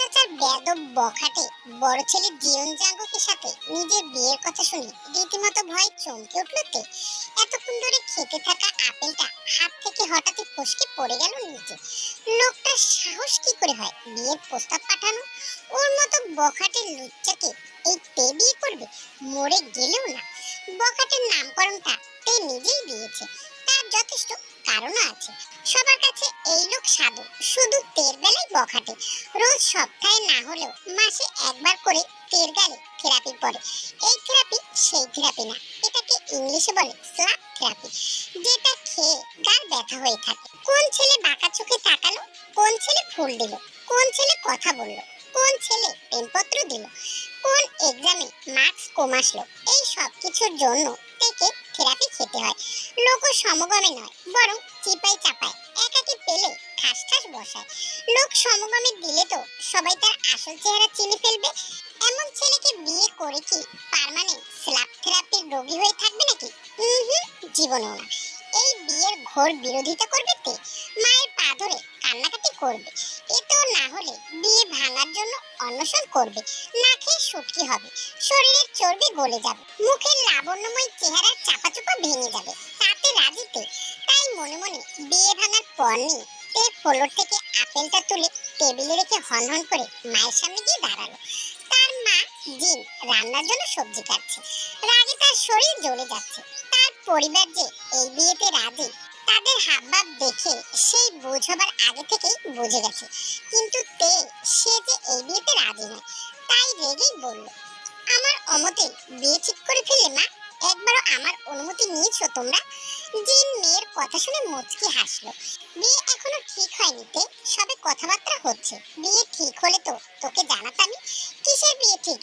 চাচার বেয়াদব বখাটে বড় ছেলে জিয়ন জাঙ্গুকের সাথে নিজের বিয়ের কথা শুনে রীতিমতো ভয়ে চমকে উঠল তে। এতক্ষণ ধরে খেতে থাকা আপেলটা হাত থেকে হঠাৎই ফসকে পড়ে গেল নিচে। লোকটার সাহস কি করে হয় বিয়ের প্রস্তাব পাঠানো? ওর মতো বখাটে লুচ্চাকে এই তে বিয়ে করবে? মরে গেলেও না। বখাটের নামকরণটা তে নিজেই দিয়েছে, তার যথেষ্ট কারণও আছে। সবার কাছে এই লোক সাধু, শুধু তের বেলায় বখাটে। রোজ সপ্তাহে না হলেও মাসে একবার করে তের গালে থেরাপি পড়ে। এই থেরাপি সেই থেরাপি না, এটাকে ইংলিশে বলে স্লাপ থেরাপি, যেটা খেয়ে গাল ব্যথা হয়ে থাকে। কোন ছেলে বাঁকা চোখে তাকালো, কোন ছেলে ফুল দিল, কোন ছেলে কথা বলল, কোন ছেলে প্রেমপত্র দিল, কোন এক্সামে মার্কস কম আসলো, এই সব কিছুর জন্য থেকে থেরাপি খেতে হয়। লোক সমগমে নয়, বরং চিপাই চাপায় একাকি পেলে ঠাস ঠাস বসায়। লোক সমগমে দিলে তো সবাই তার আসল চেহারা চিনে ফেলবে। এমন ছেলেকে বিয়ে করে কি পার্মানেন্ট স্ল্যাপ থেরাপির রোগী হয়ে থাকবে নাকি? জীবনেও না। এই বিয়ের ঘোর বিরোধিতা করবে তে, মায়ের পা ধরে কান্নাকাটি করবে। এতেও না হলে বিয়ে ভাঙার জন্য অন্বেষণ করবে। না খেয়ে শুটকি হবে, শরীরের চর্বি গলে যাবে, মুখের লাবণ্যময় চেহারার চাপাচুপা ভেঙে যাবে, তাতে রাজি তে। তাই মনে মনে বিয়ে ভাঙার পর নিয়ে তে ফ্লোর থেকে আপেলটা তুলে টেবিলে রেখে হনহন করে মায়ের সামনে গিয়ে দাঁড়ালো। তার মা জিন রান্নার জন্য সবজি কাটছে, রাগে তার শরীর জ্বলে যাচ্ছে। তার পরিবার যে এই বিয়েতে রাজি, তাদের হাবভাব দেখে সেই বুঝ হবার আগে থেকেই বুঝে গেছে। কিন্তু তে, সে যে এই বিয়েতে রাজি নয়। তাই রেগেই বলল, আমার অমতে বিয়ে ঠিক করে ফেললে মা? একবারও আমার অনুমতি নিয়েছো তোমরা? জিন মেয়ের কথা শুনে মুচকি হাসলো। বিয়ে এখনো ঠিক হয়নি তে, সবে কথাবার্তা হচ্ছে। বিয়ে ঠিক হলে তো তোকে জানাতামই। কিসের বিয়ে ঠিক?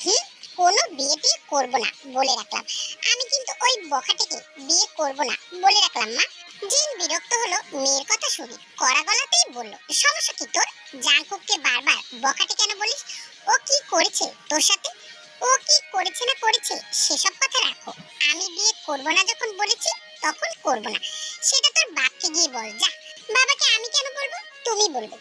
কোনো বিয়ে টিয়ে করবো না বলে রাখলাম। আমি কিন্তু ওই বখাটেকে বিয়ে করবো না বলে রাখলাম মা। জিন বিরক্ত হলো মেয়ের কথা শুনে, কড়া গলাতেই বলল, সমস্যা কি তোর? জাংকুককে বারবার বখাটে কেন বলিস? ও কি করেছে তোর সাথে? ও কি করেছে না করেছে সেসব কথা রাখো। আমি বিয়ে করবো না যখন বলেছি তখন করবো না। সেটা তোর বাপকে গিয়ে বল যা। বাবাকে আমি কেন বলবো? তুমি বলবে।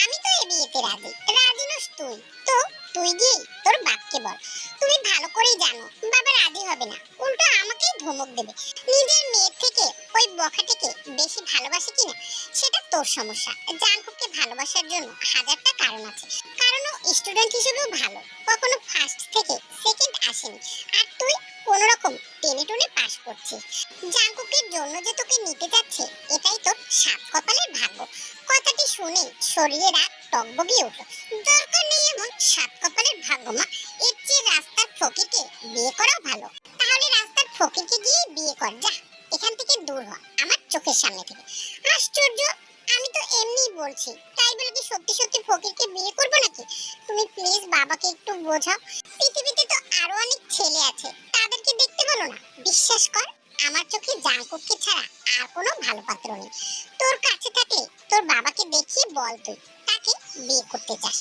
আমি তো এই বিয়েতে রাজি। রাজি নস তুই তো, তুই গিয়ে তোর বাপকে বল। তুমি ভালো করেই জানো বাবা রাজি হবে না, উল্টো আমাকেই ধমক দেবে। নিজের মেয়ের থেকে ওই বখাটেকে বেশি ভালোবাসে কিনা সেটা তোর সমস্যা। জাংকুককে ভালোবাসার জন্য হাজারটা কারণ আছে। কারণও স্টুডেন্ট হিসেবেও ভালো, কখনো ফার্স্ট থেকে সেকেন্ড আসেনি। আর তুই কোন রকম টেনে টুনে পাস করছিস। জাংকুকের জন্য যে তোকে নিতে যাচ্ছে এটাই তোর সাত কপালের ভাগ্য। কথাটি শুনে শরীরে রাগ টগবগিয়ে উঠল। দরকার নেই এমন সাত কপালের ভাগ্য মা, এর চেয়ে রাস্তার ফকিরকে বিয়ে করাও ভালো। তাহলে রাস্তার ফকিরকে গিয়ে বিয়ে কর যা, এখান থেকে দূর হ আমার চোখের সামনে থেকে। আশ্চর্য, আমি তো এমনিই বলছি, তাই বলে কি সত্যি সত্যি ফকিরকে বিয়ে করবো নাকি? তুমি প্লিজ বাবাকে একটু বোঝাও। পৃথিবীতে তো আরো অনেক ছেলে আছে, তাদেরকে দেখতে বলো না। বিশ্বাস কর, আমার চোখে জাংকুককে ছাড়া আর কোনো ভালো পাত্র নেই। তোর কাছে থাকলে তোর বাবাকে দেখিয়ে বল তুই তাকে বিয়ে করতে চাস।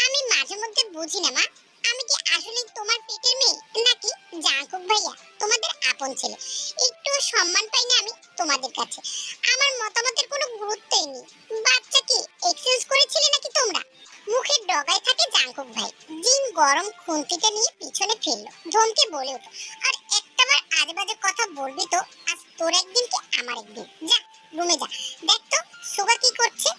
আমি মাঝে মধ্যে বুঝি না মা, আমি কি আসলে তোমার পেটের মেয়ে নাকি জাংকুক ভাইয়া তোমাদের আপন ছেলে? একটু সম্মান পাই না আমি তোমাদের কাছে? আমার মতামতের কোনো গুরুত্বই নেই। বাচ্চা কি এক্সচেঞ্জ করেছিলে নাকি তোমরা? মুখের ডগায় থাকে জাংকুক ভাই। জিন গরম খুন্তিটা নিয়ে পিছনে ফেললো, ধমকে বলে উঠল, আর একটাবার আজেবাজে কথা বলবি তো আজ তোর একদিন কি আমার একদিন। যা রুমে যা, দেখ তো সুগা কি করছে।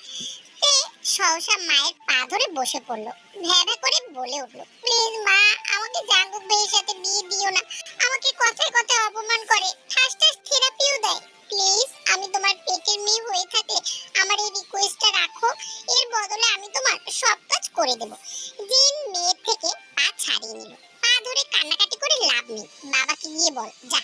তে সহসা মায়ের পা ধরে বসে পড়লো, ভ্যাভা করে বলে উঠলো, প্লিজ মা, আমাকে জাংকুক ভাইয়ের সাথে বিয়ে দিও না। আমাকে কথায় কথায় অপমান করে, ঠাস ঠাস থেরাপিও দেয়। প্লিজ, আমি তোমার পেটের মেয়ে হয়ে থাকলে আমার এই রিকোয়েস্টটা রাখো। এর বদলে আমি তোমার সব কাজ করে দেব। জিন মেয়ের থেকে পা ছাড়িয়ে নিল। পা ধরে কান্নাকাটি করে লাভ নেই, বাবাকে গিয়ে বল যা।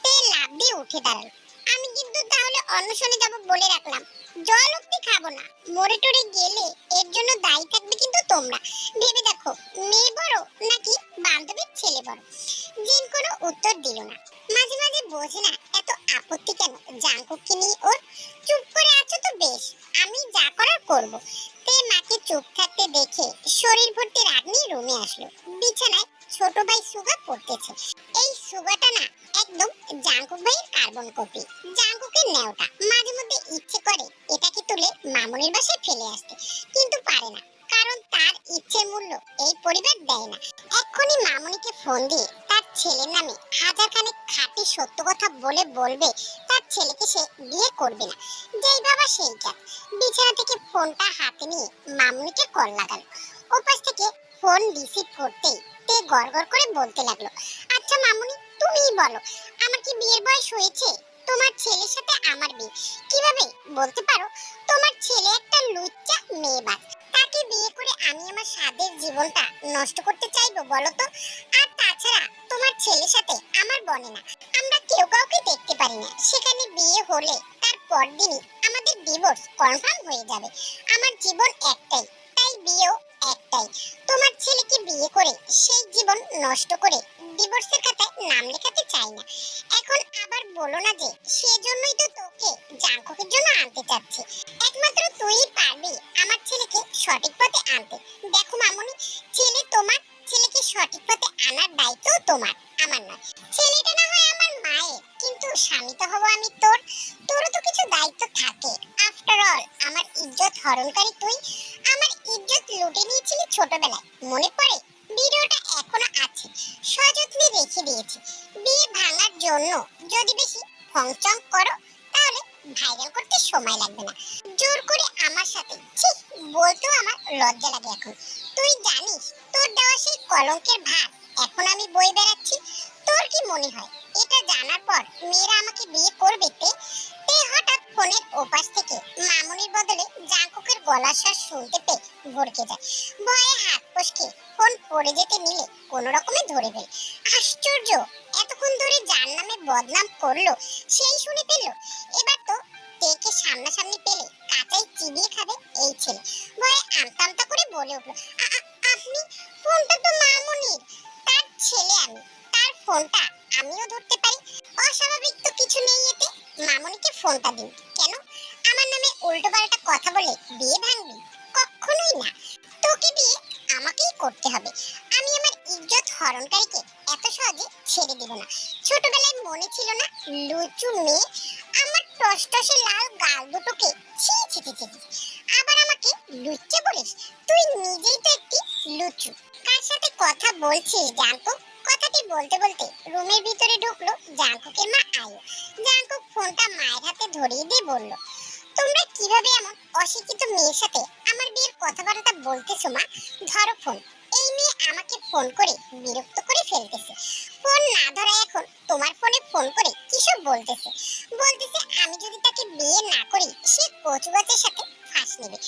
তে লাভ দিয়ে উঠে দাঁড়ালো। আমি কিন্তু তাহলে অন্বেষণে যাব বলে রাখলাম। জল অব্দি খাবো না। মরে টরে গেলে এর জন্য দায়ী থাকবে কিন্তু তোমরা। ভেবে দেখো, মেয়ে বড় নাকি বান্ধবীর ছেলে বড়? জিন কোনো উত্তর দিল না। মাঝে মাঝে বোঝে না এত আপত্তি কেন জাংকুককে নিয়ে ওর। চুপ করে আছো তো বেশ, আমি যা করার করব। তে মাকে চুপ থাকতে দেখে শরীর ভর্তি রাগ নিয়ে রুমে আসলো। বিছানায় ছোট ভাই সুগা পড়তেছে। এই সুগাটা না একদম জাংকুক ভাইয়ের কার্বন কপি, জাংকুকের নেওটা। মাঝে মধ্যে ইচ্ছে করে এটাকে তুলে মামুনির বাসায় ফেলে আসতে, কিন্তু পারে না, কারণ তার ইচ্ছের মূল্য মূল্য এই পরিবার দেয় না। এক্ষুনি মামুনিকে ফোন দিয়ে তার ছেলের নামে হাজারখানেক খাঁটি সত্য কথা বলবে তার ছেলেকে সে বিয়ে করবে না। যেই বাবা সেই কাজ। বিছানা থেকে ফোনটা হাতে নিয়ে মামুনিকে কল লাগালো। ওপাশ থেকে ফোন রিসিভ করতেই তে গড়গড় করে বলতে লাগলো, আচ্ছা মামুনি, তুমিই বলো, আমার কি বিয়ের বয়স হয়েছে? তোমার ছেলের সাথে আমার বিয়ে কিভাবে বলতে পারো? তোমার ছেলে একটা লুচ্চা মেয়েবাজ। তাকে বিয়ে করে আমি আমার স্বাদের জীবনটা নষ্ট করতে চাইবো বলো তো? আর তাছাড়া তোমার ছেলের সাথে আমার বনে না, আমরা কেউ কাউকে দেখতে পারি না। সেখানে বিয়ে হলে তার পরদিনই আমাদের ডিভোর্স কনফার্ম হয়ে যাবে। আমার জীবন একটাই, তাই বিয়েও একটাই। তোমার ছেলেকে বিয়ে করে সেই জীবন নষ্ট করে ডিভোর্সের খাতায় নাম লেখাতে চাই না। এখন আবার বলো না যে সেজন্যই তো তোকে জাঙ্কুকের জন্য আনতে চাচ্ছি। একমাত্র তুইই পারবি আমার ছেলেকে সঠিক পথে আনতে। দেখো মামুনি, ছেলে তোমার, ছেলেকে সঠিক পথে আনার দায়িত্ব তোমার, আমার নয়। ছেলেটা না হয় আমার মায়ের, কিন্তু স্বামী তো হব আমি তোর। তোরও তো কিছু দায়িত্ব থাকে। আফটার অল আমার ইজ্জত হরণকারী তুই। আমার ইজ্জত লুটে নিয়েছিলি ছোটবেলায়, মনে পড়ে? ভিডিওটা এখনো আছে, সযত্নে রেখে দিয়েছি। বিয়ে ভাঙার জন্য যদি বেশি ফংচং করো তাহলে ভাইরাল করতে সময় লাগবে না। জোর করে আমার সাথে ছি, বলতেও আমার লজ্জা লাগে এখন। তুই জানিস তোর দেওয়া সেই কলঙ্কের ভার এখন আমি বয়ে বেড়াচ্ছি। তোর কি মনে হয় এটা জানার পর মেয়েরা আমাকে বিয়ে করবে? তে তে হঠাৎ ফোনের ওপাশ থেকে মামুনির বদলে জাঙ্কুকের গলার স্বর শুনতে পেয়ে ভড়কে যায়। ভয়ে হাত ফসকে ফোন পড়ে যেতে নিলে কোনো রকমে ধরে ফেলে। আশ্চর্য, এতক্ষণ ধরে যার নামে বদনাম করলো সেই শুনে পেল। এবার তো তেকে সামনাসামনি পেলে কাঁচাই চিবিয়ে খাবে এই ছেলে। ভয়ে আমতা আমতা করে বলে উঠলো, আপনি? ফোনটা তো মামুনির, তার ছেলে আমি, তার ফোনটা আমিও ধরতে পারি। অস্বাভাবিক তো কিছু নেই এতে। মামুনিকে ফোনটা দিন। কেন? আমার নামে উল্টোপাল্টা কথা বলে বিয়ে ভাঙবি? কখনোই না। তোকে বিয়ে আমাকেই করতে হবে। আমি আমার ইজ্জত হরণকারীকে এত সহজে ছেড়ে দেব না। ছোটবেলায় মনে ছিল না লুচু মেয়ে? আমার টসটসে লাল গাল দুটোকে ছি ছি ছি ছি ছি। আবার আমাকে লুচ্চা বলিস? তুই নিজেই তো একটি লুচু। কার সাথে কথা বলছিস জাঙ্কুক? কথাটি বলতে বলতে রুমের ভিতরে ঢুকলো জাঙ্কুকের মা আয়ু। জাঙ্কুক ফোনটা মায়ের হাতে ধরিয়ে দিয়ে বলল, তোমরা কিভাবে এমন অশিক্ষিত মেয়ের সাথে আমার বিয়ের কথাবার্তা বলতেছো মা? ধরো ফোন। এই মেয়ে আমাকে ফোন করে বিরক্ত করে ফেলতেছে। ফোন না ধরা এখন তোমার ফোনে ফোন করে কিসব বলতেছে। বলতেছে আমি যদি তাকে বিয়ে না করি সে কচুগাছের সাথে ফাঁস নেবে।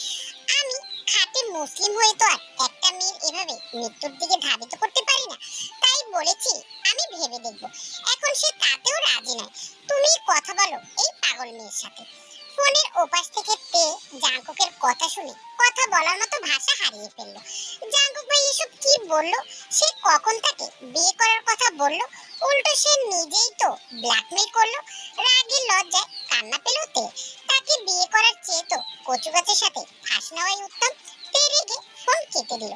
আমি খাঁটি মুসলিম হয়ে তো আর একটা মেয়ের এভাবে মৃত্যুর দিকে ধাবিত করতে পারি না। তাই বলেছি আমি ভেবে দেখবো। এখন সে তাতেও রাজি নয়। তুমি কথা বলো এই পাগল মেয়ের সাথে। ফোনের ওপাশ থেকে তে জাঙ্কুকের কথা শুনে কথা বলার মতো ভাষা হারিয়ে ফেললো। জাঙ্কুক ভাই এসব কি বললো? সে কখন তাকে বিয়ে করার কথা বললো? উল্টো সে নিজেই তো ব্ল্যাকমেল করলো। রাগে লজ্জায় কান্না পেল তে। তাকে বিয়ে করার চেয়ে তো কচু গাছের সাথে ফাঁস নেওয়াই উত্তম। তে রেগে ফোন কেটে দিল।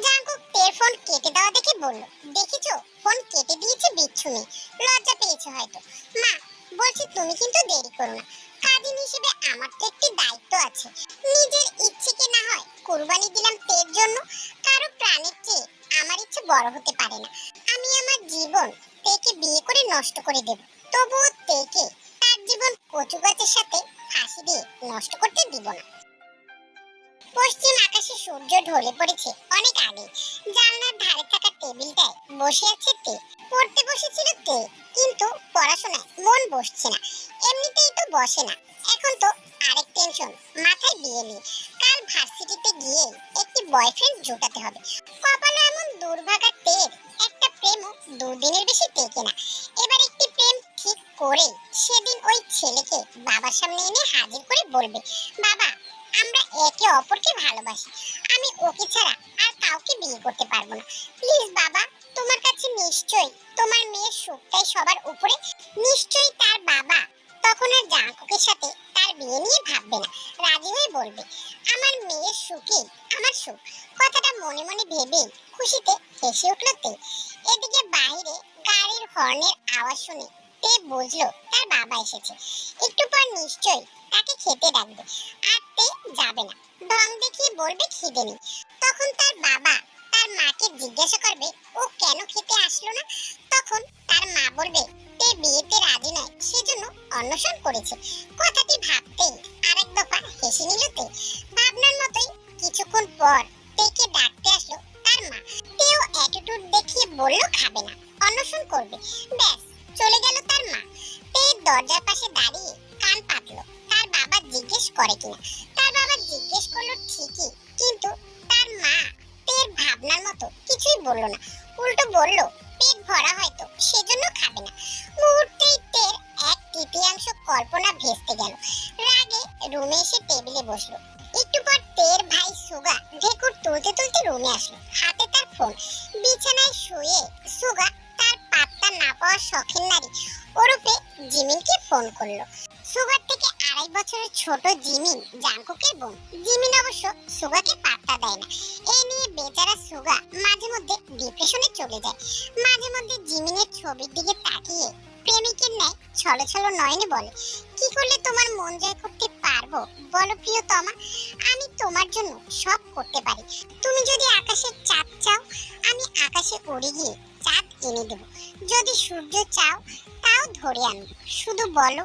জাঙ্কুক তের ফোন কেটে দেওয়া দেখে বলল, দেখেছো ফোন কেটে দিয়েছে বিচ্ছু মেয়ে, লজ্জা পেয়েছে হয়তো। মা বলছি তুমি কিন্তু দেরি করো না। কাজিন হিসেবে আমার তো একটি দায়িত্ব আছে। নিজের ইচ্ছেকে না হয় কুরবানি দিলাম তের জন্য। কারো প্রাণের চেয়ে আমার ইচ্ছে বড় হতে পারে না। আমি আমার জীবন তেকে বিয়ে করে নষ্ট করে দেব, তবুও তেকে তার জীবন কচু গাছের সাথে ফাঁসি দিয়ে নষ্ট করতে দিব না। পশ্চিম আকাশে সূর্য ঢলে পড়েছে অনেক আগে। জানলার ধারে থাকা টেবিলটায় বসে আছে তে। পড়তে বসেছিল তে, কিন্তু পড়াশোনায় মন বসছে না। এমনিতেই তো বসে না, এখন তো আরেক টেনশন মাথায় বিয়ে নিয়ে। কাল ভার্সিটিতে গিয়ে একটি বয়ফ্রেন্ড জোটাতে হবে। কপালে এমন দুর্ভাগা টের একটা প্রেমও দুদিনের বেশি টেকে না। এবার একটি প্রেম ঠিক করে সেদিন ওই ছেলেকে বাবার সামনে এনে হাজির করে বলবে, বাবা আমরা একে অপরকে ভালোবাসি, আমি ওকে ছাড়া আর কাউকে বিয়ে করতে পারবো না। প্লিজ বাবা, তোমার কাছে নিশ্চয়ই তোমার মেয়ের সুখটাই সবার উপরে। নিশ্চয়ই তার বাবা তখন আর জাঙ্কুকের সাথে তার বিয়ে নিয়ে ভাববে না, রাজি হয়ে বলবে আমার মেয়ের সুখই আমার সুখ। কথাটা মনে মনে ভেবে খুশিতে হেসে উঠল তে। এদিকে বাইরে গাড়ির হর্নের আওয়াজ শুনে তে বুঝলো তার বাবা এসেছে। একটু পর নিশ্চয়ই তাকে খেতে ডাকবে। আর তে যাবে না, ঢং দেখিয়ে বলবে খিদে নেই। তখন তার বাবা তেকে জিজ্ঞাসা করবে ও কেন খেতে আসলো না, তখন তার মা বলবে তে বিয়েতে রাজি নয়, সেজন্য অন্বেষণ করেছে। কথাটি ভাবতেই আরেক দফা হেসে নিল তে। ভাবনার মতোই কিছুক্ষণ পর তেকে ডাকতে আসলো তার মা। তেও অ্যাটিটিউড দেখিয়ে বলল খাবে না, অন্বেষণ করবে। ব্যাস চলে গেল তার মা। তে দরজার পাশে দাঁড়িয়ে কান পাতলো তার বাবা জিজ্ঞেস করে কিনা। তার বাবা জিজ্ঞেস করলো ঠিকই, কিন্তু তার মা তের ভাবনার মতো কিছুই বলল না। উল্টো বলল পেট ভরা হয়তো, সেজন্য খাবে না। মুহূর্তেই তের এক তৃতীয়াংশ কল্পনা ভেস্তে গেল। রাগে রুমে এসে টেবিলে বসলো। একটু পর তের ভাই সুগা ঢেকুর তুলতে তুলতে রুমে আসলো, হাতে তার ফোন। বিছানায় শুয়ে সুগা তার পাত্তা না পাওয়া শখের নারী ওরূপে জিমিনকে ফোন করলো। সুগার থেকে 2.5 বছরের ছোট জিমিন জাংকুকের বোন। জিমিন অবশ্য সুগাকে পাত্তা দেয় না। এই নিয়ে বেচারা সুগা মাঝে মধ্যে ডিপ্রেশনে চলে যায়। মাঝে মধ্যে জিমিনের ছবির দিকে তাকিয়ে প্রেমিকের ন্যায় ছলো ছলো নয়নে বলে, কি করলে তোমার মন জয় করতে পারবো বলো প্রিয়তমা, আমি তোমার জন্য সব করতে পারি। তুমি যদি আকাশের চাঁদ চাও, আমি আকাশে উড়ে গিয়ে চাঁদ এনে দেব। যদি সূর্য চাও, তাও ধরে আনবো। শুধু বলো,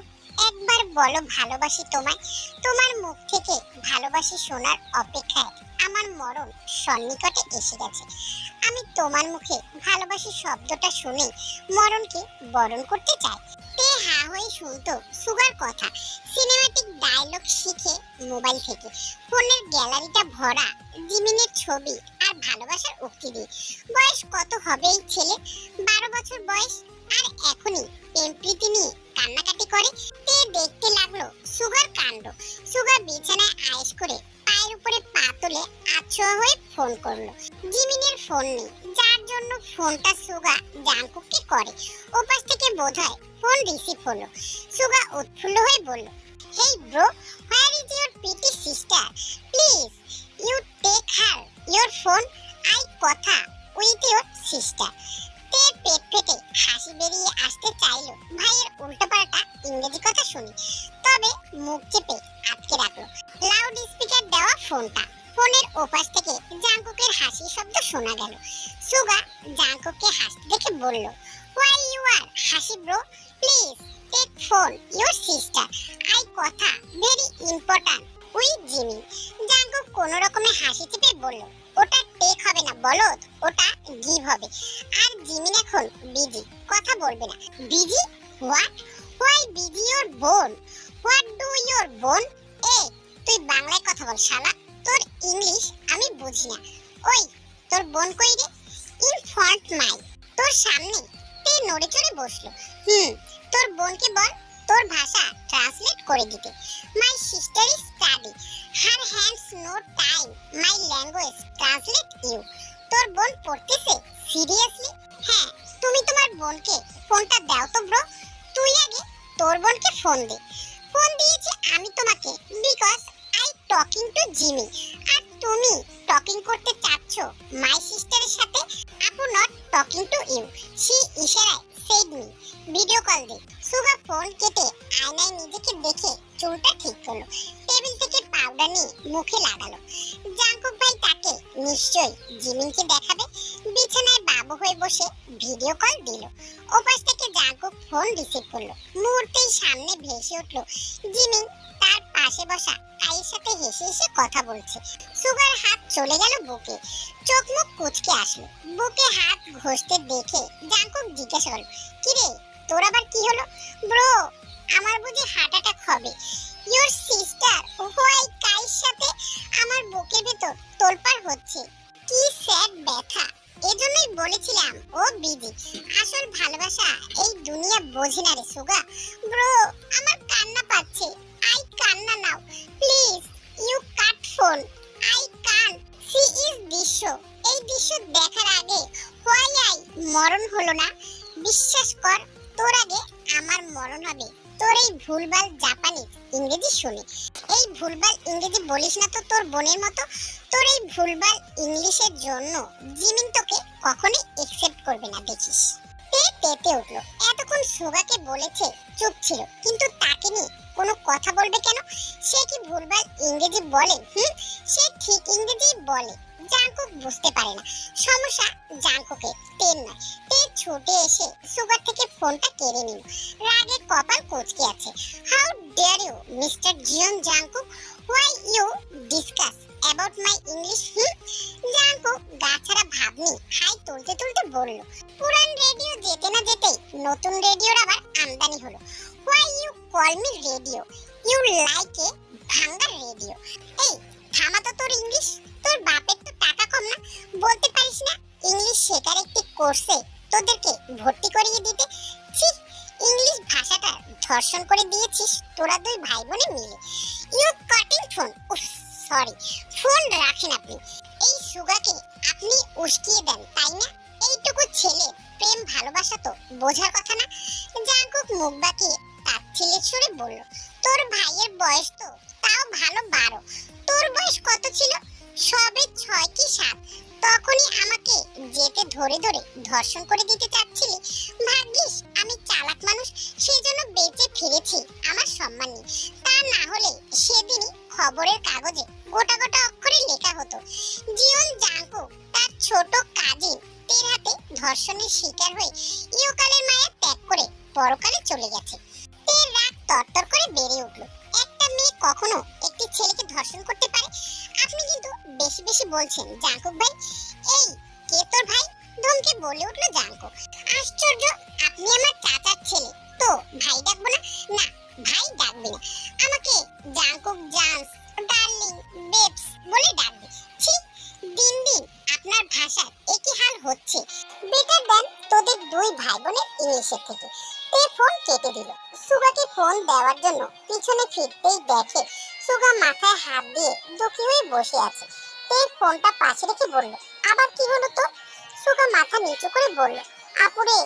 একবার বলো ভালোবাসি তোমায়। তোমার মুখ থেকে ভালোবাসি শোনার অপেক্ষায় আমার মরণ সন্নিকটে এসে গেছে। আমি তোমার মুখে ভালোবাসি শব্দটা শুনে মরণকে বরণ করতে চাই। তে হা হয়ে শুনতো সুগার কথা। সিনেমাটিক ডায়লগ শিখে মোবাইল থেকে। ফোনের গ্যালারিটা ভরা জিমিনের ছবি আর ভালোবাসার উক্তি দিয়ে। বয়স কত হবে এই ছেলে? 12 বছর বয়স, আর এখনই প্রেম প্রীতি নিয়ে কান্নাকাটি করে। তে দেখতে লাগলো সুগার কাণ্ড। সুগার বিছানায় আয়েশ করে পায়ের উপরে পা তুলে আছোয়া হয়ে ফোন করলো। জিমিনের ফোন নেই, যার জন্য ফোনটা সুগা জাংকুককে করে। ওপাশ থেকে বোধহয় ফোন রিসিভ হলো। সুগা উৎফুল্ল হয়ে বলল, hey bro, where is your pretty sister? Please you take her your phone, I কথা উইথ ইওর সিস্টার। তে পেট ফেটে হাসি বেরিয়ে আসতে চাইলো ভাইয়ের উল্টোপাল্টা ইংরেজি কথা শুনি, তবে মুখ চেপে আটকে রাখলো। লাউড স্পিকার দেওয়া ফোনটা। ফোনের ওপাশ থেকে জাংকুকের হাসির শব্দ শোনা গেল। সুগা জাংকুককে হাসতে দেখে বলল, হোয়াই ইউ আর হাসি bro, please take phone your sister, I কথা very important with Jimmy. Jungkook কোনো রকমে হাসি চেপে বলল, ওটা টেক হবে না বলদ, ওটা গিভ হবে। আর জিমিন এখন বিজি, কথা বলবে না। Busy? What? Why busy your বোন? হোয়াট ডু ইওর বোন? এ তুই বাংলায় কথা বল শালা, তোর ইংলিশ আমি বুঝি না। ওই তোর বোন কই রে? ইন ফ্রন্ট মাই, তোর সামনে। তে নড়ে চড়ে বসলো। তোর বোনকে বল তোর ভাষা ট্রান্সলেট করে দিতে। My sister is study, her hands no time my language translate you. তোর বোন পড়তেছে? সিরিয়াসলি? হ্যাঁ, তুমি তোমার বোনকে ফোনটা দাও তো ব্রো। তুই আগে তোর বোনকে ফোন দে। ফোন দিয়েছি আমি তোমাকে because I talking to Jimmy, আর তুমি টকিং করতে চাচ্ছ মাই সিস্টারের সাথে। আপু not talking to you, she ইশারায় সেড মি ভিডিও কল দে। সুগা ফোন কেটে আয়নায় নিজেকে দেখে চুলটা ঠিক করলো। টেবিল থেকে পাউডার নিয়ে মুখে লাগালো। জাংকুক ভাই তাকে নিশ্চয়ই জিমিনকে দেখাবে। বিছানায় বাবু হয়ে বসে ভিডিও কল দিল। ওপাশ থেকে জাংকুক ফোন রিসিভ করলো। মুহূর্তেই সামনে ভেসে উঠলো জিমিন তার পাশে বসা আয়ের সাথে হেসে হেসে কথা বলছে। সুগার হাত চলে গেল বুকে, চোখ মুখ কুচকে আসলো। বুকে হাত ঘষতে দেখে জাংকুক জিজ্ঞাসা করলো, কিরে তোর আবার কি হলো? ব্রো, আমার বুঝি হার্ট অ্যাটাক হবে। ইওর সিস্টার হোয়াই কাইর সাথে আমার বুকের ভেতর তোলপাড় হচ্ছে। কি স্যাড ব্যথা। এজন্যই বলেছিলাম ও বিজি। আসল ভালোবাসা এই দুনিয়া বোঝে না রে সুগা। ব্রো, আমার কান্না পাচ্ছে। আই কান্না now please, you cut phone, I can see is দৃশ্য। এই দৃশ্য দেখার আগে হোয়াই আই মরণ হলো না। বিশ্বাস কর, তোর আগে আমার মরণ হবে তোর এই ভুলভাল জাপানিজ ইংরেজি শুনে। এই ভুলভাল ইংরেজি বলিস না তো তোর বোনের মতো। তোর এই ভুলভাল ইংলিশের জন্য জিমিন তোকে কখনোই একসেপ্ট করবে না দেখিস। তে তেতে উঠলো। এতক্ষণ সুগাকে বলেছে চুপ ছিল, কিন্তু তাকে নিয়ে কোনো কথা বলবে কেন? সে কি ভুলভাল ইংরেজি বলে? সে ঠিক ইংরেজি বলে। জাঙ্কুক বুঝতে পারে না সমস্যা জাঙ্কুকে, তের নয়। তে ছুটে এসে সুগার থেকে ফোনটা কেড়ে নিল। রাগে কপাল কুঁচকে আছে। How dare you mister Jeon Jungkook, why you discuss about my English? Jungkook গা ছাড়া ভাবনি হাই তুলতে তুলতে বলল। পুরান রেডিও যেতে না যেতেই নতুন রেডিওর আবার আমদানি হলো। Why you call me radio, you like a ভাঙ্গা রেডিও। এই থামা তো তোর ইংলিশ, তোর বাপের তো টাকা কম না, বলতে পারিস না ইংলিশ শেখার একটি কোর্সে তোদেরকে ভর্তি করিয়ে দিতে? ছি, ইংলিশ ভাষাটা ধর্ষণ করে দিয়েছিস তোরা দুই ভাই বোনে মিলে। You cutting phone, sorry, phone রাখেন আপনি। এই সুগাকে আপনি উস্কিয়ে দেন তাই না? এইটুকু ছেলে প্রেম ভালোবাসা তো বোঝার কথা না। জাঙ্কুক মুখ বাঁকিয়ে তাচ্ছিল্যের সুরে বলল, তোর ভাইয়ের বয়স তো তাও ভালো 12। তোর বয়স কত ছিল? সবে 6 কি 7। তখনই আমাকে যেতে ধরে ধরে ধর্ষণ করে দিতে চাচ্ছিলি। ভাগ্যিস আমি চালাক মানুষ, সেজন্য বেঁচে ফিরেছি। আমার সম্মান নেই, তা না হলে সেদিনই খবরের কাগজে গোটা গোটা অক্ষরে লেখা হতো জিয়ন জাঙ্কুক তার ছোট কাজিন তের হাতে ধর্ষণের শিকার হয়ে ইহকালের মায়া ত্যাগ করে পরকালে চলে গেছে। তের রাগ তরতর করে বেড়ে উঠল। একটা মেয়ে কখনো একটি ছেলেকে ধর্ষণ করতে পারে? আপনি কিন্তু বেশি বেশি বলছেন জাঙ্কুক ভাই। এই কে তোর ভাই? ধমকে বলে উঠল জাঙ্কুক। আশ্চর্য, আপনি আমার চাচার ছেলে, তো ভাই ডাকবো না? না, ভাই ডাকবে না, আমাকে জাঙ্কুক জান্স, ডার্লিং, বেবস বলে ডাকবে। ছি, দিন দিন আপনার ভাষার একই হাল হচ্ছে। বেটার দেন তোদের দুই ভাই বোনের ইংলিশের থেকে। তে ফোন কেটে দিল। সুগাকে ফোন দেওয়ার জন্য পিছনে ফিরতেই দেখে সুগা মাথায় হাত দিয়ে দুঃখী হয়ে বসে আছে। তে ফোনটা পাশে রেখে বলল, আবার কি হলো তো? সুগা মাথা নিচু করে বলল, আপুরে,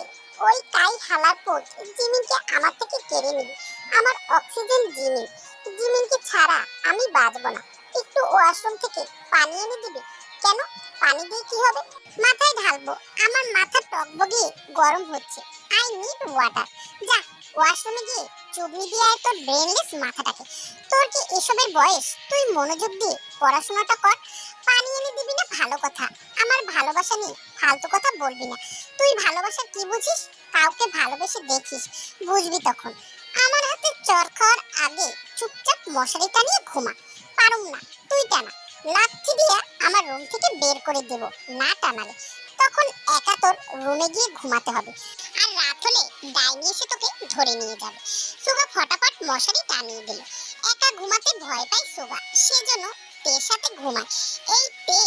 ওই কাই হালার পুত জিমিনকে আমার থেকে কেড়ে নিবি। আমার অক্সিজেন জিমিন, জিমিনকে ছাড়া আমি বাঁচব না। একটু ওয়াশরুম থেকে পানি এনে দিবি? কেন, পানি দিয়ে কি হবে? মাথায় ঢালবো, আমার মাথা টকবগিয়ে গরম হচ্ছে। I need water. যা ওয়াশরুমে গিয়ে চুবনি দিয়ে আয় তোর ব্রেনলেস মাথাটাকে। তোর কি এসবের বয়স? তুই মনোযোগ দিয়ে পড়াশোনাটা কর। পানি এনে দিবি না ভালো কথা, আমার ভালোবাসা নিয়ে ফালতু কথা বলবি না। তুই ভালোবাসা কি বুঝিস? কাউকে ভালোবেসে দেখিস, বুঝবি তখন। আমার হাতে চর খাওয়ার আগে চুপচাপ মশারি টানিয়ে ঘুমা। পারুম না, তুই টানা। লাথি দিয়ে আমার রুম থেকে বের করে দেব না টানালে। তখন একা তোর রুমে গিয়ে ঘুমাতে হবে, আর রাত হলে ডাইনি এসে তোকে ধরে নিয়ে যাবে। সুগা ফটাফট মশারি টানিয়ে দিল। একা ঘুমাতে ভয় পায় সুগা, সেজন্য তের সাথে ঘুমায়। এই তে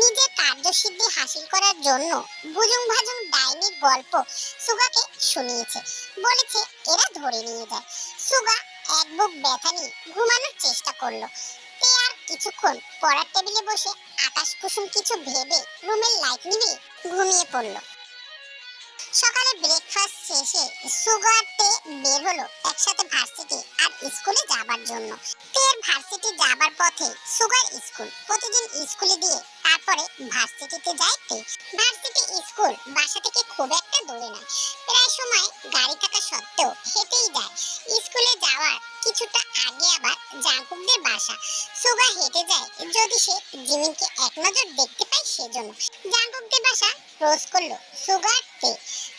নিজের কার্যসিদ্ধি হাসিল করার জন্য ভুজুং ভাজুং ডাইনির গল্প সুগাকে শুনিয়েছে। বলেছে এরা ধরে নিয়ে যায়। সুগা এক বুক ব্যথা নিয়ে ঘুমানোর চেষ্টা করলো। তে আর কিছুক্ষণ পড়ার টেবিলে বসে আকাশ কুসুম কিছু ভেবে রুমের লাইট নিভিয়ে ঘুমিয়ে পড়ল। সকালে ব্রেকফাস্ট শেষে সুগার তে বের হলো একসাথে ভার্সিটি আর স্কুলে যাবার জন্য। তের ভার্সিটি যাবার পথে সুগার স্কুল, প্রতিদিন স্কুলে দিয়ে তারপরে ভার্সিটিতে যায় তে। ভার্সিটি স্কুল বাসা থেকে খুব একটা দূরে নয়, প্রায় সময় গাড়ি থাকা সত্ত্বেও হেঁটেই যায়। স্কুলে যাওয়ার কিছুটা আগে আবার জাঙ্কুকদের বাসা। সুগা হেঁটে যায় যদি সে জিমিনকে এক নজর দেখতে পায় সেজন্য। জাঙ্কুকদের বাসা ক্রস করলো সুগার তে।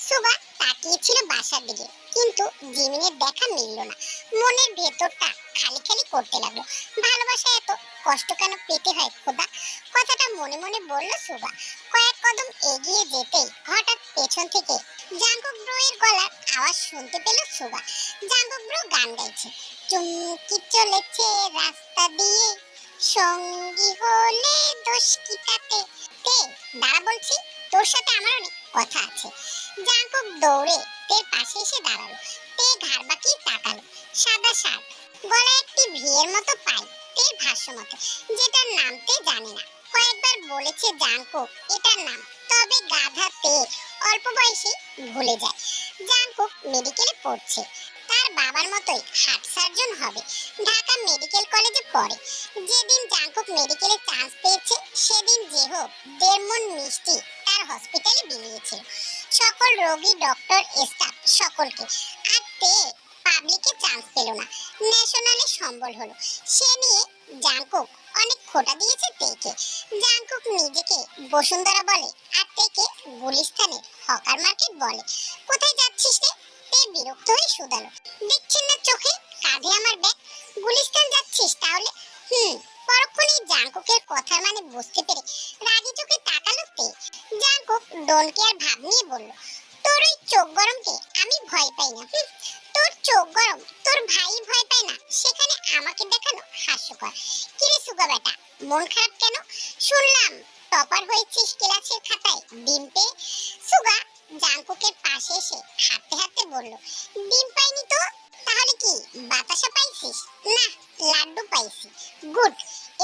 সুগা তাকিয়েছিল বাসার দিকে, কিন্তু জিমিনের দেখা মিলল না। মনের ভেতরটা খালি খালি করতে লাগলো। ভালোবাসা এত কষ্ট কেন পেতে হয় খোদা? কথাটা মনে মনে বলল সুগা। কয়েক কদম এগিয়ে যেতেই হঠাৎ পেছন থেকে জাঙ্কুক ব্রো এর গলার আওয়াজ শুনতে পেল সুগা। জাঙ্কুক ব্রো গান গাইছে, চুমকি চলেছে রাস্তা দিয়ে, সঙ্গী হলে দোষ কি তাতে। তে দাঁড়া বলছি, তোর সাথে আমার অনেক কথা আছে। জাঙ্কুক দৌড়ে তের পাশে এসে দাঁড়ালো। তে ঘাড় বাঁকিয়ে তাকালো। সাদা শার্ট, গলায় একটি ভিয়ের মতো পাই, তের ভাষ্য মতো, যেটার নাম তে জানে না। কয়েকবার বলেছে জাঙ্কুক এটার নাম, তবে গাধা তে অল্প বয়সে ভুলে যায়। জাঙ্কুক মেডিকেলে পড়ছে, তার বাবার মতোই হার্ট সার্জন হবে। ঢাকা মেডিকেল কলেজে পড়ে। যেদিন জাঙ্কুক মেডিকেলে চান্স পেয়েছে সেদিন যে হোক 1.5 মণ মিষ্টি তার হসপিটালে বিলিয়েছিল সকল রোগী, ডক্টর, স্টাফ সকলকে। আর তে পাবলিকে চান্স পেল না, ন্যাশনালে সম্বল হলো। সে নিয়ে জাংকুক অনেক খোঁটা দিয়েছে তেকে। জাংকুক নিজেকে বসুন্ধরা বলে আর তেকে গুলিস্তানের হকার মার্কেট বলে। কোথায় যাচ্ছিস রে? তে বিরক্ত হয়ে শুধালো। দেখছেন না চোখে, কাঁধে আমার ব্যাগ। গুলিস্তান যাচ্ছিস তাহলে? পরক্ষণেই জাংকুকের কথার মানে বুঝতে পেরে রাগী চোখে তাকালো তে। জাংকুক ডোন্ট কেয়ার ভাব নিয়ে বলল, তোর ওই চোখ গরমকে আমি ভয় পাই না। তোর চোখ গরম তোর ভাই ভয় পায় না, সেখানে আমাকে দেখানো হাস্যকর। কিরে সুগা বেটা, মন খারাপ কেন? শুনলাম টপার হয়েছিস ক্লাসের খাতায় ডিম পেয়ে। সুগা জাংকুকের পাশে এসে হাঁটতে হাঁটতে বলল, ডিম পাইনি তো। তাহলে কি বাতাসা পাইছিস? না, লাড্ডু পাইছি। গুড,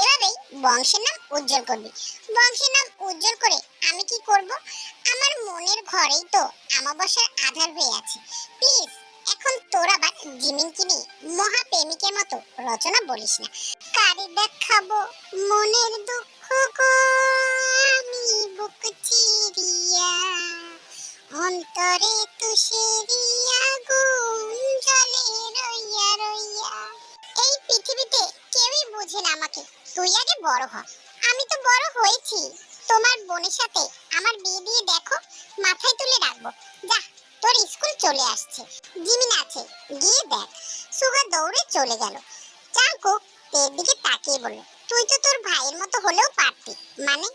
এভাবেই বংশের নাম উজ্জ্বল করবি। বংশের নাম উজ্জ্বল করে আমি কি করব? আমার মনের ঘরেই তো আমাবস্যার আধার হয়ে আছে। প্লিজ এখন তোর আবার জিমিনকে নিয়ে মহাপ্রেমিকের মতো রচনা বলিস না। কারে দেখাবো মনের দুঃখ গো আমি বুক চিরিয়া, অন্তরে তুষেরিয়া আগুন জ্বলে রইয়া রইয়া। এই পৃথিবীতে কেউই বোঝে না আমাকে, তুই আগে বড় হ। আমি তো বড় হয়েছি, তোমার বোনের সাথে আমার বিয়ে দিয়ে দেখো, মাথায় তুলে রাখবো। যা, তোর স্কুল চলে আসছে, জিমিন আছে, গিয়ে দেখ। সুগা দৌড়ে চলে গেল। জাংকুক তের দিকে তাকিয়ে বলল, তুই তো তোর ভাইয়ের মতো হলেও পারতি। মানে?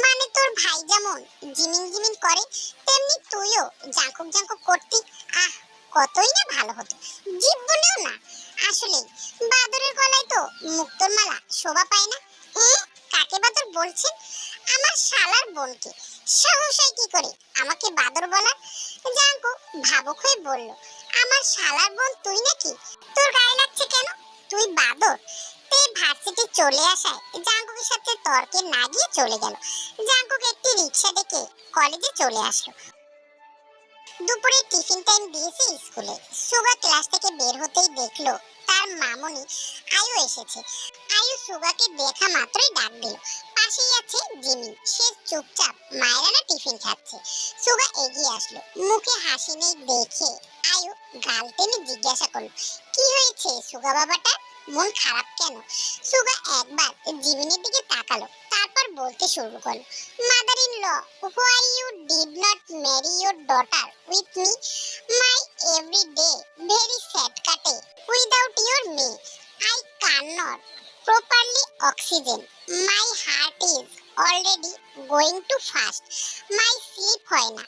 মানে তোর ভাই যেমন জিমিন জিমিন করে তেমনি তুইও জাংকুক জাংকুক করতি। আহ, কতই না ভালো হতো। জীব বলেও না। আসলে বাদরের গলায় তো মুক্তোর মালা শোভা পায় না। কাকে বাদর বলছেন? আমার শালার বোনকে। সাহস হয় কি করে আমাকে বাদর বলার? জাংকুক ভাবুক হয়ে বলল, আমার শালার বোন তুই নাকি? তোর গায়ে লাগছে কেন? তুই বাদর। তে ভার্সিটি চলে আসায় জাংকুকের সাথে তর্কে না গিয়ে চলে গেল। জাংকুক একটি রিকশা ডেকে কলেজে চলে আসলো। দুপুরে টিফিন টাইম দিয়েছে স্কুলে। সুগা ক্লাস থেকে বের হতেই দেখলো তার মামনি আয়ু এসেছে। আয়ু সুগাকে দেখা মাত্রই ডাক দিল। পাশেই আছে জিমিন, সে চুপচাপ মায়ের আনা টিফিন খাচ্ছে। সুগা এগিয়ে আসলো, মুখে হাসি নেই দেখে আয়ু গাল টেনে জিজ্ঞাসা করলো, কি হয়েছে সুগা বাবাটা, মন খারাপ কেন? সুগা একবার জিমিনের দিকে তাকালো, তারপর বলতে শুরু করলো, mother in law, why you did not marry your daughter with me? My every day very sad kate without your me. I cannot properly oxygen. My heart is already going too fast. My sleep হয় না।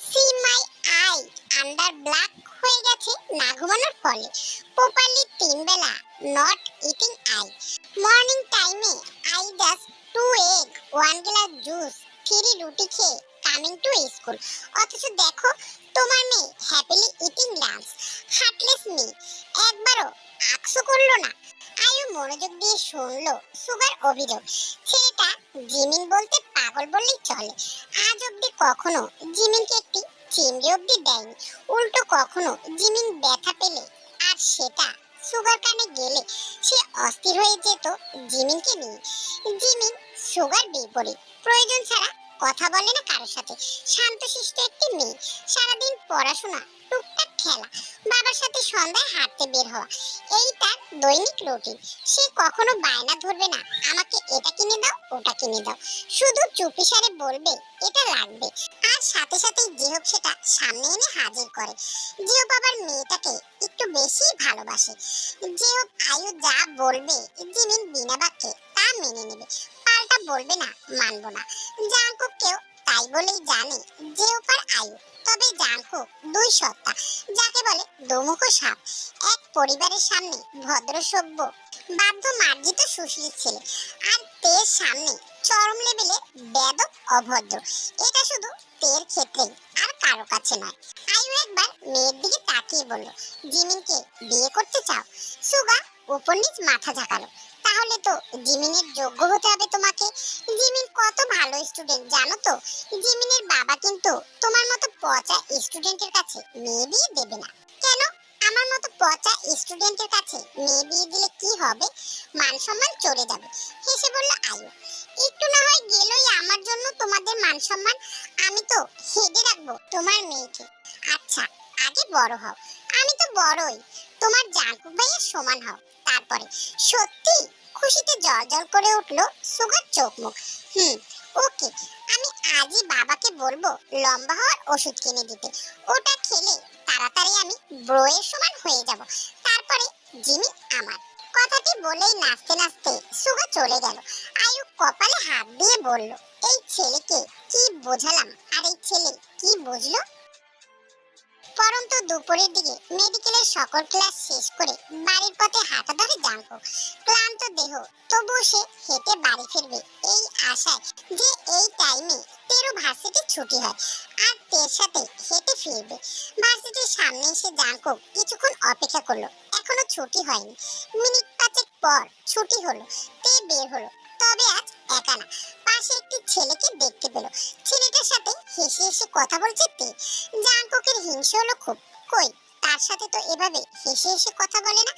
See my eye under black হয়ে গেছে না ঘুমানোর ফলে। Properly 3 বেলা not eating I. Morning টাইমে I just 2 egg 1 glass juice 3 রুটি খেয়ে কামিং টু স্কুল। অথচ দেখো তোমার মেয়ে হ্যাপিলি ইটিং লাঞ্চ। হার্টলেস মেয়ে, একবারও আকসো করলো না। আয়ু মনোযোগ দিয়ে শুনলো সুগার অভিযোগ। ছেলেটা জিমিন বলতে পাগল বললেই চলে। আজ অব্দি কখনো জিমিনকে একটি চিমড়ি অব্দি দেয়নি। উল্টো কখনো জিমিন ব্যথা পেলে আর সেটা সুগার কানে গেলে সে অস্থির হয়ে যেত জিমিনকে নিয়ে। জিমিন সুগার বিপরীত, প্রয়োজন ছাড়া কথা বলে না কারোর সাথে। শান্তশিষ্ট একটি মেয়ে, সারাদিন পড়াশোনা, টুকটাক খেলা, বাবার সাথে সন্ধ্যায় হাঁটতে বের হওয়া, এই তার দৈনিক রুটিন। সে কখনো বায়না ধরবে না আমাকে এটা কিনে দাও ওটা কিনে দাও, শুধু চুপিসারে বলবে এটা লাগবে, আর সাথে সাথে যে হোক সেটা সামনে এনে হাজির করে। যে হোক আবার মেয়েটাকে একটু বেশি ভালোবাসে। যে হোক আয়ু যা বলবে জিমিন বিনা বাক্যে তা মেনে নেবে, পাল্টা বলবে না মানবো না। জাংকুককেও তাই বলেই জানে যে ওপার আয়ু। তবে জাংকুক দুই সত্তা, যাকে বলে দুমুখ সাপ। এক পরিবারের সামনে ভদ্র সভ্য বাধ্য মার্জিত সুশীল ছেলে, আর তের সামনে চরম লেভেলে বেদক অভদ্র। এটা শুধু তের ক্ষেত্রেই, আর কারো কাছে নয়। আয়ু একবার মেয়ের দিকে তাকিয়ে বলল, জিমিনকে বিয়ে করতে চাও? সুগা উপর নিচ মাথা ঝাঁকালো। তাহলে তো জিমিনের যোগ্য হতে হবে তোমাকে। জিমিন কত ভালো স্টুডেন্ট জানো তো? জিমিনের বাবা কিন্তু তোমার মতো পচা স্টুডেন্টের কাছে মেয়ে বিয়ে দেবে না। কেন? আমার মতো পচা স্টুডেন্টের কাছে মেয়ে বিয়ে দিলে কি হবে? মান সম্মান চলে যাবে। হেসে বলল আয়ু, একটু না হয় গেলই আমার জন্য তোমাদের মান সম্মান। আমি তো হেডে রাখবো তোমার মেয়েকে। আচ্ছা, আগে বড় হও। আমি তো বড়ই, তোমার জাঙ্কুক ভাইয়ের সমান হও। তারপরে সত্যি খুশিতে জ্বর করে উঠলো সুগার চোখ মুখ। ওকে, আমি আজই বাবাকে বলবো লম্বা হওয়ার ওষুধ কিনে দিতে। ওটা খেলে তাড়াতাড়ি আমি ব্রোয়ের সমান হয়ে যাব। তারপরে জিমি আমার। কথাটি বলেই নাচতে নাচতে সুগা চলে গেল। আয়ু কপালে হাত দিয়ে বলল, এই ছেলেকে কি বোঝালাম আর এই ছেলে কি বুঝলো। পরন্ত দুপুরের দিকে মেডিকেলের সকল ক্লাস শেষ করে বাড়ির পথে হাঁটা ধরে জাঙ্কুক। ক্লান্ত দেহ, তবুও সে হেঁটে বাড়ি ফিরবে এই আশায় যে এই টাইমে তেরো ভার্সিটি ছুটি হয় আর তের সাথে হেঁটে ফিরবে। ভার্সিটির সামনে এসে জাঙ্কুক কিছুক্ষণ অপেক্ষা করলো। এখনো ছুটি হয়নি। মিনিট পাঁচেক পর ছুটি হলো। তে বের হলো। তবে আজ একা না, পাশে একটি ছেলেকে দেখতে পেল। ছেলেটার সাথে হেসে হেসে কথা বলছে তে। জাঙ্কুকের হিংসে হলো খুব। কই, তার সাথে তো এভাবে হেসে হেসে কথা বলে না।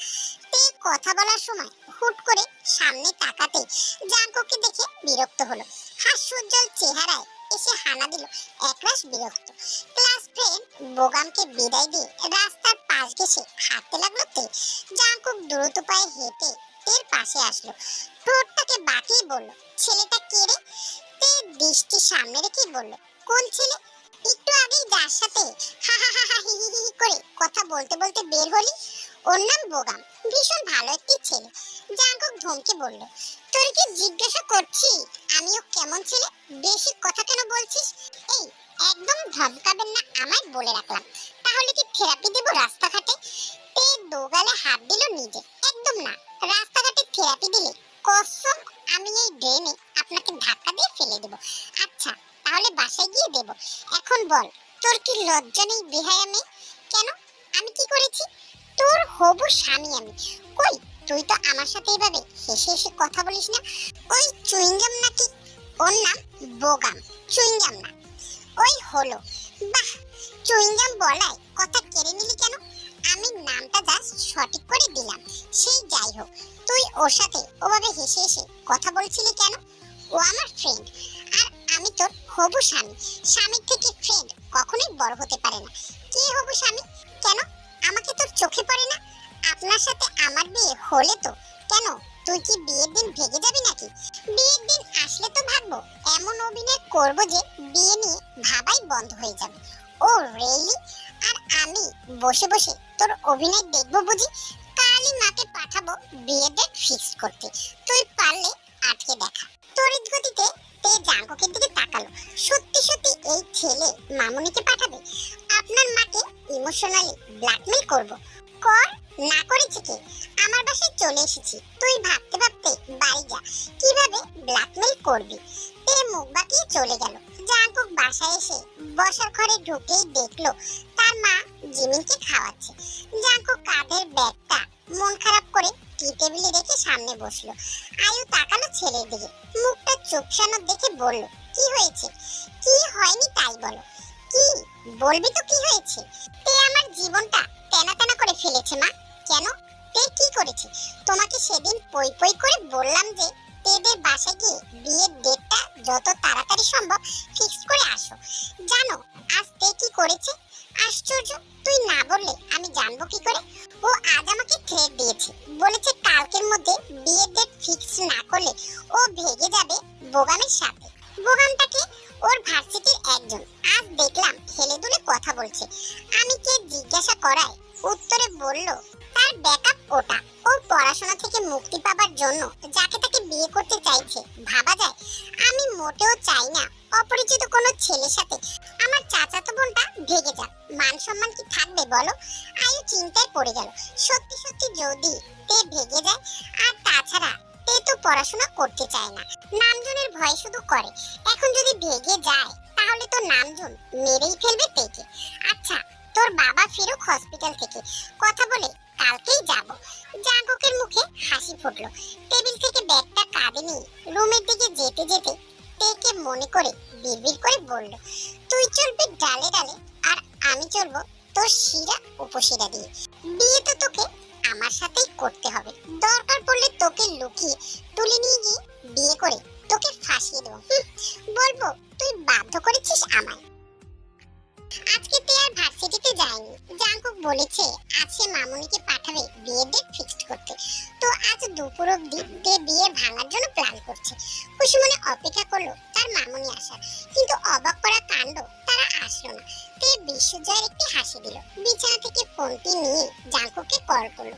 তে কথা বলার সময় হুট করে সামনে তাকাতে জাঙ্কুককে দেখে বিরক্ত হলো। হাস্যোজ্জ্বল চেহারায় এসে হানা দিল একরাশ বিরক্ত। ক্লাস ফ্রেন্ড বোগামকে বিদায় দিয়ে রাস্তার পাশ ঘেঁষে হাঁটতে লাগলো তে। জাঙ্কুক দ্রুত পায়ে হেঁটে তের পাশে আসলো। ঠোঁটটাকে বাঁকিয়ে বলল, ছেলেটা কে রে? তে দৃষ্টি সামনে রেখে বলল, কোন ছেলে? একটু আগেই যার সাথে হা হা হা হা হি হি হি করে কথা বলতে বলতে বের হলি, ওর নাম বোগাম। ভীষণ ভালো একটি ছেলে। জাঙ্কুক ধমকে বলল, তোর কি জিজ্ঞাসা করছি আমিও কেমন ছেলে? বেশি কথা কেন বলছিস? এই, একদম ধমকাবেন না আমায় বলে রাখলাম। তাহলে কি থেরাপি দেব রাস্তাঘাটে? তে দোগালে হাত দিল নিজে। একদম না, রাস্তাঘাটে থেরাপি দিলে কসম আমি এই ড্রেনে আপনাকে ধাক্কা দিয়ে ফেলে দেব। আচ্ছা, তাহলে বাসায় গিয়ে দেব। এখন বল, তোর কি লজ্জা নেই বেহায়া মেয়ে? কেন, আমি কি করেছি? তোর হবু স্বামী আমি। কই, তুই তো আমার সাথে এভাবে হেসে হেসে কথা বলিস না। ওই চুইংগাম নাকি? ওর নাম বোগাম, চুইংগাম না। ওই হলো। বাহ, চুইংগাম বলায় কথা কেড়ে নিলি কেন? আমি নামটা জাস্ট সঠিক করে দিলাম। সেই যাই হোক, তুই ওর সাথে ওভাবে হেসে হেসে কথা বলছিলি কেন? ও আমার ফ্রেন্ড, আর আমি তোর হবু স্বামী। স্বামীর থেকে ফ্রেন্ড কখনোই বড় হতে পারে না। কে হবু স্বামী? কেন, আমাকে তোর চোখে পড়ে না? আপনার সাথে আমার বিয়ে হলে তো কেন, তুই কি বিয়ের দিন ভেগে যাবি নাকি? বিয়ের দিন আসলে তো ভাববো এমন অভিনয় করব যে বিয়ে নিয়ে ভাবাই বন্ধ হয়ে যাবে। ও রিয়েলি? আর আমি বসে বসে তোর অভিনয় দেখবো বুঝি? কালই মাকে পাঠাবো বিয়ের ডেট ফিক্স করতে। তুই পারলে আটকে দেখা। তড়িৎ গতিতে তে জাঙ্কুকের দিকে তাকালো। সত্যি সত্যি এই ছেলে মামুনিকে পাঠাবে? আপনার মাকে ইমোশনালি ব্ল্যাকমেল করব। কর, না করেছে কে? আমার বাসায় চলে এসেছি, তুই ভাবতে ভাবতে বাড়ি যা। কিভাবে ব্ল্যাকমেল করবি? তে মুখ বাঁকিয়ে চলে গেল। জাঙ্কুক বাসায় এসে বসার ঘরে ঢুকেই দেখলো তার মা জিমিনকে খাওয়াচ্ছে। জাঙ্কুক কাঁধের ব্যাগটা মন খারাপ করে টি টেবিলে রেখে সামনে বসলো। আয়ু তাকালো ছেলের দিকে, মুখটা চুপসানো দেখে বলল, কি হয়েছে? কি হয়নি তাই বলো। কি বলবি তো কি হয়েছে? তে আমার জীবনটা তেনা তেনা করে ফেলেছে মা। কেন, তে কি করেছে? তোমাকে সেদিন পই পই করে বললাম যে তেদের বাসায় গিয়ে বিয়ের ডেটটা যত তাড়াতাড়ি সম্ভব ফিক্স করে আসো। জানো আজ তে কি করেছে? আশ্চর্য, তুই না বললে আমি জানবো কি করে? ও আজ আমাকে থ্রেট দিয়েছে, বলেছে কালকের মধ্যে বিয়ের ডেট ফিক্স না করলে ও ভেগে যাবে বোগামের সাথে। বোগামটাকে ওর ভার্সিটির একজন। আজ দেখলাম হেলে দুলে কথা বলছে। আমি কে জিজ্ঞাসা করায় উত্তরে বলল তার ব্যাকআপ ওটা। ও পড়াশোনা থেকে মুক্তি পাবার জন্য যাকে তাকে বিয়ে করতে চাইছে। ভাবা যায়? আমি মোটেও চাই না অপরিচিত কোনো ছেলের সাথে আমার চাচাতো বোনটা ভেগে যাক। মান সম্মান কি থাকবে বলো? আয়ু চিন্তায় পড়ে গেল। সত্যি সত্যি যদি তে ভেগে যায়, আর তাছাড়া তে তো পড়াশোনা করতে চায় না, নামজনের ভয় শুধু করে। এখন যদি ভেগে যায় তাহলে তো নামজন মেরেই ফেলবে তেকে। আচ্ছা, তোর বাবা ফিরুক হসপিটাল থেকে, কথা বলে কালকেই যাব। জাঙ্কুকের মুখে হাসি ফুটলো। টেবিল থেকে ব্যাগটা কাঁধে নিয়ে রুমের দিকে যেতে যেতে তেকে মনে করে বিড়বিড় করে বলল, তুই চলবি ডালে ডালে, আর আমি চলবো তোর শিরা উপশিরা দিয়ে। বিয়ে তো তোকে আমার সাথেই করতে হবে। দরকার পড়লে তোকে লুকিয়ে তুলে নিয়ে গিয়ে বিয়ে করে তোকে ফাঁসিয়ে দেবো। বলবো তুই বাধ্য করেছিস আমায়। আজকে তে আর ভার্সিটিতে যায়নি। জাংকুক বলেছে আজ সে মামুনিকে পাঠাবে বিয়ের ডেট ফিক্সড করতে। তো আজ দুপুর অব্দি তে বিয়ে ভাঙার জন্য প্ল্যান করছে। খুশি মনে অপেক্ষা করলো তার মামুনি আসার, কিন্তু অবাক করা কাণ্ড, তারা আসলো না। তে বিশ্বজয়ের একটি হাসি দিল, বিছানা থেকে ফোনটি নিয়ে জাংকুককে কল করলো।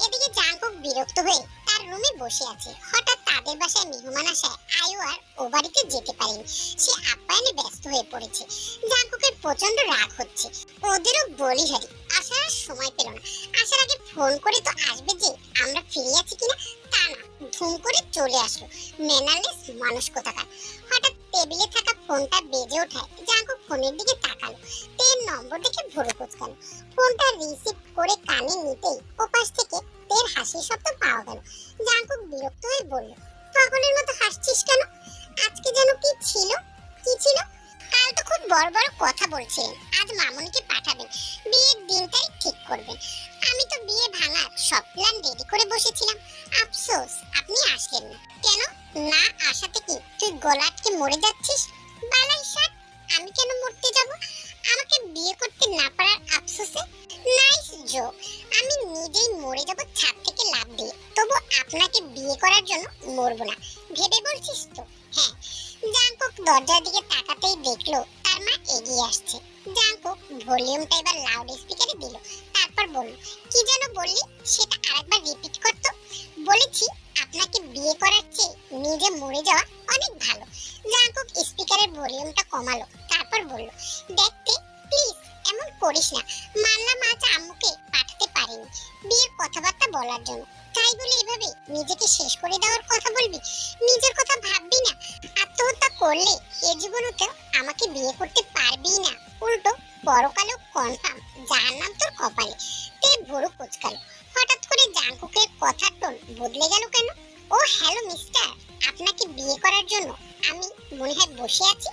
এদিকে জাংকুক বিরক্ত হয়ে তার রুমে বসে আছে। হঠাৎ তাদের বাসায় মেহমান আসায় আয়ু আর ও বাড়িতে যেতে পারেনি। সে আপ্যায়নে ব্যস্ত হয়ে পড়েছে। জাংকুকের প্রচন্ড রাগ হচ্ছে। ওদেরও বলি হারি, আসার আর সময় পেল না। আসার আগে ফোন করে তো আসবে যে আমরা ফিরে আছি কিনা, তা না, ধুম করে চলে আসলো। ম্যানারলেস মানুষ কোথাকার। হঠাৎ টেবিলে থাকা ফোনটা বেজে ওঠায় জাংকুক ফোনের দিকে তাকালো। তের নম্বর দেখে ভুরু কুঁচকালো। ফোনটা রিসিভ করে কানে নিতেই ওপাশ থেকে তের হাসির শব্দ পাওয়া গেল। জাংকুক বিরক্ত হয়ে বলল, পাগলের মতো হাসছিস কেন? আজকে যেন কি ছিল? কি ছিল? কাল তো খুব বড় বড় কথা বলছিলেন আজ মামুনিকে পাঠাবেন, বিয়ের দিন তারিখ ঠিক করবেন। আমি তো বিয়ে ভাঙার সব প্ল্যান রেডি করে বসেছিলাম। আফসোস আপনি আসলেন না। কেন না আসাতে কি তুই গলাটকে মরে যাচ্ছিস? বালাই ষাট, আমি কেন মরতে যাব আমাকে বিয়ে করতে না পারার আফসোসে? Nice joke. আমি নিজেই মরে যাব ছাদ থেকে লাফ দিয়ে, তবু আপনাকে বিয়ে করার জন্য মরবো না। ভেবে বলছিস তো? হ্যাঁ। জাংকুক দরজার দিকে তাকাতেই দেখলো তার মা এগিয়ে আসছে। জাংকুক ভলিউমটা এবার লাউড স্পিকারে দিল, তারপর বলল, কি যেন বললি সেটা আরেকবার রিপিট করতো। বলেছি আপনাকে বিয়ে করার চেয়ে নিজে মরে যাওয়া অনেক ভালো। জাংকুক স্পিকারের ভলিউমটা কমালো, তারপর বলল, দেখতে প্লিজ এমন করিস না। মানলাম আজ আম্মুকে পাঠাতে পারিনি বিয়ের কথাবার্তা বলার জন্য, তাই বলে এভাবে নিজেকে শেষ করে দেওয়ার কথা বলবি? নিজের কথা ভাববি না? আত্মহত্যা করলে এ জীবনেও আমাকে বিয়ে করতে পারবি না, উল্টো পরকালেও কনফার্ম জাহান্নাম তোর কপালে। তে ভুরু কুঁচকালো। হঠাৎ করে জাংকুকের কথার টোন বদলে গেল কেন? ও হ্যালো মিস্টার, আপনাকে বিয়ে করার জন্য আমি মনে হয় বসে আছি।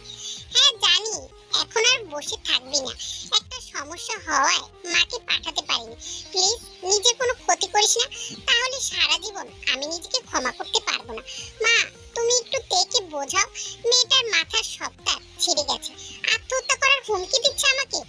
হ্যাঁ জানি, এখন আর বসে থাকবি না। একটা সমস্যা হওয়ায় মাকে পাঠাতে পারিনি। প্লিজ নিজে কোনো ক্ষতি করিস না, তাহলে সারা জীবন আমি নিজেকে ক্ষমা করতে পারবো না। মা তুমি একটু তেকে বোঝাও, মেয়েটার মাথার সবটা ছিঁড়ে গেছে, আত্মহত্যা করার হুমকি দিচ্ছে আমাকে।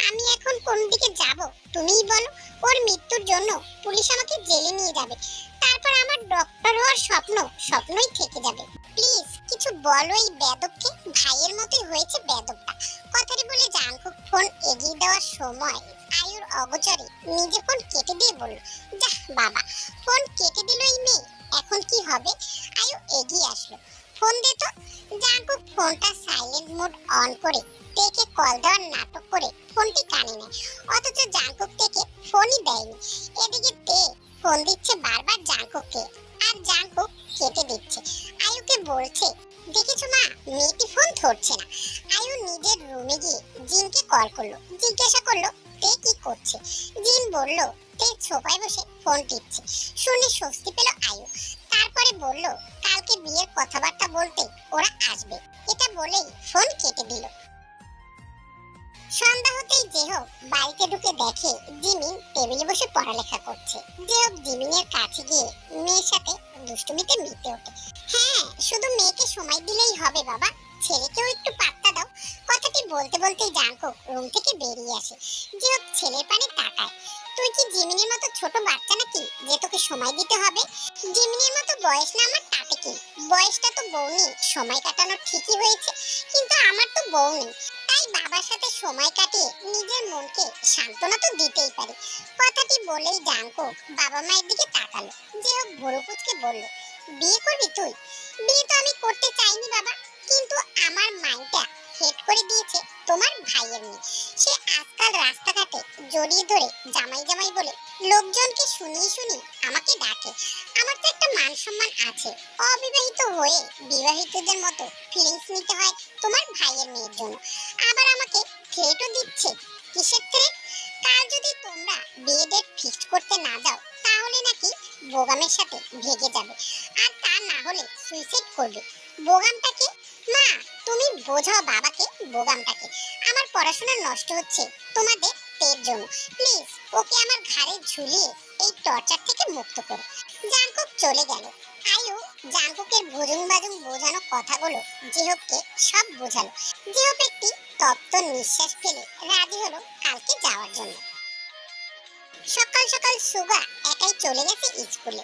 আমি এখন কোন দিকে যাব তুমিই বলো? ওর মৃত্যুর জন্য পুলিশ আমাকে জেলে নিয়ে যাবে, তারপর আমার ডক্টর হওয়ার স্বপ্ন স্বপ্নই থেকে যাবে। প্লিজ কিছু বলো এই বেদবকে। ভাইয়ের মতোই হয়েছে বেদবটা। কথাটি বলে জাংকুক ফোন এগিয়ে দেওয়ার সময় আয়ুর অগোচরে নিজে ফোন কেটে দিয়ে বলল, যাহ বাবা, ফোন কেটে দিল এই মেয়ে, এখন কি হবে? আয়ু এগিয়ে আসলো, ফোন দে তো। জাংকুক ফোনটা সাইলেন্ট মোড অন করে তেকে কল দেওয়ার নাটক করে ফোনটি কানে নেয়, অথচ জাংকুক থেকে ফোনই দেয়নি। এদিকে তে ফোন দিচ্ছে বারবার জাংকুককে, আর জাংকুক কেটে দিচ্ছে। আয়ুকে বলছে, দেখেছো মা, মেয়েটি ফোন ধরছে না। আয়ু নিজের রুমে গিয়ে জিনকে কল করলো, জিজ্ঞাসা করলো তে কি করছে। জিন বলল তে সোফায় বসে ফোন টিপছে। শুনে স্বস্তি পেল আয়ু। তারপরে বলল কালকে বিয়ের কথাবার্তা বলতে ওরা আসবে। এটা বলেই ফোন কেটে দিল। সন্ধ্যা হতেই জেহব বাড়িতে ঢুকে দেখে জিমিন টেবিলে বসে পড়ালেখা করছে। জেহব জিমিনের কাছে গিয়ে মেয়ের সাথে দুষ্টুমিতে মেতে ওঠে। হ্যাঁ, শুধু মেয়েকে সময় দিলেই হবে বাবা, ছেলেকেও একটু পাত্তা দাও। কথাটি বলতে বলতেই জাংকুক রুম থেকে বেরিয়ে আসে। জেহব ছেলের পানে তাকায়। তুই কি জিমিনের মতো ছোট বাচ্চা নাকি যে তোকে সময় দিতে হবে? জিমিনের মতো বয়স না আমার, তাতে কি? বয়সটা তো বউ নেই, সময় কাটানোর ঠিকই হয়েছে, কিন্তু আমার তো বউ নেই, তাই বাবার সাথে সময় কাটিয়ে নিজের মনকে সান্ত্বনা তো দিতেই পারি। কথাটি বলেই জাংকুক বাবা মায়ের দিকে তাকালো। জেহব ভুরু কুঁচকে বলল, বিয়ে করবি তুই? বিয়ে তো আমি করতে চাইনি বাবা, কিন্তু আমার মাইন্ডটা হেড করে দিয়েছে তোমার ভাইয়ের মেয়ে। সে আজকাল রাস্তাঘাটে জড়িয়ে ধরে জামাই জামাই বলে লোকজনকে শুনিয়ে শুনিয়ে আমাকে ডাকে। আমার তো একটা মান সম্মান আছে। অবিবাহিত হয়ে বিবাহিতদের মতো ফিলিংস নিতে হয় তোমার ভাইয়ের মেয়ের জন্য। আবার আমাকে থ্রেটও দিচ্ছে। কিসের থ্রেট? কাল যদি তোমরা বিয়ে ডেট ফিক্সড করতে না যাও তাহলে নাকি বোগামের সাথে ভেগে যাবে, আর তা না হলে সুইসাইড করবে। বোগামটাকে? মা তুমি বোঝাও বাবাকে বোগামটাকে। আমার পড়াশোনা নষ্ট হচ্ছে তোমাদের তের জন্য। প্লিজ ওকে আমার ঘাড়ে ঝুলিয়ে এই টর্চার থেকে মুক্ত করো। জাংকুক চলে গেল। আয়ু জাংকুকের ভুজুং বাজুং বোঝানো কথাগুলো জেহবকে সব বোঝালো। জেহব একটি তপ্ত নিঃশ্বাস ফেলে রাজি হলো কাল কালকে যাওয়ার জন্য। সকাল সকাল সুগা একাই চলে গেছে স্কুলে।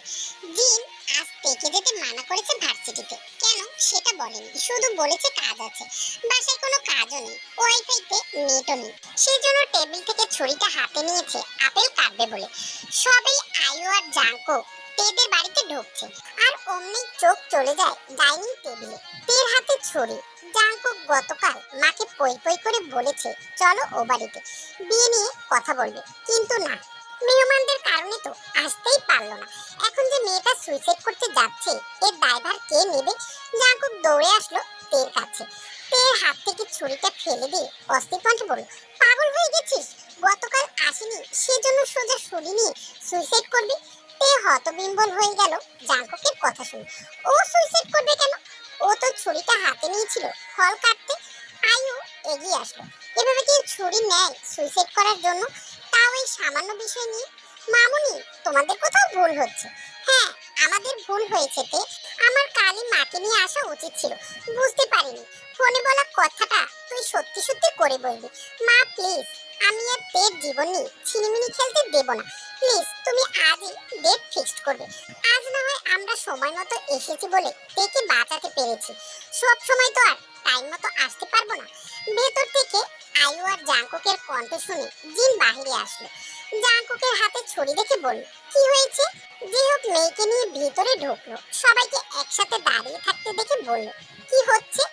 জিন আজ থেকে যেতে মানা করেছে ভার্সিটিতে। কেন সেটা বলেনি, শুধু বলেছে কাজ আছে। বাসায় কোনো কাজও নেই, ওয়াইফাইতে নেটও নেই। সেই জন্য টেবিল থেকে ছুরিটা হাতে নিয়েছে আপেল কাটবে বলে। সবাই আয়ু আর জাঙ্কো তেদের বাড়িতে ঢুকছে, আর অমনি চোখ চলে যায় ডাইনিং টেবিলে। তের হাতে ছুরি। জাঙ্কো গতকাল মাকে পই পই করে বলেছে চলো ও বাড়িতে বিয়ে নিয়ে কথা বলবে, কিন্তু না, মেহমানদের কারণে তো আসতেই পারলো না। এখন যে মেয়েটা সুইসাইড করতে যাচ্ছে এর দায়ভার কে নেবে? জাঙ্কুক দৌড়ে আসলো তের কাছে। তের হাত থেকে ছুরিটা ফেলে দিয়ে অস্থির কণ্ঠে বলল, পাগল হয়ে গেছিস? গতকাল আসেনি সেজন্য সোজা ছুরি নিয়ে সুইসাইড করবি? তে হতবিম্বল হয়ে গেল জাঙ্কুকের কথা শুনে। ও সুইসাইড করবে কেন? ও তো ছুরিটা হাতে নিয়েছিল ফল কাটতে। আয়ু এগিয়ে আসলো। এভাবে কি ছুরি নেয় সুইসাইড করার জন্য? তাও এই সামান্য বিষয় নিয়ে? মামুনি, তোমাদের কোথাও ভুল হচ্ছে। হ্যাঁ, আমাদের ভুল হয়েছে তে। আমার কালই মাকে নিয়ে আসা উচিত ছিল, বুঝতে পারিনি। ফোনে বলা কথাটা তুই সত্যি সত্যি করে বলবি। মা প্লিজ, আমি আর তের জীবন নিয়ে ছিনিমিনি খেলতে দেব না। প্লিজ তুমি আজই ডেট ফিক্সড করবে। আজ না হয় আমরা সময় মতো এসেছি বলে তেকে বাঁচাতে পেরেছি। সব সময় তো আর টাইম মতো আসতে পারবো না। ভেতর থেকে আয়ু আর জাঙ্কুকের কণ্ঠ শুনে জিন বাহিরে আসলো। জাঙ্কুকের হাতে ছুরি দেখে বলল, কি হয়েছে? যে হোক মেয়েকে নিয়ে ভিতরে ঢুকলো। সবাইকে একসাথে দাঁড়িয়ে থাকতে দেখে বলল, কি হচ্ছে?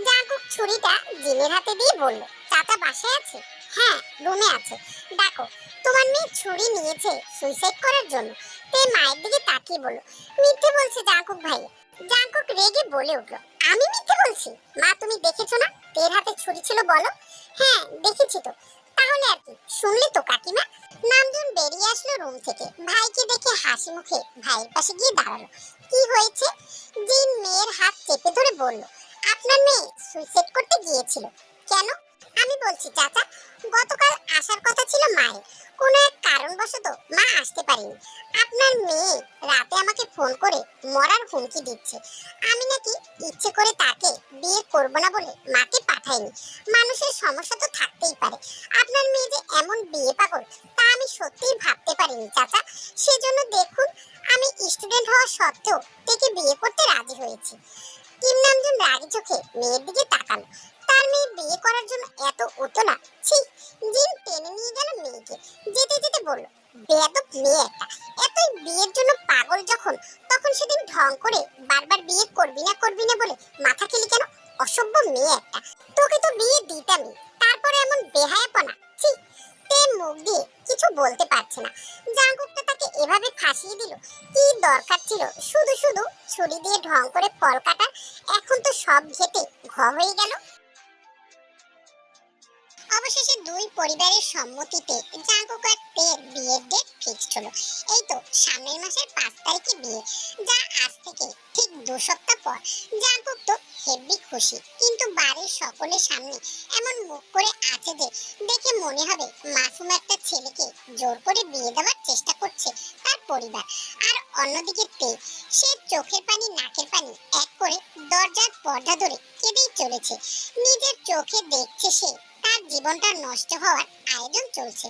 জাঙ্কুক ছুরিটা জিনের হাতে দিয়ে বলল, চাচা বাসায় আছে? হ্যাঁ, রুমে আছে। দেখো, তোমার মেয়ে ছুরি নিয়েছে সুইসাইড করার জন্য। তে মায়ের দিকে তাকিয়ে বলল, মিথ্যে বলছে জাঙ্কুক ভাই। জাঙ্কুক রেগে বলে উঠল, আমি মিথ্যে বলছি? মা তুমি দেখেছো না তের হাতে ছুরি ছিল? বলো। হ্যাঁ দেখেছি তো। তাহলে আর কি, শুনলে তো কাকিমা। নামজুন বেরিয়ে আসলো রুম থেকে। ভাইকে দেখে হাসি মুখে ভাইয়ের পাশে গিয়ে দাঁড়ালো। কি হয়েছে? জিন মেয়ের হাত চেপে ধরে বলল, আপনার মেয়ে সুইসাইড করতে গিয়েছিল। কেন? আমি বলছি চাচা, গতকাল আসার কথা ছিল মায়ের, কোনো এক কারণবশত মা আসতে পারেনি। আপনার মেয়ে রাতে আমাকে ফোন করে মরার হুমকি দিচ্ছে। আমি নাকি ইচ্ছে করে তাকে বিয়ে করব না বলে মাকে পাঠাইনি। মানুষের সমস্যা তো থাকতেই পারে। আপনার মেয়ে যে এমন বিয়ে পাগল তা আমি সত্যিই ভাবতে পারিনি চাচা। সেজন্য দেখুন, আমি স্টুডেন্ট হওয়া সত্ত্বেও তাকে বিয়ে করতে রাজি হয়েছি। কিম নামজুন রাগী চোখে মেয়ের দিকে তাকালো। তার মেয়ে বিয়ে করার জন্য এত উতলা? ছি! জিন টেনে নিয়ে গেল মেয়েকে। যেতে যেতে বলল, বেয়াদব মেয়ে একটা। এতই বিয়ের জন্য পাগল যখন, তখন সেদিন ঢং করে বারবার বিয়ে করবি না বলে মাথা খেলি কেন? অসভ্য মেয়ে একটা। তোকে তো বিয়ে দিতামই, তারপরে এমন বেহায়াপনা! ছি! তে মুখ দিয়ে কিছু বলতে পারছে না। জাঙ্কুকটা তাকে এভাবে ফাঁসিয়ে দিল। কি দরকার ছিল শুধু শুধু ছুরি দিয়ে ঢং করে ফল কাটার? এখন তো সব ঘেটে ঘ হয়ে গেল। অবশেষে দুই পরিবারের সম্মতিতে জাঙ্কুক আর তের বিয়ের ডেট ফিক্সড হলো। এই তো সামনের মাসের 5 তারিখে বিয়ে, যা আজ থেকে ঠিক 2 সপ্তাহ পর। জাঙ্কুক তো হেব্বি খুশি, কিন্তু বাড়ির সকলের সামনে এমন মুখ করে আছে যে দেখে মনে হবে মাসুম একটা ছেলেকে জোর করে বিয়ে দেওয়ার চেষ্টা করছে তার পরিবার। আর অন্যদিকে তে, সে চোখের পানি নাকের পানি এক করে দরজার পর্দা ধরে কেঁদেই চলেছে। নিজের চোখে দেখছে সে তার জীবনটা নষ্ট হওয়ার আয়োজন চলছে,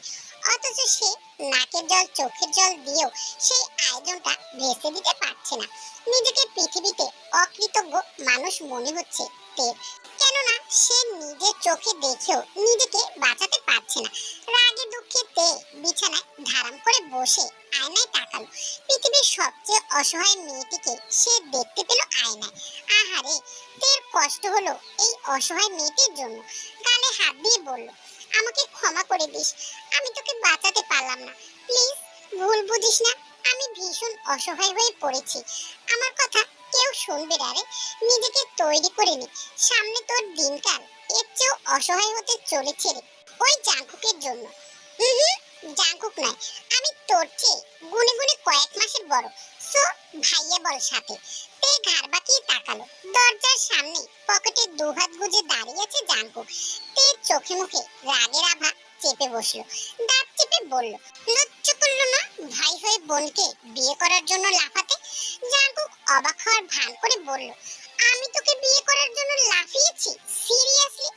অথচ সে নাকের জল চোখের জল দিয়েও সেই আয়োজনটা ভেস্তে দিতে পারছে না। নিজেকে পৃথিবীতে অকৃতজ্ঞ মানুষ মনে হচ্ছে তের। কেননা সে নিজের চোখে দেখেও নিজেকে বাঁচাতে পারছে না। রাগে দুঃখে তে বিছানায় ধারাম করে বসে আয়নায় তাকালো। পৃথিবীর সবচেয়ে অসহায় মেয়েটিকে সে দেখতে পেল আয়নায়। আহারে, তের কষ্ট হলো এই অসহায় মেয়েটির জন্য। গালে হাত দিয়ে বলল, আমাকে ক্ষমা করে দিস, আমি তোকে বাঁচাতে পারলাম না। প্লিজ ভুল বুঝিস না, আমি ভীষণ অসহায় হয়ে পড়েছি। আমার কথা কেউ শুনবে না রে। নিজেকে তৈরি করে নে, সামনে তোর দিনকাল এর চেয়েও অসহায় হতে চলেছে রে, ওই জাঙ্কুকের জন্য। জাঙ্কুক নয়, আমি তোর চেয়ে গুনে গুনে কয়েক মাসের বড়। সো ভাইয়া বল সাথে। তে ঘাড় বাঁকিয়ে তাকালো। দরজার সামনে পকেটে দুহাত গুজে দাঁড়িয়ে আছে জাঙ্কুক। তে চোখে মুখে রাগের আভা চেপে বসলো। দাঁত চেপে বলল, লজ্জা করলো না ভাই হয়ে বোনকে বিয়ে করার জন্য লাফাতে? জাঙ্কুক অবাক হওয়ার ভান করে বলল, আমি তোকে বিয়ে করার জন্য লাফিয়েছি? সিরিয়াসলি?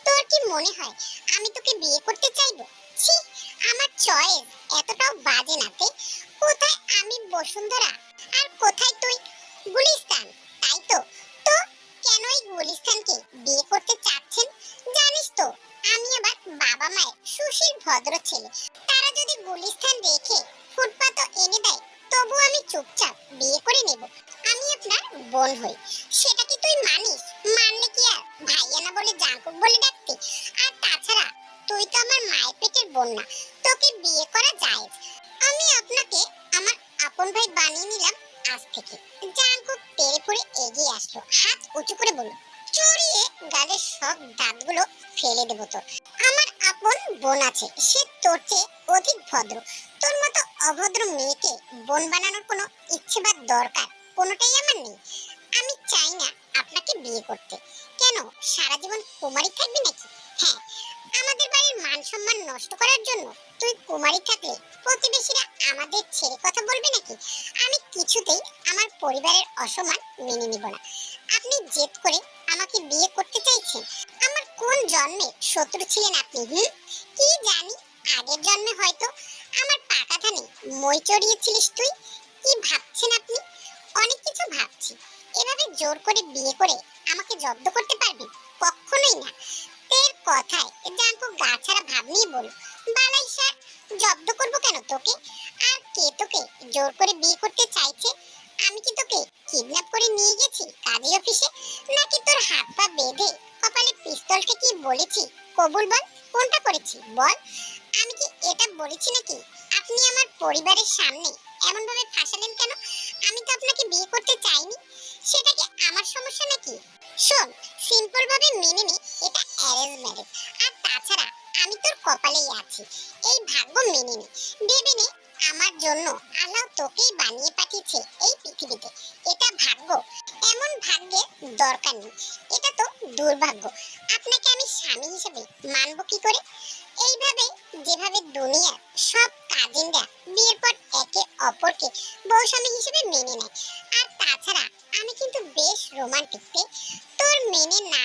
তোর কি মনে হয় আমি তোকে বিয়ে করতে চাইবো? ছি, আমার চয়েস এতটাও বাজে না তে। কোথায় আমি বসুন্ধরা আর কোথায় তুই গুলিস্তান, তাই তো? তো কেন এই গুলিস্তানকে বিয়ে করতে চাচ্ছেন? জানিস তো আমি আবার বাবা মায়ের সুশীল ভদ্র ছেলে। তারা যদি গুলিস্তান রেখে ফুটপাত এনে দেয় তবু আমি চুপচাপ বিয়ে করে নেব। আমি আপনার বোন হই, সেটা কি তুই মানিস? মানলে কি আর ভাইয়া না বলে জাঙ্কুক বলে ডাকতে? আর তাছাড়া তুই তো আমার মায়ের পেটের বোন না, তোকে বিয়ে করা যায়। আমি আপনাকে আমার আপন ভাই বানিয়ে নিলাম আজ থেকে। জাঙ্কুক তেড়ে ফুঁড়ে এগিয়ে আসলো, হাত উঁচু করে বলল, চড়িয়ে গালের সব দাঁতগুলো ফেলে দেবো তোর। আমার আপন বোন আছে, সে তোর চেয়ে অধিক ভদ্র। তোর মতো অভদ্র মেয়েকে বোন বানানোর কোনো ইচ্ছে বা দরকার কোনোটাই আমার নেই। আমি চাই না আপনাকে বিয়ে করতে। কেন, সারা জীবন কুমারী থাকবি নাকি? হ্যাঁ, আমাদের বাড়ির মান সম্মান নষ্ট করার জন্য তুই কুমারী থাকলে প্রতিবেশীরা আমাদের ছেড়ে কথা বলবে নাকি? আমি কিছুতেই আমার পরিবারের অসম্মান মেনে নিব না। আপনি জেদ করে আমাকে বিয়ে করতে চাইছেন? আমার কোন জন্মে শত্রু ছিলেন আপনি? কি জানি, আগের জন্মে হয়তো আমার পাকা ধানে মই চড়িয়েছিলিস তুই। কি ভাবছেন আপনি? অনেক কিছু ভাবছি। এভাবে জোর করে বিয়ে করে আমাকে জব্দ করতে পারবি? কখনোই না। তের কথায় জাঙ্কু গা ছাড়া ভাব নিয়ে বলল, বালাই স্যার, জব্দ করবো কেন তোকে? আর কে তোকে জোর করে বিয়ে করতে চাইছে? আমি কি তোকে কিডন্যাপ করে নিয়ে গেছি কাজী অফিসে, নাকি তোর হাত পা বেঁধে কপালে পিস্তল ঠেকিয়ে বলেছি কবুল বল? কোনটা করেছি বল? আমি কি এটা বলেছি নাকি? আপনি আমার পরিবারের সামনে এমন ভাবে ফাঁসালেন কেন? আমি তো আপনাকে বিয়ে করতে চাইনি। সেটা কি আমার সমস্যা নাকি? শোন, সিম্পল ভাবে মেনে নে, এটা অ্যারেঞ্জ ম্যারেজ। আর তাছাড়া আমি তোর কপালেই আছি, এই ভাগ্য মেনে নে। ভেবে নে, আমার জন্য আল্লাহ তোকেই বানিয়ে পাঠিয়েছে এই পৃথিবীতে। এটা ভাগ্য, এমন ভাগ্যের দরকার নেই। এটা তো দুর্ভাগ্য। আপনাকে আমি স্বামী হিসেবে মানব কি করে? এইভাবে যেভাবে দুনিয়ার সব কাজিনরা বিয়ের পর একে অপরকে বউ স্বামী হিসেবে মেনে নেয়। আর তাছাড়া আমি কিন্তু বেশ রোমান্টিক। তোর মেনে না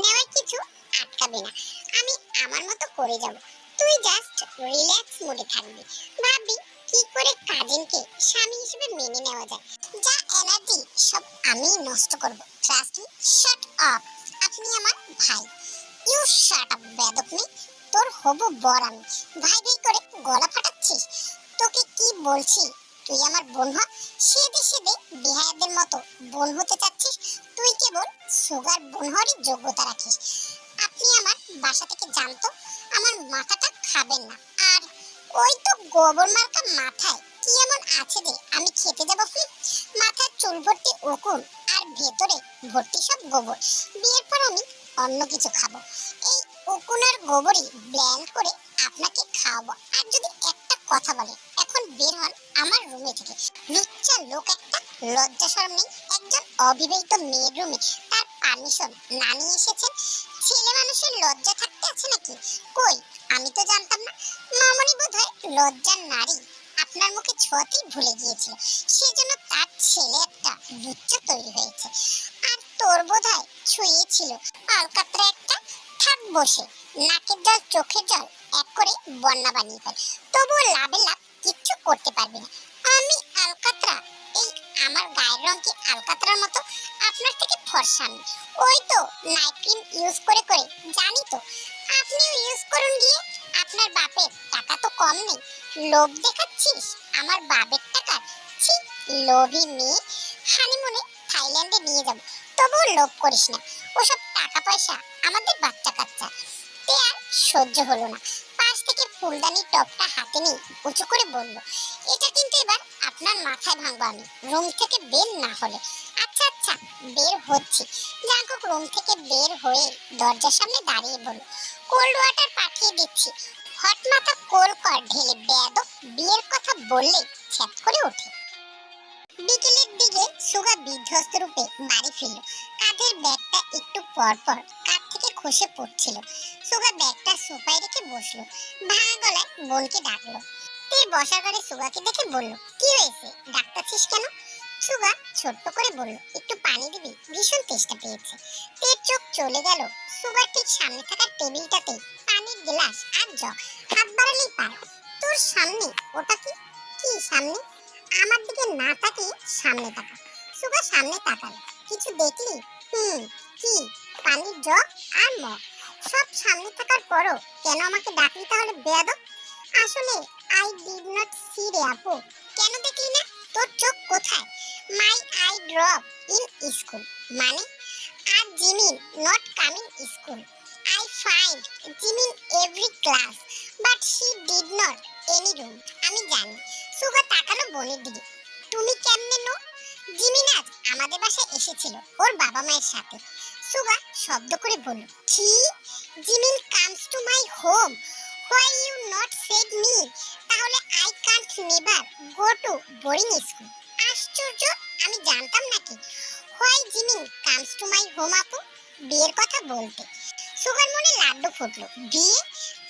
নেওয়ার কিছু আটকাবে না। আমি আমার মতো করে যাব। তুই জাস্ট রিল্যাক্স মোডে থাকবি, ভাববি কি করে কাজিনকে স্বামী হিসেবে মেনে নেওয়া যায়। যা এনার্জি সব আমি নষ্ট করব। Trust me. Shut up. আপনি আমার ভাই। ইউ শাট আপ বেয়াদব মেয়ে। তোর হবু বর আমি। ভাই ভাই করে গলা ফাটাচ্ছিস? তোকে কি বলছি, তুই আমার বোন হ। সেদে সেদে বিহায়াদের মতো বোন হতে চাচ্ছিস? তুই কেবল সুগার বোন হওয়ারই যোগ্যতা রাখিস। আপনি আমার বাসা থেকে জানতো, আমার মাথাটা খাবেন না। আর ওই তো গোবর মার্কা মাথায় কি এমন আছে যে আমি খেতে যাব? মাথার চুল ভর্তি উকুন আর ভেতরে ভর্তি সব গোবর। বিয়ের পর আমি অন্য কিছু খাবো। এই উকুন আর গোবরই ব্লেন্ড করে আপনাকে খাওয়াবো। আর যদি একটা কথা বলে, এখন বের হন আমার রুমে থেকে। লুচ্চা লোক একটা, লজ্জা শরম নেই? একজন অবিবাহিত মেয়ের রুমে তার পারমিশন না নিয়ে এসেছেন? ছেলে মানুষের লজ্জা থাকতে আছে নাকি? কই, আমি তো জানতাম না। মামনি বোধহয় লজ্জার নারী আপনার মুখে ছোঁয়াতেই ভুলে গিয়েছিল, সেজন্য তার ছেলে একটা লুচ্চা তৈরি হয়েছে। আর তোর বোধহয় ছুঁয়েছিল আলকাতরা একটা। থাক বসে, নাকের জল চোখের জল এক করে বন্যা বানিয়ে ফেল। তবুও লাভে লাভ কিচ্ছু করতে পারবি না। আমি আলকাতরা? এই আমার গায়ের রং কি আলকাতরার মতো? আপনার থেকে ফর্সা আমি। ওই তো নাইট ক্রিম ইউজ করে করে, জানি তো। আপনিও ইউজ করুন গিয়ে। আপনার বাপের টাকা তো কম নেই, লোভ দেখাচ্ছিস আমার বাপের টাকা? ছি, লোভী মেয়ে। হানিমুনে থাইল্যান্ডে নিয়ে যাব, তবুও লোভ করিস না। ওসব টাকা পয়সা আমাদের বাচ্চা কাচ্চা। তে আর সহ্য হলো না। পাশ থেকে ফুলদানির টপটা হাতে নিয়ে উঁচু করে বলল, এটা কিন্তু এবার আপনার মাথায় ভাঙবো আমি, রুম থেকে বের না হলে। আচ্ছা আচ্ছা, বের হচ্ছি। জাঙ্কুক রুম থেকে বের হয়ে দরজার সামনে দাঁড়িয়ে বলল, কোল্ড ওয়াটার পাঠিয়ে দিচ্ছি। হট মাথা কোল কর ঢেলে বেয়াদব। বিয়ের কথা বললে ছ্যাত করে ওঠে। বিকেলের দিকে সুগা বিধ্বস্ত রূপে বাড়ি ফিরল। কাঁধের ব্যাগটা একটু পর পর কাঁধ থেকে খসে পড়ছিল। সুগা ব্যাগটা সোফায় রেখে বসলো, ভাঙা গলায় বোনকে ডাকলো। তে বসার ঘরে সুগাকে দেখে বলল, কি হয়েছে, ডাকতাছিস কেন? সুগা ছোট্ট করে বলল, একটু পানি দিবি, ভীষণ তেষ্টা পেয়েছে। তের চোখ চলে গেল সুগার ঠিক সামনে থাকা টেবিলটাতে পানির গ্লাস আর জগ। হাত বাড়ানো দেখলেই পায়। তোর সামনে ওটা কি? কি সামনে? আমার দিকে না তাকিয়ে সামনে তাকা। সুগা সামনে তাকাল। কিছু দেখলি? কি? পানির জগ আর মগ। সব সামনে থাকার পরও কেন আমাকে ডাকলি তাহলে বেয়াদব? আসলে আই ডিড নট সি রে আপু। কেন দেখলি না? তোর চোখ কোথায়? My eye drop in school. মানে আর Jimin not coming school. I find Jimin every class, but she did not any room. আমি জানি। সুগা তাকালো বোনের দিকে। তুমি কেমনে নো? জিমিন আজ আমাদের বাসায় এসেছিল ওর বাবা মায়ের সাথে। সুগা শব্দ করে বলল, কি? Jimin comes to my home? Why you not said me? তাহলে I can't never go to boarding school. আশ্চর্য, আমি জানতাম নাকি? Why Jimin comes to my home আপু? বিয়ের কথা বলতে। সুগার মনে লাড্ডু ফুটলো। বিয়ে?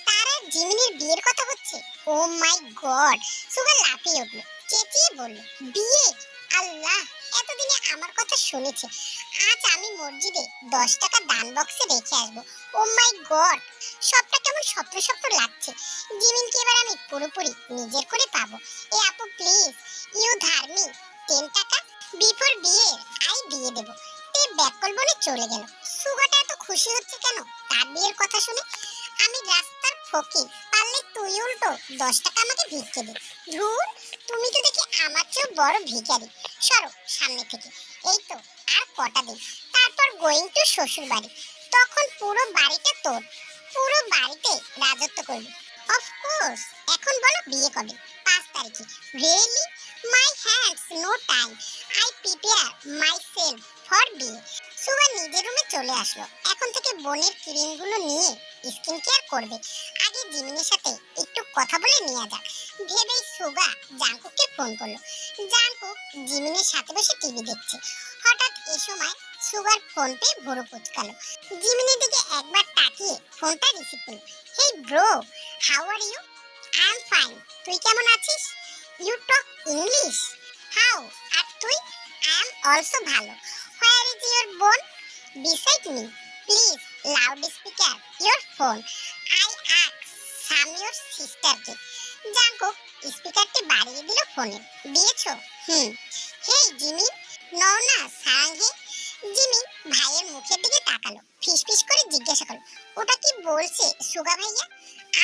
তার আর জিমিনের বিয়ের কথা হচ্ছে? ও মাই গড! সুগার লাফিয়ে উঠলো, চেঁচিয়ে বলল, বিয়ে? আল্লাহ, এতদিনে আমার কথা শুনেছে। আজ আমি মসজিদে 10 টাকা দান বক্সে রেখে আসবো। ও মাই গড! সবটা কেমন স্বপ্ন স্বপ্ন লাগছে। জিমিনকে এবার আমি পুরোপুরি নিজের করে পাবো। এ আপু প্লিজ, ইউ ধার্মি 10 টাকা বিফোর বিয়ের আই দিয়ে দেবো। তে ব্যাককল বলে চলে গেল। সুগাটা এত খুশি হচ্ছে কেন তার বিয়ের কথা শুনে? আমি রাস্তার ফকির, পারলে তুই উল্টো 10 টাকা আমাকে ভিক্ষে দে। ধুর, তুমি তো দেখি আমার চেয়েও বড় ভিখারি। সরো সামনে থেকে। এই তো আর কটা দিন, তারপর গোয়িং টু শ্বশুর বাড়ি। তখন পুরো বাড়িটা তোর। পুরো বাড়িতে রাজত্ব করবি। Of course. এখন বলো বিয়ে কবে? 5 তারিখে। Really? My hands no time. I prepare myself for বিয়ে। সুগা নিজের রুমে চলে আসলো। এখন থেকে বোনের ক্রিমগুলো নিয়ে স্কিন কেয়ার করবে। আগে জিমিনের সাথে একটু কথা বলে নেওয়া যাক ভেবেই সুগা জাঙ্কুককে ফোন করলো। জাঙ্কুক জিমিনের সাথে বসে টিভি দেখছে। হঠাৎ এই সময় সুগার ফোন পেয়ে ভুরু কুঁচকালো। জিমিনের দিকে একবার তাকিয়ে ফোনটা রিসিভ করলো। Hey bro, how are you? I am fine. তুই কেমন আছিস? You talk English? How are তুই? আই এম অলসো ভালো। Where is your phone? Beside me. Please, loudspeaker your phone. I ask some your sister কে। Jungkook স্পিকারটি বাড়িয়ে দিল ফোনে। দিয়েছো? Hey Jimmy. নও না সারাঙ্গে। জিমি ভাইয়ের মুখের দিকে তাকালো। ফিসফিস করে জিজ্ঞাসা করলো, ওটা কি বলছে সুগা ভাইয়া?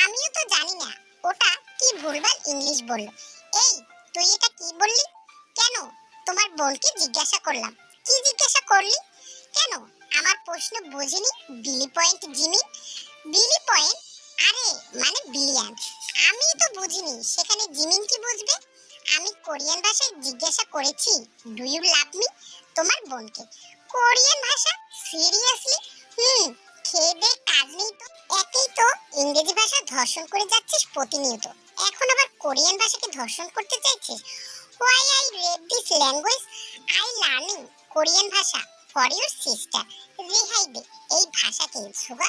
আমিও তো জানি না ওটা কি ভুলভাল ইংলিশ বলল। এই তুই এটা কি বললি? কেন? তোমার বোনকে জিজ্ঞাসা করলাম। কি জিজ্ঞাসা করলি? কেন? আমার প্রশ্ন বুঝিনি? বিলি পয়েন্ট জিমি। বিলি পয়েন্ট? আরে মানে বিলিয়ন। আমি তো বুঝিনি, সেখানে জিমিন কি বুঝবে? আমি কোরিয়ান ভাষায় জিজ্ঞাসা করেছি, ডু ইউ লাভ মি? তোমার বোনকে। কোরিয়ান ভাষা? সিরিয়াসলি? খেয়ে দে কাজ নেই তো। একেই তো ইংরেজি ভাষা ধর্ষণ করে যাচ্ছিস প্রতিনিয়ত, এখন আবার কোরিয়ান ভাষাকে ধর্ষণ করতে চাইছিস। Why I read this language? I learning Korean ভাষা for your sister. রেহাই দে এই ভাষাকে সুগা।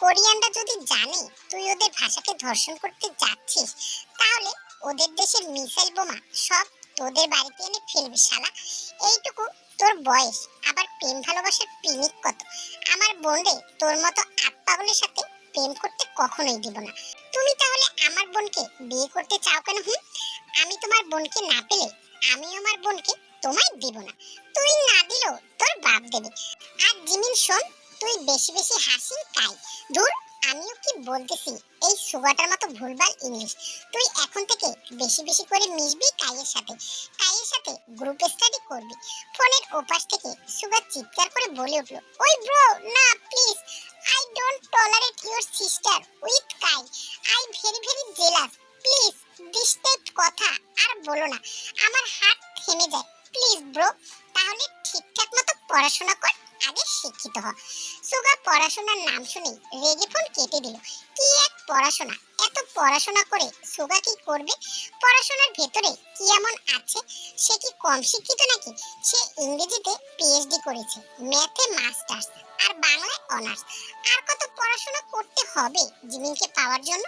কোরিয়ানরা যদি জানে তুই ওদের ভাষাকে ধর্ষণ করতে যাচ্ছিস, তাহলে ওদের দেশের মিসাইল বোমা সব তোদের বাড়িতে এনে ফেলবি শালা। এইটুকু তোর বয়স, আবার প্রেম ভালোবাসার পিনিক কত। আমার বোনরে তোর মতো আট পাগলের সাথে প্রেম করতে কখনোই দিব না। তুমি তাহলে আমার বোনকে বিয়ে করতে চাও কেন? আমি তোমার বোনকে না পেলে আমি আমার বোনকে তোমায় দেব না। তুই না দিলেও তোর বাপ দেবে। আর জিমিন শোন, তুই বেশি বেশি হাসি খাই। ধুর, আমিও কি বলতেছি এই সুগাটার মতো ভুলভাল ইংলিশ। তুই এখন থেকে বেশি বেশি করে মিশবি কাইয়ের সাথে। কাইয়ের সাথে গ্রুপ স্টাডি করবি। ফোনের ওপাশ থেকে সুগা চিৎকার করে বলে উঠল, ওই ব্রো না please, I don't tolerate your sister with Kai. I very very jealous. Please this type কথা আর বলো না, আমার হাত থেমে যায়। প্লিজ ব্রো, তাহলে ঠিকঠাক মতো পড়াশোনা কর, আগে শিক্ষিত হ। সুগা পড়াশোনার নাম শুনে রেগে ফোন কেটে দিল। কি এক পড়াশোনা, এত পড়াশোনা করে সুগা কি করবে? পড়াশোনার ভেতরে কি এমন আছে? সে কি কম শিক্ষিত নাকি? সে ইংরেজিতে পিএইচডি করেছে, ম্যাথে মাস্টার্স আর বাংলায় অনার্স। আর কত পড়াশোনা করতে হবে জিমিনকে পাওয়ার জন্য?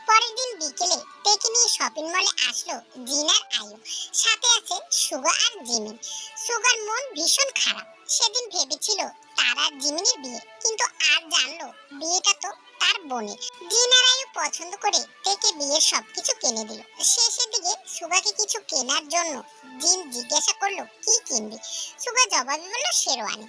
পরের দিন বিকেলে তেকে নিয়ে শপিং মলে আসলো জিন আর আয়ু। সাথে আছে সুগা আর জিমিন। সুগার মন ভীষণ খারাপ। সেদিন ভেবেছিল তার আর জিমিনের বিয়ে, কিন্তু আজ জানলো বিয়েটা তো তার বোনের। জিন আর আয়ু পছন্দ করে তেকে বিয়ের সবকিছু কিনে দিল। শেষের দিকে সুগাকে কিছু কেনার জন্য জিন জিজ্ঞাসা করলো কি কিনবে। সুগা জবাবে বলল শেরওয়ানি।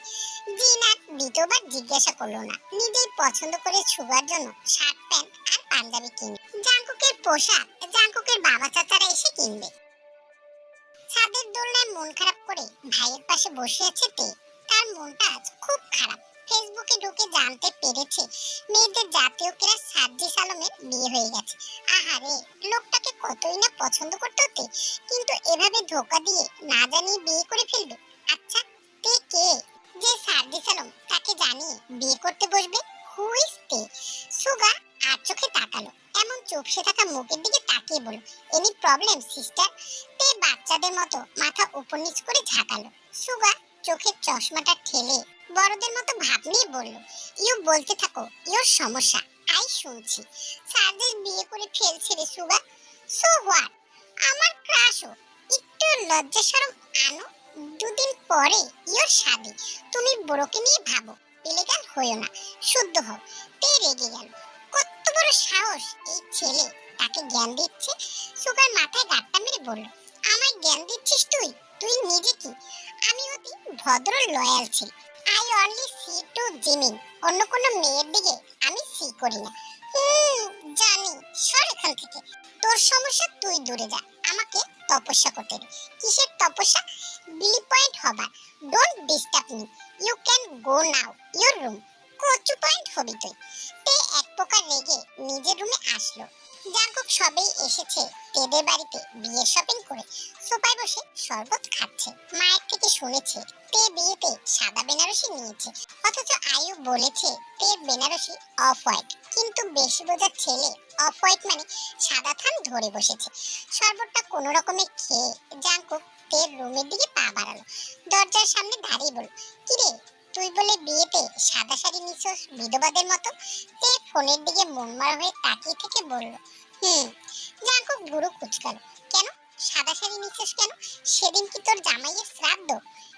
জিন আর দ্বিতীয়বার জিজ্ঞাসা করলো না, নিজেই পছন্দ করে সুগার জন্য শার্ট প্যান্ট আর পাঞ্জাবি কিনবে। জাংকুকের পোশাক জাংকুকের বাবা চাচারা এসে কিনবে। ছাদের দোলনায় মন খারাপ করে ভাইয়ের পাশে বসে আছে তে। তার মনটা আজ খুব খারাপ। ফেসবুকে ঢুকে জানতে পেরেছে মেয়েদের জাতীয় ক্রাশ সার্জিস আলমের বিয়ে হয়ে গেছে। আহারে, লোকটাকে কতই না পছন্দ করতে হতে, কিন্তু এভাবে ধোকা দিয়ে না জানিয়ে বিয়ে করে ফেলবে। আচ্ছা, তে কে? যে সার্জিস আলম তাকে জানিয়ে বিয়ে করতে বসবে? হু ইজ তে? সুগা আর চোখে তাকালো, এমন চুপসে থাকা মুখের দিকে তাকিয়ে বলল, এনি প্রবলেম সিস্টার? তে বাচ্চাদের মতো মাথা উপর নিচ করে ঝাঁকালো। সুগা চোখের চশমাটা ঠেলে বড়দের মতো ভাব নিয়ে বলল, ইউ বলতে থাকো ইওর সমস্যা, আই শুনছি। সার্জিস বিয়ে করে ফেলছে রে সুগা, সো হোয়াট? আমার ক্রাশও। একটু লজ্জা শরম আনো। দুদিন পরে ইওর শাদি, তুমি বড়কে নিয়ে ভাবো। ইলিগাল হইও না, শুদ্ধ হও। তে রেগে গেল। কত বড় সাহস এই ছেলে তাকে জ্ঞান দিচ্ছে। সুগার মাথায় গাঁটটা মেরে বলল, আমায় জ্ঞান দিচ্ছিস তুই? তুই নিজে কি? আমি অতি ভদ্র লয়াল ছিল। I only see to Jimin, অন্য কোনো মেয়ের দিকে আমি সি করি না। জানি, সর এখান থেকে। তোর সমস্যা তুই দূরে যা, আমাকে তপস্যা করতে দে। কিসের তপস্যা? বিলি পয়েন্ট হবার। Don't disturb me, you can go now your room. কচু পয়েন্ট হবি তুই। তে এক প্রকার রেগে নিজের রুমে আসলো। জাংকুক সবেই এসেছে তেদের বাড়িতে বিয়ের শপিং করে সোফায় বসে শরবত খাচ্ছে। মায়ের থেকে শুনেছে তে বিয়েতে সাদা বেনারসি নিয়েছে, অথচ আয়ু বলেছে তের বেনারসি অফ হোয়াইট, কিন্তু বেশি বোঝার ছেলে অফ হোয়াইট মানে সাদা থান ধরে বসেছে। শরবতটা কোনো রকমে খেয়ে জাংকুক তের রুমের দিকে পা বাড়ালো। দরজার সামনে দাঁড়িয়ে বলল, কিরে, তুই বলে বিয়েতে সাদা শাড়ি নিছস বিধবাদের মতো? তে ফোনের দিকে মনমরা হয়ে তাকিয়ে থেকে বলল, জাংকুক ভুরু কুঁচকালো। কেন সাদা শাড়ি নিছিস কেন? সেদিন কি তোর জামাইয়ের শ্রাদ্ধ?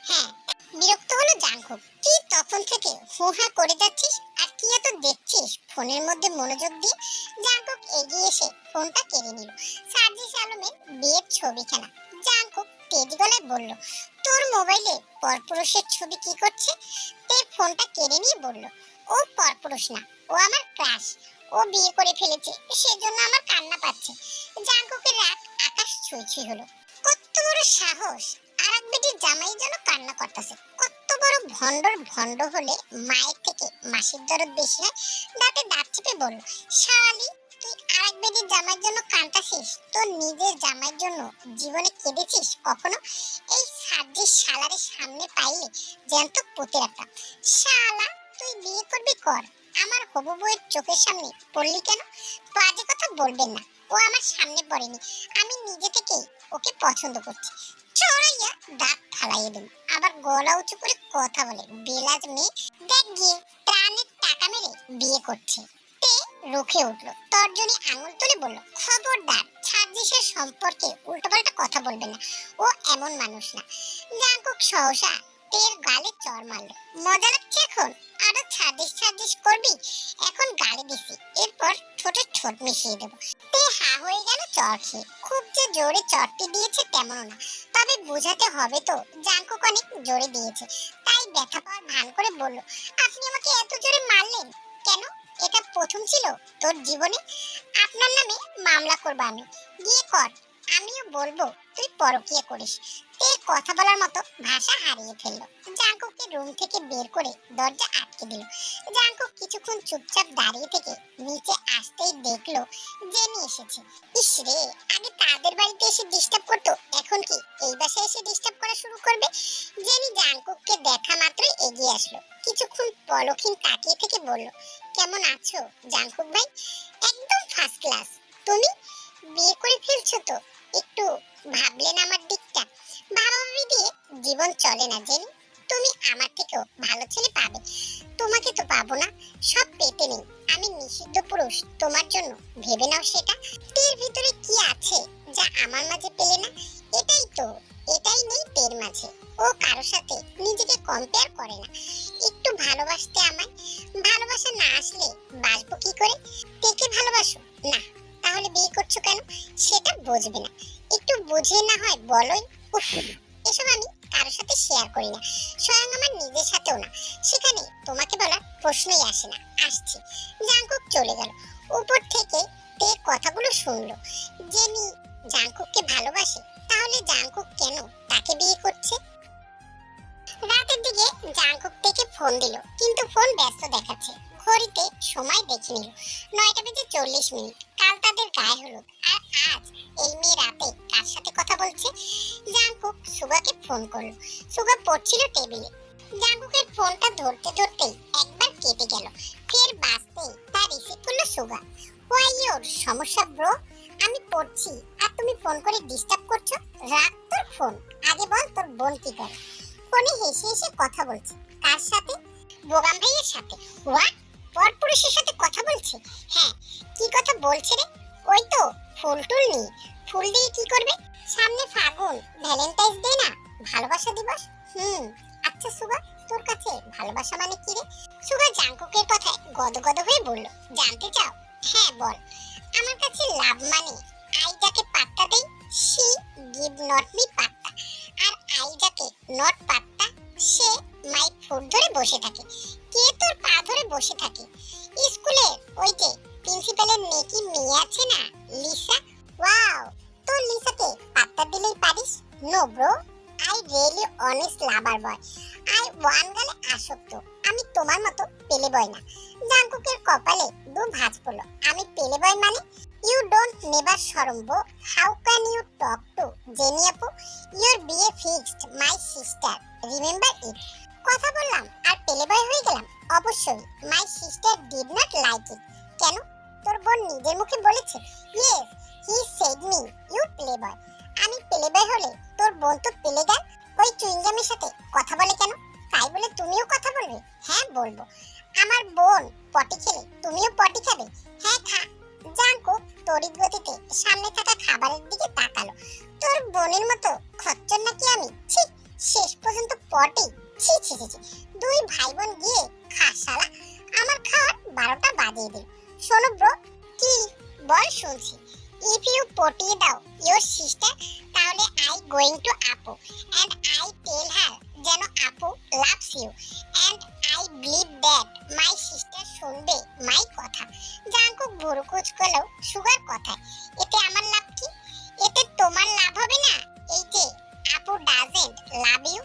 হ্যাঁ। বিরক্ত হলো জাংকুক। কি তখন থেকে হু হা করে যাচ্ছিস আর কি এত দেখছিস ফোনের মধ্যে মনোযোগ দিয়ে? জাংকুক এগিয়ে এসে ফোনটা কেড়ে নিল। সার্জিস আলমের বিয়ের ছবিখানা। জাংকুক তেজ গলায় বলল, তোর মোবাইলে পরপুরুষের ছবি কি করছে? তে ফোনটা কেড়ে নিয়ে বলল, ও পরপুরুষ না, ও আমার ক্রাশ। ও বিয়ে করে ফেলেছে, সেজন্য আমার কান্না পাচ্ছে। জাংকুকের রাগ আকাশ ছুঁই হলো। কত বড় সাহস, আরেক বেটির জামাইয়ের জন্য কান্না করতেছে। কত বড় ভন্ডর ভন্ড হলে মায়ের থেকে মাসির দরদ বেশি হয়। দাঁতে দাঁত চেপে বলল, শালি, তুই আরেক বেটির জামাইয়ের জন্য কাঁদতাছিস? তোর নিজের জামাইয়ের জন্য জীবনে কেঁদেছিস কখনো? এই সার্জিস শালারে সামনে পাইলে জ্যান্ত পুঁতে রাখতাম। শালা, তুই বিয়ে করবি কর, আমার হবু বউয়ের চোখের সামনে পড়লি কেন? বাজে কথা বলবেন না, ও আমার সামনে পড়েনি, আমি নিজে থেকেই ওকে পছন্দ করছি। চড়াইয়া দাঁত ফালাইয়ে দিন, আবার গলা উঁচু করে কথা বলে বেলাজ মেয়ে। দেখ গিয়ে প্রাণের টাকা মেরে বিয়ে করছে। তে রুখে উঠলো, তর্জনী আঙুল তুলে বলল, খবরদার সার্জিসের সম্পর্কে উল্টোপাল্টা কথা বলবে না, ও এমন মানুষ না। জাংকুক সহসা তের গালে চড় মারলো। মজা লাগছে এখন? আরো ছাড়িস ছাড়িস করবি? এখন গালি দিছি, এরপর ঠোঁটে ঠোঁট মিশিয়ে দেবো। তে হা হয়ে গেল চড় খেয়ে। খুব যে জোরে চড়টি দিয়েছে তেমনও না, তবে বোঝাতে হবে তো জাংকুক অনেক জোরে দিয়েছে। তাই ব্যথা পাওয়ার ভান করে বলল, আপনি আমাকে এত জোরে মারলেন কেন? এটা প্রথম ছিল তোর জীবনে? আপনার নামে মামলা করবো আমি। গিয়ে কর, আমিও বলবো তুই পরকীয়া করিস। তে কথা বলার মতো ভাষা হারিয়ে ফেললো। জাংকুককে রুম থেকে বের করে দরজা আটকে দিল। জাংকুক কিছুক্ষণ চুপচাপ দাঁড়িয়ে থেকে নিচে আসতেই দেখলো জেনি এসেছে। ইস রে, আগে তাদের বাড়িতে এসে ডিস্টার্ব করতো, এখন কি এই বাসায় এসে ডিস্টার্ব করা শুরু করবে? জেনি জাংকুককে দেখা মাত্রই এগিয়ে আসলো। কিছুক্ষণ পলকহীন তাকিয়ে থেকে বলল, কেমন আছো জাংকুক ভাই? একদম ফার্স্ট ক্লাস। তুমি বিয়ে করে ফেলছো তো? একটু ভাবলেন আমার দিকটা? ভাবাভাবি দিয়ে জীবন চলে না জেনি, তুমি আমার থেকেও ভালো ছেলে পাবে। তোমাকে তো পাবো না, সব পেতে নেই। আমি নিষিদ্ধ পুরুষ তোমার জন্য, ভেবে নাও সেটা। এর ভিতরে কি আছে যা আমার মাঝে পেলে না? এটাই তো এটাই নেই তের মাঝে। ও কারো সাথে নিজেকে কম্পেয়ার করে না। একটু ভালোবাসতে আমায়, ভালোবাসা না আসলে বাসবো কি করে? তেকে ভালোবাসো না, তাহলে বিয়ে করছো কেন? সেটা বুঝবে না, একটু বুঝে না হয় বলোই। উফ, এসব আমি কারোর সাথে শেয়ার করি না, স্বয়ং আমার নিজের সাথেও না। সেখানে তোমাকে বলার প্রশ্নই আসে না। আসছি। জাংকুক চলে গেল। উপর থেকে তে কথাগুলো শুনলো। জেনি জাংকুককে ভালোবাসে, তাহলে জাংকুক কেন তাকে বিয়ে করছে? রাতের দিকে জাংকুক থেকে ফোন দিল, কিন্তু ফোন ব্যস্ত দেখাচ্ছে। ঘড়িতে সময় দেখে নিল 9:40। কাল তাদের গায়ে হলুদ, আর আজ এই মেয়ে রাতে কার সাথে কথা বলছে? জাংকুক সুগাকে ফোন করলো। সুগা পড়ছিল টেবিলে। জাংকুকের ফোনটা ধরতে ধরতেই একবার কেটে গেল, ফের বাজতেই তা রিসিভ করলো সুগা। হোয়াই ইওর সমস্যা ব্রো? আমি পড়ছি আর তুমি ফোন করে ডিস্টার্ব করছো। রাখ তোর ফোন, আগে বল তোর বোন কি করে। ফোনে হেসে হেসে কথা বলছে। কার সাথে? বোগাম ভাইয়ের সাথে। হোয়াট? পরপুরুষের সাথে কথা বলছে? হ্যাঁ। কি কথা বলছে রে? ওই তো ফুল টুল নিয়ে। ফুল দিয়ে কি করবে? সামনে ফাগুন, ভ্যালেন্টাইন্স ডে না, ভালোবাসা দিবস। আচ্ছা সুগা, তোর কাছে ভালোবাসা মানে কি রে? সুগা জাংকুকের কথায় গদগদ হয়ে বলল, জানতে চাও? হ্যাঁ বল। আমার কাছে লাভ মানে আই যাকে পাত্তা দেই, শি গিভ নট মি পাত্তা। আর আই যাকে নট পাত্তা, সে মাই ফুট ধরে বসে থাকে। কে তোর পা ধরে বসে থাকে? স্কুলে ওই যে প্রিন্সিপালের নেকি মেয়ে আছে না, লিসা। ওয়াও, তোর লিসাকে পাত্তা দিলেই পারিস? No bro, I really honest lover boy. I one গালে আসক্ত। আমি তোমার মতো পেলে বয় না। জাংকুকের কপালে দু ভাঁজ পড়লো। আমি পেলে বয় মানে? ইউ ডোন্ট নেভার শরম bro. How can you talk to Jenny আপু? ইউর বিয়ে fixed my sister, remember it. কথা বললাম আর পেলে বয় হয়ে গেলাম? অবশ্যই। My sister did not like it. কেন? তোর বোন নিজের মুখে বলেছে। Yes, he said me you play boy. আমি প্লে বয় হলে তোর বোন তো পেলে গেল। ওই চুইংগামের সাথে কথা বলে কেন? তাই বলে তুমিও কথা বলবে? হ্যাঁ বলবো। আমার বোন পটি খেলে তুমিও পটি খাবে? হ্যাঁ খা। জাংকুক তড়িৎ গতিতে সামনে থাকা খাবারের দিকে তাকালো। তোর বোনের মতো খচ্চর নাকি আমি? ছি, শেষ পর্যন্ত পটি। ছি ছি ছি ছি। দুই ভাই বোন গিয়ে খা শালা। আমার খাওয়ার 12টা বাজিয়ে দিল। শোনো ব্রো। কি? বল শুনছি। ইফ ইউ পটিয়ে দাও ইওর সিস্টার, তাহলে আই গোইং টু আপু এন্ড আই টেল হার যেন আপু loves you and I believe that my sister শুনবে মাই কথা। জাংকুক ভুরু কুঁচকালো সুগার কথায়। এতে আমার লাভ কি? এতে তোমার লাভ হবে না। এই যে আপু doesn't love you,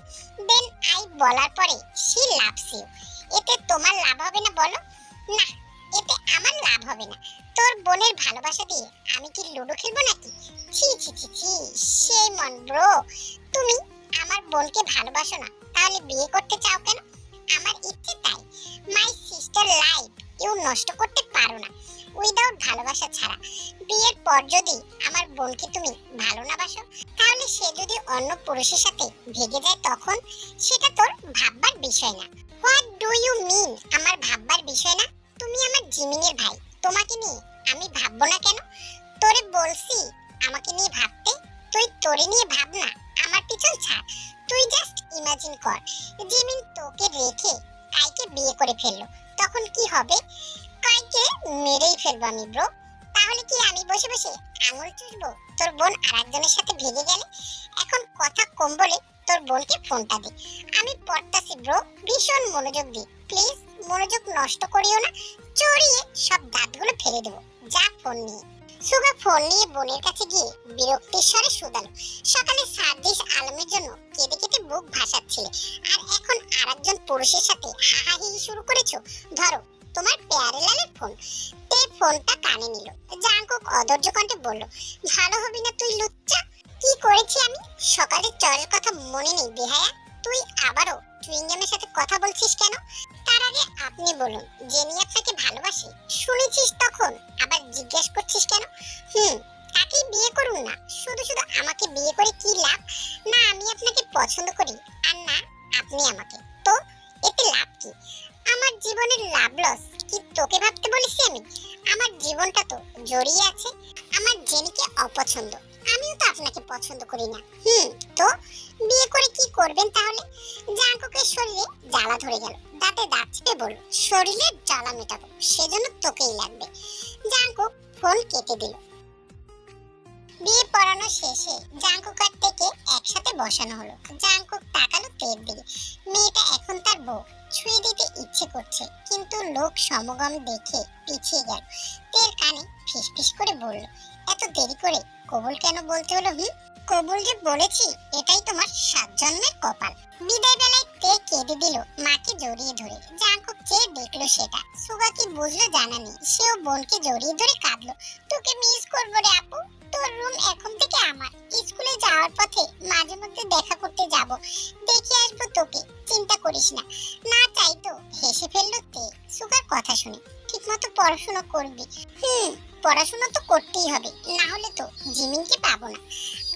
then I বলার পরে শি লাভস ইউ। এতে তোমার লাভ হবে না বলো? না, এতে আমার লাভ হবে না। তোর বোনের ভালোবাসা দিয়ে আমি কি লুডো খেলবো নাকি? ছি ছি ছি ছি, সেই মন ব্রো। তুমি আমার বোনকে ভালোবাসো না, তাহলে বিয়ে করতে চাও কেন? আমার ইচ্ছে তাই। মাই সিস্টার লাইফ ইউ নষ্ট করতে পারো না উইদাউট ভালোবাসা ছাড়া। বিয়ের পর যদি আমার বোনকে তুমি ভালো না বাসো, তাহলে সে যদি অন্য পুরুষের সাথে ভেগে যায়, তখন সেটা তোর ভাববার বিষয় না। হোয়াট ডু ইউ মিন আমার ভাববার বিষয় না? তুমি আমার জিমিনের ভাই, তোমাকে নিয়ে আমি ভাববো না কেন? তোরে বলছি আমাকে নিয়ে ভাবতে। তুই তোরে নিয়ে ভাব না, আমার পিছন ছাড়। তুই জাস্ট ইমাজিন কর, জিমিন তোকে রেখে কাইকে বিয়ে করে ফেললো, তখন কি হবে? কাইকে মেরেই ফেলবো আমি ব্রো। তাহলে কি আমি বসে বসে আঙুল চুষবো তোর বোন আরেকজনের সাথে ভেগে গেলে? এখন কথা কম বলে তোর বোনকে ফোনটা দে। আমি পড়তাছি ব্রো, ভীষণ মনোযোগ দি। প্লিজ মনোযোগ নষ্ট করিও না, চড়িয়ে সব দাঁতগুলো ফেলে দেবো। যা ফোন নিয়ে। সুগা ফোন নিয়ে বোনের কাছে গিয়ে বিরক্তির স্বরে শুধালো, সকালে সার্জিস আলমের জন্য কেঁদে কেটে বুক ভাসাচ্ছিলে, আর এখন আরেকজন পুরুষের সাথে হাহাহি শুরু করেছো। ধরো তোমার পেয়ারে লালের ফোন। তে ফোনটা কানে নিল। জাংকুক অধৈর্য কণ্ঠে বলল, ভালো হবি না তুই লুচ্চা। কি করেছি আমি? সকালে চরের কথা মনে নেই বেহায়া? তুই আবারও চুইংগামের সাথে কথা বলছিস কেন? তার আগে আপনি বলুন, জেনি আপনাকে ভালোবাসে শুনেছিস, তখন আবার জিজ্ঞেস করছিস কেন? তাকেই বিয়ে করুন না। শুধু শুধু আমাকে বিয়ে করে কি লাভ? না আমি আপনাকে পছন্দ করি, আর না আপনি আমাকে। তো এতে লাভ কি? আমার জীবনের লাভ লস কি তোকে ভাবতে বলেছি আমি? আমার জীবনটা তো জড়িয়ে আছে আমার জেনিকে অপছন্দ। আমিও তো আপনাকে পছন্দ করি না। তো বিয়ে করে কি করবেন তাহলে? জাঙ্কুকের শরীরে জ্বালা ধরে গেল, দাঁতে দাঁত চেপে বলল, শরীরের জ্বালা মেটাবো সেজন্য তোকেই লাগবে। জাঙ্কুক ফোন কেটে দিল। বিয়ে পড়ানো শেষে জাঙ্কুক আর তেকে একসাথে বসানো হলো। জাঙ্কুক তাকালো তের দিকে। মেয়েটা এখন তার বউ, ছুঁয়ে দিতে ইচ্ছে করছে, কিন্তু লোক সমাগম দেখে পিছিয়ে গেল। তের কানে ফিসফিস করে বলল, এত দেরি করে কবুল কেন বলতে হলো? কবুল যে বলেছি এটাই তোমার 7 জন্মের কপাল। বিদায় বেলায় তে কেঁদে দিল মাকে জড়িয়ে ধরে। জাঙ্কুক চেয়ে দেখলো সেটা। সুগা কি বুঝলো জানা নেই, সেও বোনকে জড়িয়ে ধরে কাঁদলো। তোকে মিস করবো রে আপু, তোর রুম এখন থেকে আমার। স্কুলে যাওয়ার পথে মাঝে মধ্যে দেখা করতে যাব, দেখে আসবো তোকে, চিন্তা করিস না। না চাইতো হেসে ফেললো তে সুগার কথা শুনে। ঠিকমতো পড়াশোনা করবি। পড়াশোনা তো করতেই হবে, না হলে তো জিমিনকে পাবো না।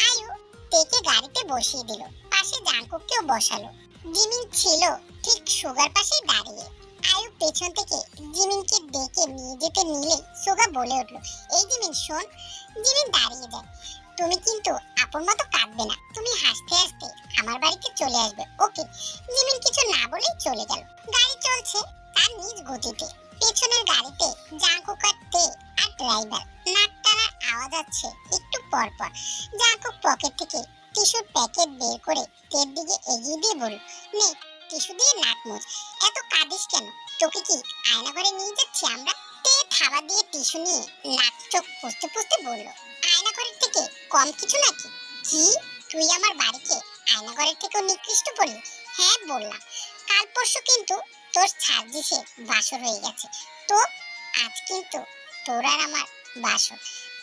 আয়ু তেকে গাড়িতে বসিয়ে দিল, পাশে জাঙ্কুককেও বসালো। জিমিন ছিল ঠিক সুগার পাশেই দাঁড়িয়ে। আয়ু পেছন থেকে জিমিনকে ডেকে নিয়ে যেতে নিলে সুগা বলে উঠলো, এই জিমিন শোন। জিমিন দাঁড়িয়ে যায়। তুমি কিন্তু আপুর মতো কাঁদবে না, তুমি হাসতে হাসতে আমার বাড়িতে চলে আসবে, ওকে? জিমিন কিছু না বলেই চলে গেল। গাড়ি চলছে তার নিজ গতিতে। পেছনের গাড়িতে জাঙ্কুক আর তে আর ড্রাইভার। নাক টানার আওয়াজ আসছে একটু পর পর। জাঙ্কুক পকেট থেকে টিস্যুর প্যাকেট বের করে তের দিকে এগিয়ে দিয়ে বলল, নে টিস্যু দিয়ে নাক মুছ। এত কাঁদিস কেন? তোকে কি আয়না ঘরে নিয়ে যাচ্ছি আমরা? তে থাবা দিয়ে টিস্যু নিয়ে নাক চোখ পুছতে পুছতে বলল, আয়না ঘরের থেকে কম কিছু নাকি? কি তুই আমার বাড়িকে আয়না ঘরের থেকেও নিকৃষ্ট বললি? হ্যাঁ বললাম। কাল পরশু কিন্তু তোর ছাড়দিসে বাসর হয়ে গেছে, তো আজ কিন্তু তোর আর আমার বাসর।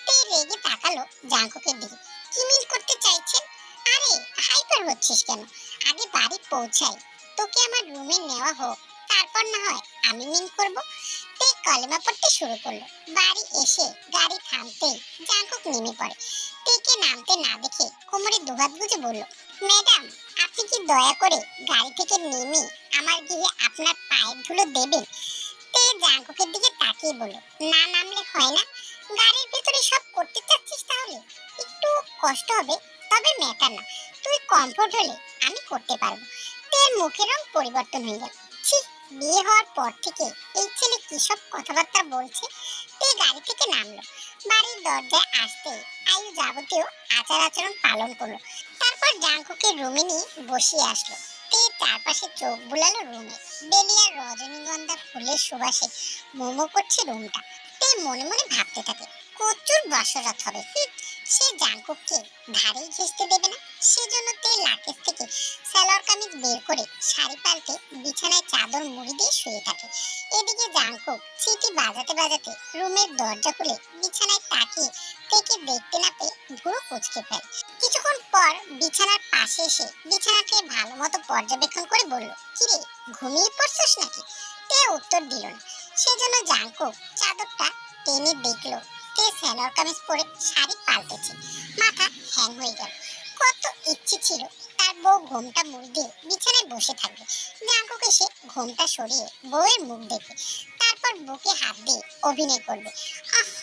তে রেগে তাকালো জাঙ্কুকের দিকে। কি মিন করতে চাইছেন? আরে হাইপার হচ্ছিস কেন? আগে বাড়ি পৌঁছাই, তোকে আমার রুমে নেওয়া হোক, তারপর না হয় আমি মিন করব। তে কলেমা পড়তে শুরু করলো। বাড়ি এসে গাড়ি থামতেই জাঙ্কুক নেমে পড়ে। তেকে নামতে না দেখে কোমরে দুহাত গুজে বলল, ম্যাডাম আপনি কি দয়া করে গাড়ি থেকে নেমে আমার গিয়ে আপনার পায়ের ধুলো দেবেন? তে জাঙ্কুকের দিকে তাকিয়ে বলল, না নামলে হয় না? গাড়ির ভিতরে সব করতে চাচ্ছিস তাহলে? একটু কষ্ট হবে, তবে ম্যাটার না, তুই কমফোর্ট হলে আমি করতে পারবো। তের মুখের রং পরিবর্তন হয়ে গেল। ছি, বিয়ে হওয়ার পর থেকে এই ছেলে কি সব কথাবার্তা বলছে। তে গাড়ি থেকে নামলো। বাড়ির দরজায় আসতে আয়ু যাবতীয় আচার আচরণ পালন করলো। তারপর জাঙ্কুকের রুমে নিয়ে বসিয়ে আসলো। তে চারপাশে চোখ বুলালো রুমে। বেলিয়ার রজনীগন্ধা ফুলের সুবাসে মোমো করছে রুমটা। তে মনে মনে ভাবতে থাকে, প্রচুর বসরাত হবে। সে জাঙ্কুককে ধারেই ঘেঁষতে দেবে না। সেজন্য তে লাকেজ থেকে সালোয়ার কামিজ বের করে শাড়ি পাল্টে বিছানায় চাদর মুড়ি দিয়ে শুয়ে থাকে। এদিকে জাঙ্কুক সিটি বাজাতে বাজাতে রুমের দরজা খুলে বিছানায় তাকিয়ে তেকে দেখতে না পেয়ে ভুরু কুঁচকে ফেলে। কিছুক্ষণ পর বিছানার পাশে এসে বিছানাকে ভালো মতো পর্যবেক্ষণ করে বলল, কিরে ঘুমিয়ে পড়ছিস নাকি? তে উত্তর দিল না। সেজন্য জাঙ্কুক চাদরটা টেনে দেখলো তে সালোয়ার কামিজ পরে শাড়ি পাল্টেছে। মাথা হ্যাং হয়ে গেল। কত ইচ্ছে ছিল তার বউ ঘোমটা মুড়ি দিয়ে বিছানায় বসে থাকবে। জাঙ্কুক এসে ঘোমটা সরিয়ে বউয়ের মুখ দেখবে, তারপর বুকে হাত দিয়ে অভিনয় করবে।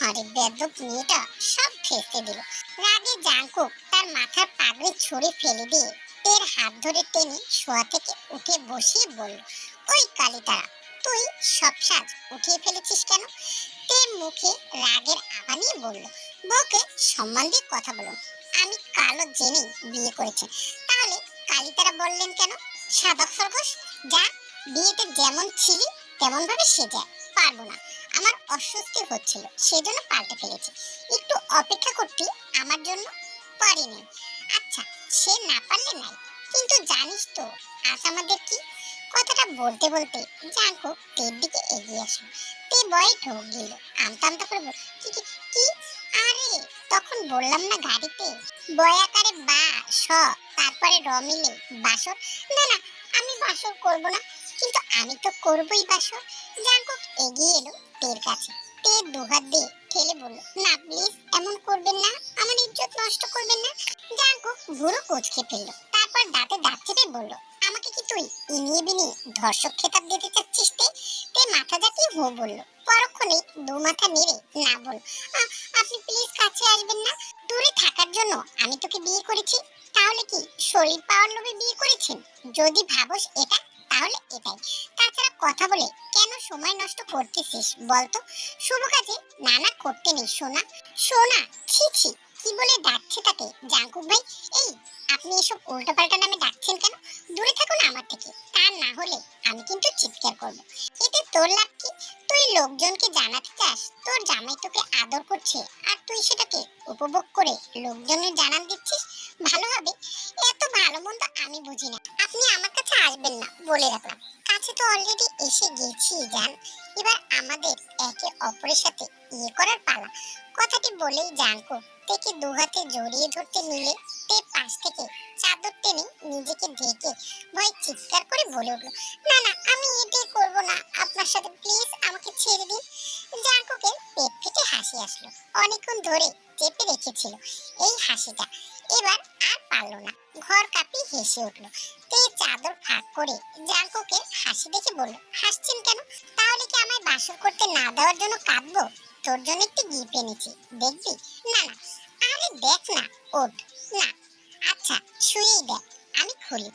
আরে বেয়াদব মেয়েটা সব ফেঁসে দিল। রাগে জাঙ্কুক তার মাথার পাগড়ি ছুঁড়ে ফেলে দিয়ে তের হাত ধরে টেনে শোয়া থেকে উঠে বসিয়ে বলল, ওই কালিতারা, তুই সব সাজ উঠিয়ে ফেলেছিস কেন? তের মুখে রাগের আভা নিয়ে বলল, বউকে সম্মান দিয়ে কথা বলুন। আমি কালো জেনে বিয়ে করেছি, তাহলে কালিতারা বললেন কেন? সাদা খরগোশ, যা বিয়েতে যেমন ছিলি তেমন ভাবে সেজা। পারবো না, আমার অস্বস্তি হচ্ছিল, সেজন্য পাল্টে ফেলেছি। একটু অপেক্ষা করতে আমার জন্য? পারিনি। আচ্ছা, সে না পারলে নাই, কিন্তু জানিস তো আজ আমাদের কি? কথাটা বলতে বলতে জাঙ্কুক তের দিকে এগিয়ে আসলো। তে বয় ঢোক গেল। আমতা আমতা করে বলল, কি কি কি? আরে তখন বললাম না গাড়িতে বয় আকারে বা স তারপরে র মিলে বাসর। না না, আমি বাসর করব না। কিন্তু আমি তো করবই বাসর। জাঙ্কুক এগিয়ে এলো তের কাছে। তে দুহাত দিয়ে ঠেলে বলল, না প্লিজ এমন করবেন না, আমার ইজ্জত নষ্ট করবেন না। জাঙ্কুক ভুরু কুঁচকে ফেললো, তারপর দাঁতে দাঁত চেপে বলল, আমাকে কি তুই ইনিয়ে বিনিয়ে ধর্ষক খেতাব দিতে চাচ্ছিস? তে মাথা জাকিয়ে হো বলল। পরক্ষণেই দু মাথা নেড়ে না বল। আপনি প্লিজ কাছে আসবেন না। দূরে থাকার জন্য আমি তোকে বিয়ে করেছি, তাহলে কি শরীর পাওয়ার লোভে বিয়ে করেছেন? যদি ভাবস এটা, তাহলে এটাই। তাছাড়া কথা বলে কেন সময় নষ্ট করতেছিস বলতো? শুভ কাজে নানা করতে নেই সোনা। সোনা? ছি ছি, কি বলে ডাকছে তাকে জাঙ্কুক ভাই? এই, আপনি এসব উল্টোপাল্টা নামে ডাকছেন কেন? দূরে থাকুন আমার থেকে, তা না হলে আমি কিন্তু চিৎকার করব। এতে তোর লাভ কি? তুই লোকজনকে জানাতে চাস তোর জামাই তোকে আদর করছে, আর তুই সেটাকে উপভোগ করে লোকজনের জানান দিচ্ছিস? ভালো হবে। এত ভালো মন্দ আমি বুঝি না। আপনি আমার কাছে আসবেন না বলে রাখলাম। কাছে তো অলরেডি এসে গেছি জান। এবার আমাদের একে অপরের সাথে ইয়ে করার পালা। কথাটি বলেই জাঙ্কু থেকে দু হাতে জড়িয়ে ধরতে নিলে তে পাশ থেকে চাদর টেনে নিজেকে ঢেকে ভয় চিৎকার করে বলে উঠল, না না, আমি এটাই করব না আপনার সাথে, প্লিজ আমাকে ছেড়ে দিন। জাঙ্কুকের পেট থেকে হাসি আসলো। অনেকক্ষণ ধরে চেপে রেখেছিল এই হাসিটা, এবার আর পারল না, ঘর কাঁপিয়ে হেসে উঠল। তে চাদর ফাঁক করে জাঙ্কুকের হাসি দেখে বলল, হাসছেন কেন? তাহলে কি আমায় বাসর করতে না দেওয়ার জন্য কাঁদবো? তোর জন্য একটি গিফট এনেছি, দেখবি? না না। আরে দেখ না, ওঠ না। আচ্ছা, শুয়েই দেখ, আমি খুলি।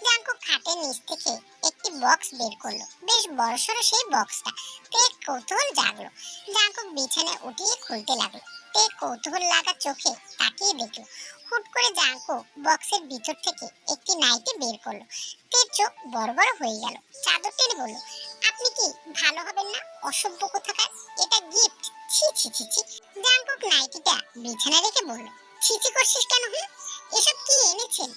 জাঙ্কুক খাটের নিচ থেকে একটি বক্স বের করলো। বেশ বড়সড় সেই বক্সটা। তে কৌতূহল জাগলো। জাঙ্কুক বিছানায় উঠিয়ে খুলতে লাগলো। তে কৌতূহল লাগা চোখে তাকিয়ে দেখলো। হুট করে জাঙ্কুক বক্সের ভিতর থেকে একটি নাইটি বের করলো। তের চোখ বড় বড় হয়ে গেল। চাদর টেনে বলল, আপনি কি ভালো হবেন না? অসভ্য কোথাকার, এটা গিফট। ছি ছি ছি ছি। জাঙ্কুক নাইটিটা বিছানায় রেখে বলল, ছি ছি করছিস কেন? এসব কি এনেছেন?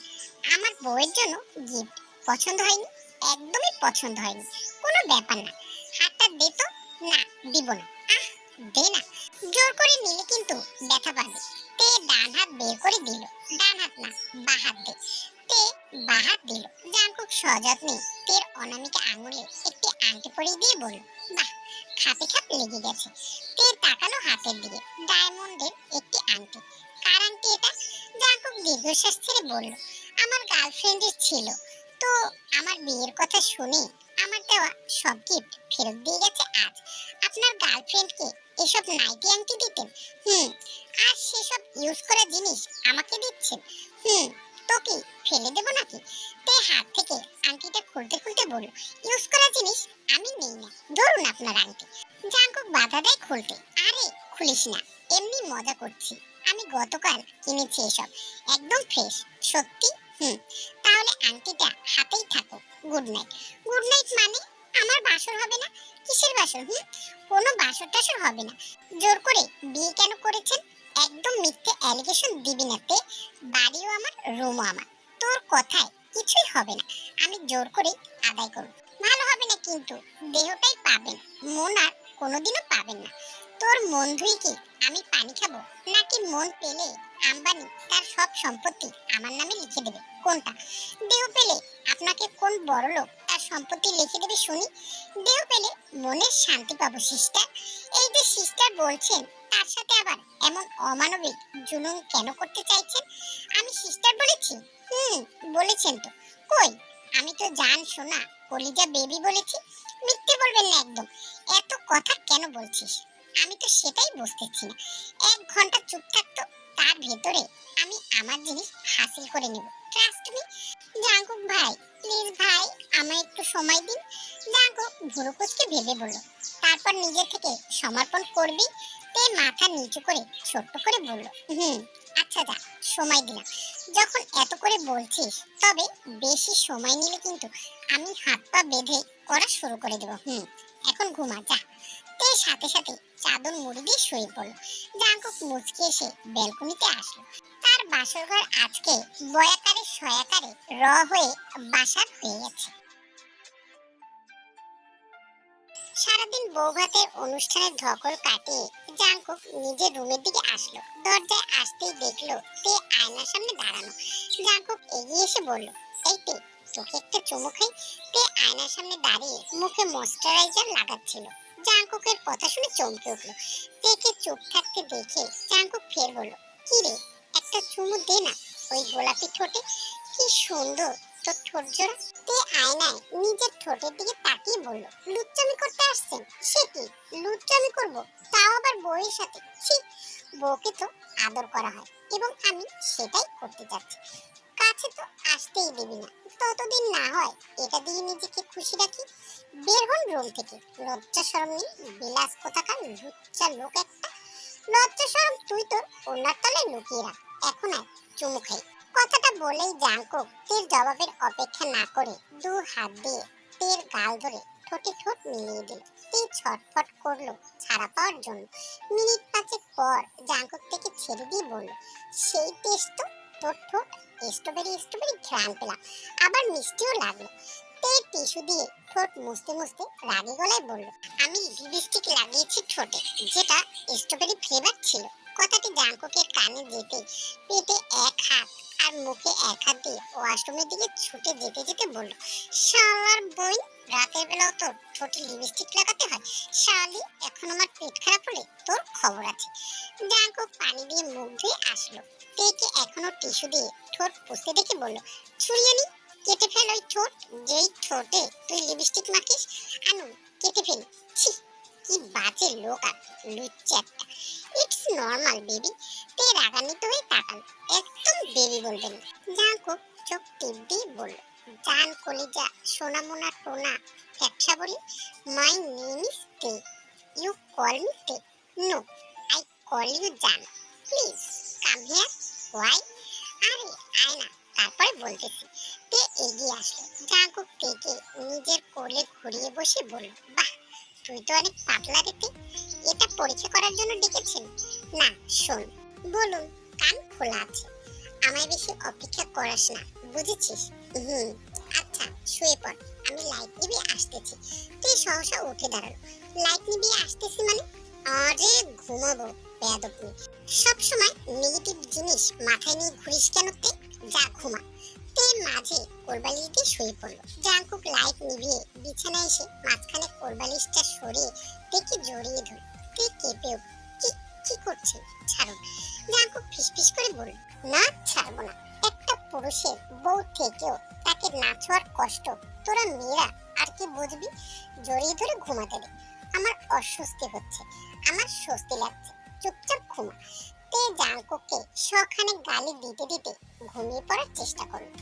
আমার বউয়ের জন্য গিফট। পছন্দ হয়নি? একদমই পছন্দ হয়নি। কোনো ব্যাপার না, হাতটা দে তো। না, দিব না। আহ, দে না। জোর করে নিলে কিন্তু ব্যথা পাবে। তে ডান হাত বের করে দিল। ডান হাত না, বাঁ হাত দে। তে বাঁ হাত দিল। জাঙ্কুক সযত্নে তের অনামিকা আঙুলে একটি আংটি পরিয়ে দিয়ে বলল, বাহ, খাপে খাপ লেগে গেছে। তে তাকালো হাতের দিকে। ডায়মন্ডের একটি আংটি। কার আংটি এটা? জাঙ্কুক দীর্ঘশ্বাস ছেড়ে বলল, আমার গার্লফ্রেন্ডের ছিল, তো আমার বিয়ের কথা শুনে আমার দেওয়া সব গিফট ফেরত দিয়ে গেছে আজ। আপনার গার্লফ্রেন্ডকে এসব নাইটি আংটি দিতেন? আর সেসব ইউজ করা জিনিস আমাকে দিচ্ছেন? তো কি ফেলে দেবো নাকি? তে হাত থেকে আংটিটা খুলতে খুলতে বলল, ইউজ করা জিনিস আমি নেই না, ধরুন আপনার আংটি। জাঙ্কুক বাধা দেয় খুলতে। আরে খুলিস না, এমনি মজা করছি। আমি গতকাল কিনেছি এসব, একদম ফ্রেশ। সত্যি? তাহলে আংটিটা হাতেই থাকো। Good night. গুড নাইট মানে? আমার বাসর হবে না? কিসের বাসর? কোনো বাসর টাসর হবে না। জোর করে বিয়ে কেন করেছেন? একদম মিথ্যে অ্যালিগেশন দিবি না তে। বাড়িও আমার, রুমও আমার। তোর কথায় কিছুই হবে না, আমি জোর করে আদায় করব। ভালো হবে না কিন্তু, দেহটাই পাবেন, মন আর কোনোদিনও পাবেন না। তোর মন ধুই কি আমি পানি খাবো, নাকি মন পেলে আম্বানি তার সব সম্পত্তি আমার নামে লিখে দেবে? কোনটা? দেহ পেলে আপনাকে কোন বড় লোক তার সম্পত্তি লিখে দেবে শুনি? দেহ পেলে মনের শান্তি পাবো সিস্টার। এই যে সিস্টার বলছেন, তার সাথে আবার এমন অমানবিক জুলুম কেন করতে চাইছেন? আমি সিস্টার বলেছি? বলেছেন তো। কই, আমি তো জান শোনা কলিজা বেবি বলেছি। মিথ্যে বলবেন না একদম। এত কথা কেন বলছিস? আমি তো সেটাই বুঝতেছি না। 1 ঘন্টা চুপ থাকতো, তার ভেতরে আমি আমার জিনিস হাসিল করে নেব। Trust me. জাঙ্কুক ভাই, প্লিজ ভাই, আমায় একটু সময় দিন। জাঙ্কুক ভুরু কুঁচকে ভেবে বলল, তারপর নিজে থেকে সমর্পণ করবি? তে মাথা নিচু করে ছোট্ট করে বলল, আচ্ছা যা, সময় দিলাম। যখন এত করে বলছিস, তবে বেশি সময় নিলে কিন্তু আমি হাত পা বেঁধে করা শুরু করে দেব। এখন ঘুমা যা। তে সাথে সাথে চাদর মুড়ি দিয়ে শুয়ে পড়ল। জাঙ্কুক মুচকি এসে ব্যালকনিতে আসলো। তার বাসর ঘর আজকে বয়াকারে সয়াকারে হয়ে বাসার হয়ে গেছে। সারাদিন বৌভাতের অনুষ্ঠানের ধকল কাটিয়ে জাঙ্কুক নিজের রুমের দিকে আসলো। দরজায় আসতেই দেখলো তে আয়নার সামনে দাঁড়ানো। জাঙ্কুক এগিয়ে এসে বলল, এই তে, তোকে একটা চুমু খাই। তে আয়নার সামনে দাঁড়িয়ে মুখে ময়শ্চারাইজার লাগাচ্ছিল। জাঙ্কুকের কথা শুনে চমকে উঠলো। তেকে চুপ থাকতে দেখে জাঙ্কুক ফের বলল, কি রে, একটা চুমু দে না ওই গোলাপি ঠোঁটে। কি সুন্দর, তোর ঠোঁট জোড়া। তে আয়নায় নিজের ঠোঁটের দিকে তাকিয়ে বলল, লুচ্চামি করতে আসছেন? সে কি লুচ্চামি করব, তাও আবার বউয়ের সাথে? ছি, বউকে তো আদর করা হয় এবং আমি সেটাই করতে যাচ্ছি। কাছে তো আসতেই দিবি না, ততদিন না হয় এটা দিয়ে নিজেকে খুশি রাখি। বের হন রুম থেকে, লজ্জা শরম নেই বিলাস কোথাকার লুচ্চা লোক একটা। লজ্জা শরম তুই তোর ওনার তলে লুকিয়ে রাখ, এখন আর চুমু খাই। কথাটা বলেই জাঙ্কুক তের জবাবের অপেক্ষা না করে দু হাত দিয়ে তের গাল ধরে ঠোঁটে ঠোঁট মিলিয়ে দিল। তে ছটফট করলো ছাড়া পাওয়ার জন্য। মিনিট পাঁচেক পর জাঙ্কুক থেকে ছেড়ে দিয়ে বলল, সেই টেস্ট তো, তোর ঠোঁট স্ট্রবেরি স্ট্রবেরি ঘ্রাণ পেলাম, আবার মিষ্টিও লাগলো। তে টিস্যু দিয়ে ঠোঁট মুছতে মুছতে রাগী গলায় বলল, আমি লিপস্টিক লাগিয়েছি ঠোঁটে, যেটা স্ট্রবেরি ফ্লেভার ছিল। কথাটি জাঙ্কুকের কানে যেতে পেটে এক হাত আর মুখে এক হাত দিয়ে ওয়াশরুমের দিকে ছুটে যেতে যেতে বলল, শালার বই, রাতের বেলাও তোর ঠোঁটে লিপস্টিক লাগাতে হয়? শালি, এখন আমার পেট খারাপ হলে তোর খবর আছে। জাঙ্কুক পানি দিয়ে মুখ ধুয়ে আসলো। তেকে এখনো টিস্যু দিয়ে ঠোঁট পুষতে দেখে বলল, ছুরিয়ে নি, কেটে ফেল ওই ঠোঁট, যেই ঠোঁটে তুই লিপস্টিক মাখিস। আনু, কেটে ফেল। ছি, কি বাজে লোক আর লুচ্চা একটা। It's normal baby. তে রাগান্বিত হয়ে তাকাল, একদম বেবি বলবেন না। জাঙ্কুক চোখ টিপ দিয়ে বলল, জান কলিজা সোনামোনা টোনা ফ্যাপসা বলি, মাই নেম ইজ তে, ইউ কল মি তে। নো, আই কল ইউ জান, প্লিজ কাম হিয়ার। হোয়াই? আরে আয় না, তারপরে বলতেছি। তে এগিয়ে আসলো। জাঙ্কুক তেকে নিজের কোলে ঘুরিয়ে বসে বলল, বাহ, তুই তো অনেক পাতলা রে তে। এটা পরীক্ষা করার জন্য ডেকেছেন? না, শোন। বলুন, কান খোলা আছে, আমায় বেশি অপেক্ষা করাস না, বুঝেছিস? হুম, আচ্ছা শুয়ে পড়, আমি লাইট নিভিয়ে আসতেছি। তুই সহসা উঠে দাঁড়ালো। লাইট নিভিয়ে আসতেছি মানে? আরে ঘুমাবো বেয়াদব মেয়ে। সবসময় নেগেটিভ জিনিস মাথায় নিয়ে ঘুরিস কেন তে? যা ঘুমা। তে মাঝে কোলবালিশ দিয়ে শুয়ে পড়লো। জাঙ্কুক লাইট নিভিয়ে বিছানায় এসে মাঝখানে কোলবালিশটা সরিয়ে তেকে জড়িয়ে ধরল। তে কেঁপে উঠল, কি কি করছেন, ছাড়ুন। জাঙ্কুক ফিসফিস করে বলল, না ছাড়বো না। একটা পুরুষের বউ থেকেও তাকে না ছোঁয়ার কষ্ট তোরা মেয়েরা আর কি বুঝবি? জড়িয়ে ধরে ঘুমাতে দে, আমার অস্বস্তি হচ্ছে, আমার স্বস্তি লাগছে, চুপচাপ ঘুমা। তে জাঙ্কুককে সখানে গালি দিতে দিতে ঘুমিয়ে পড়ার চেষ্টা করল।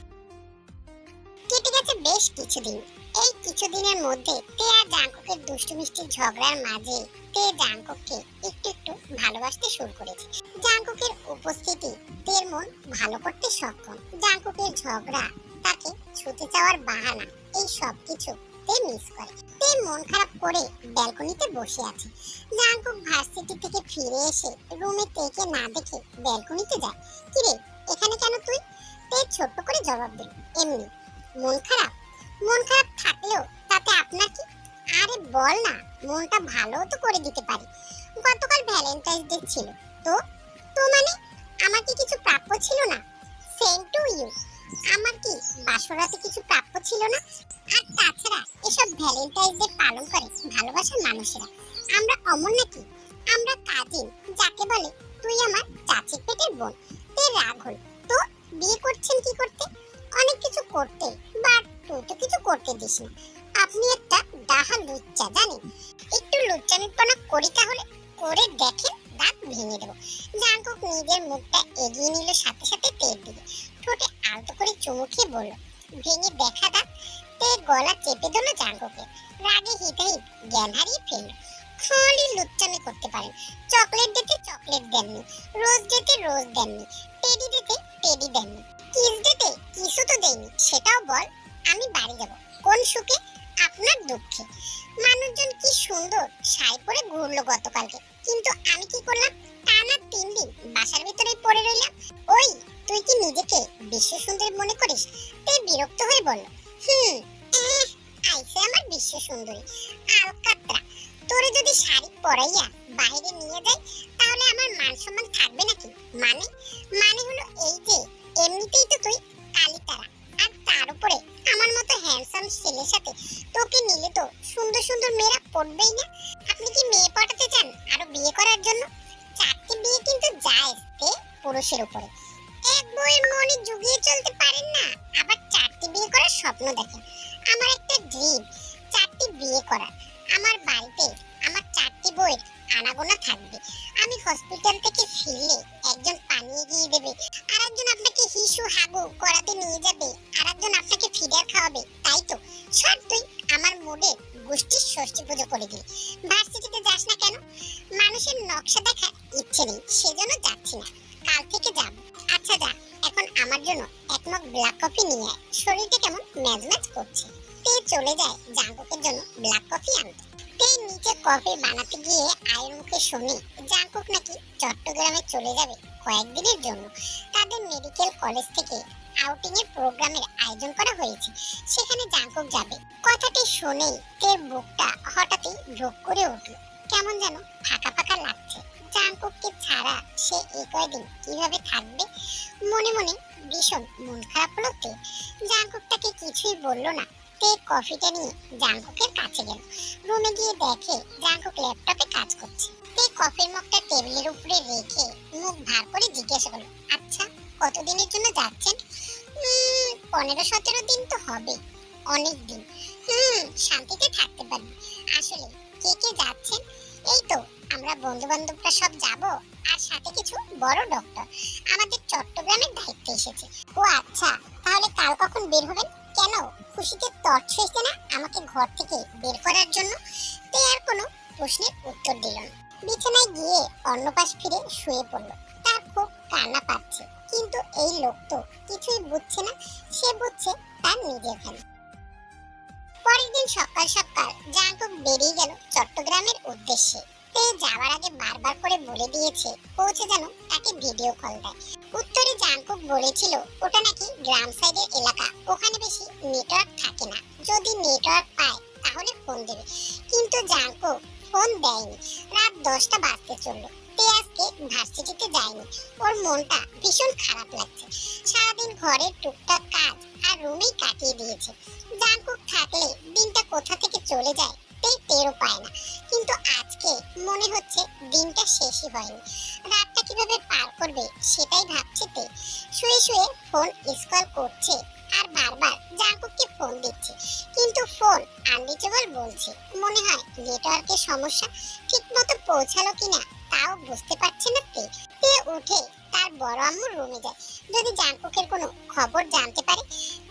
কেটে গেছে বেশ কিছুদিন। এই কিছুদিনের মধ্যে তে আর জাঙ্কুকের দুষ্টু মিষ্টি ঝগড়ার মাঝে তে জাঙ্কুককে একটু একটু ভালোবাসতে শুরু করেছে। জাঙ্কুকের উপস্থিতি তের মন ভালো করতে সক্ষম। জাঙ্কুকের ঝগড়া, তাকে ছুতে যাওয়ার বাহানা, এই সব কিছু তে মিস করে। তে মন খারাপ করে ব্যালকনিতে বসে আছে। জাঙ্কুক ভার্সিটি থেকে ফিরে এসে রুমে তেকে না দেখে ব্যালকনিতে যায়। কিরে, এখানে কেন তুই? তে ছোট্ট করে জবাব দিল, এমনি। মন খারাপ? মন খারাপ থাকলেও তাতে আপনার কি? আরে বল না, মনটা ভালো তো করে দিতে পারি। গতকাল ভ্যালেন্টাইন্স ডে ছিল, তো তো মানে আমার কি কিছু প্রাপ্য ছিল না? Same to you. আমার কি বাসরাতে কিছু প্রাপ্য ছিল না? আর তাছাড়া এসব ভ্যালেন্টাইন্স ডে পালন করে ভালোবাসার মানুষেরা। আমরা অমর নাকি? আমরা কাজিন, যাকে বলে তুই আমার চাচির পেটের বোন। তে রাগ হল, তো বিয়ে করছেন কি করতে? অনেক কিছু করতে, বাট তুই তো কিছু করতে দিস না। আপনি একটা ডাহা লুচ্চা, জানেন? একটু লুচ্চামিপনা করি তাহলে? করে দেখেন, দাঁত ভেঙে দেবো। জাঙ্কুক নিজের মুখটা এগিয়ে নিল সাথে সাথে তের দিকে, ঠোঁটে আলতো করে চুমু খেয়ে বলল, ভেঙে দেখা দাঁত। তে গলা চেপে ধরল জাঙ্কুকে। রাগে হিতাহিত জ্ঞান হারিয়ে ফেলল। খালি লুচ্চামি করতে পারেন। চকলেট দিতে চকলেট দেননি, রোজ দিতে রোজ দেননি, টেডি দিতে টেডি দেননি, কিস দিতে কিছু তো দেয়নি, সেটাও বল। আমি বাড়ি যাব, কোন সুখে? আপনার দুঃখে। মানুষজন কি সুন্দর শাড়ি পরে ঘুরলো গতকালকে, কিন্তু আমি কি করলাম? টানা 3 দিন বাসার ভিতরেই পড়ে রইলাম। ওই, তুই কি নিজেকে বিশ্ব সুন্দরী মনে করিস? তুই বিরক্ত হয়ে বলল, আইসে আমার বিশ্ব সুন্দরী আলকাতরা। তোরে যদি শাড়ি পরাইয়া বাইরে নিয়ে যাই, তাহলে আমার মান সম্মান থাকবে নাকি? মানে মানে হলো এই যে, এমনিতেই তো তুই কালিতারা, আর তার উপরে আমার মতো হ্যান্ডসাম ছেলের সাথে তোকে নিলে তো সুন্দর সুন্দর মেয়েরা পড়বেই না। আপনি কি মেয়ে পটাতে চান আরো বিয়ে করার জন্য? 4টে বিয়ে কিন্তু জায়েজ পুরুষের উপরে। এক বউয়ের মনে জুগিয়ে চলতে পারেন না, আবার 4টে বিয়ে বিয়ে করার স্বপ্ন দেখেন। আমার একটা ড্রিম 4টি বিয়ে করার। আমার বাড়িতে আমার 4টি বউয়ের আনাগোনা থাকবে। আমি হসপিটাল থেকে ফিরলে একজন পানি এগিয়ে দেবে, আরেকজন আপনাকে হিসু হাগু করাতে নিয়ে যাবে, আরেকজন আপনাকে ফিডার খাওয়াবে। তাই তো সব তুই আমার মুডে গোষ্ঠীর ষষ্ঠী পুজো করে দিলি। ভার্সিটিতে যাস না কেন? মানুষের নকশা দেখার ইচ্ছে নেই, সেজন্য যাচ্ছি না। কাল থেকে যাব। আচ্ছা যা, এখন আমার জন্য এক মগ ব্ল্যাক কফি নিয়ে আয়, শরীরটা কেমন ম্যাজম্যাজ করছে। তে চলে যায় জাঙ্কুকের জন্য ব্ল্যাক কফি আনতে। তে নিচে কফি বানাতে গিয়ে আয়ের মুখে শুনে জাঙ্কুক নাকি চট্টগ্রামে চলে যাবে কয়েকদিনের জন্য। তাদের মেডিকেল কলেজ থেকে আউটিং এর প্রোগ্রামের আয়োজন করা হয়েছে, সেখানে জাঙ্কুক যাবে। কথাটি শুনেই তের বুকটা হঠাৎই ঢোক করে উঠল। কেমন যেন ফাঁকা ফাঁকা লাগছে। জাঙ্কুককে ছাড়া সে এই কয়দিন কিভাবে থাকবে? মনে মনে ভীষণ মন খারাপ হলো তে। জাঙ্কুক তাকে কিছুই বলল না। তে কফিটা নিয়ে জাঙ্কুকের কাছে গেল। রুমে গিয়ে দেখে জাঙ্কুক ল্যাপটপে কাজ করছে। তে কফির মগটা টেবিলের উপরে রেখে মুখ ভার করে জিজ্ঞাসা করলো, আচ্ছা কতদিনের জন্য যাচ্ছেন? 15-17 দিন তো হবে। অনেক দিন। শান্তিতে থাকতে পারবি। আসলে কে কে যাচ্ছেন? এই তো আমরা বন্ধু বান্ধবরা সব যাব, আর সাথে কিছু বড় ডক্টর। আমাদের চট্টগ্রামের দায়িত্বে এসেছে। ও আচ্ছা, তাহলে কাল কখন বের হবেন? কেন খুশিতে তর্স হয়েছে না আমাকে ঘর থেকে বের করার জন্য? তে আর কোনো প্রশ্নের উত্তর দিল না। বিছানায় গিয়ে অন্য পাশ ফিরে শুয়ে পড়ল। তার খুব কান্না পাচ্ছে, কিন্তু এই লোক তো কিছুই বুঝছে না। সে বুঝছে তার নিজের খালি। পরের দিন সকাল সকাল জাঙ্কুক বেরিয়ে গেল চট্টগ্রামের উদ্দেশ্যে। তে যাওয়ার আগে বারবার করে বলে দিয়েছে পৌঁছে যেন তাকে ভিডিও কল দেয়। উত্তরে জাঙ্কুক বলেছিল ওটা নাকি গ্রাম সাইডের এলাকা, ওখানে বেশি নেটওয়ার্ক থাকে না, যদি নেটওয়ার্ক পায় তাহলে ফোন দেবে। কিন্তু জাঙ্কুক ফোন দেয়নি। রাত 10টা বাজতে চললো। তে আজকে ভার্সিটিতে যায়নি। ওর মনটা ভীষণ খারাপ লাগছে। সারাদিন ঘরের টুকটাক কাজ আর রুমেই কাটিয়ে দিয়েছে। জাঙ্কুক থাকলে দিনটা কোথা থেকে চলে যায় টেরও পায় না। কিন্তু আজকে মনে হচ্ছে দিনটা শেষই হয়নি। রাতটা কিভাবে পার করবে সেটাই ভাবছে তে। শুয়ে শুয়ে ফোন স্ক্রল করছে আর বারবার জাঙ্কুককে ফোন দিচ্ছে, কিন্তু ফোন আনরিচেবল বলছে। মনে হয় নেটওয়ার্কের সমস্যা, ঠিকমতো পৌঁছালো কিনা তাও বুঝতে পারছে না তে। তে উঠে তার বড় আম্মুর রুমে যায়, যদি জাঙ্কুকের কোনো খবর জানতে পারে।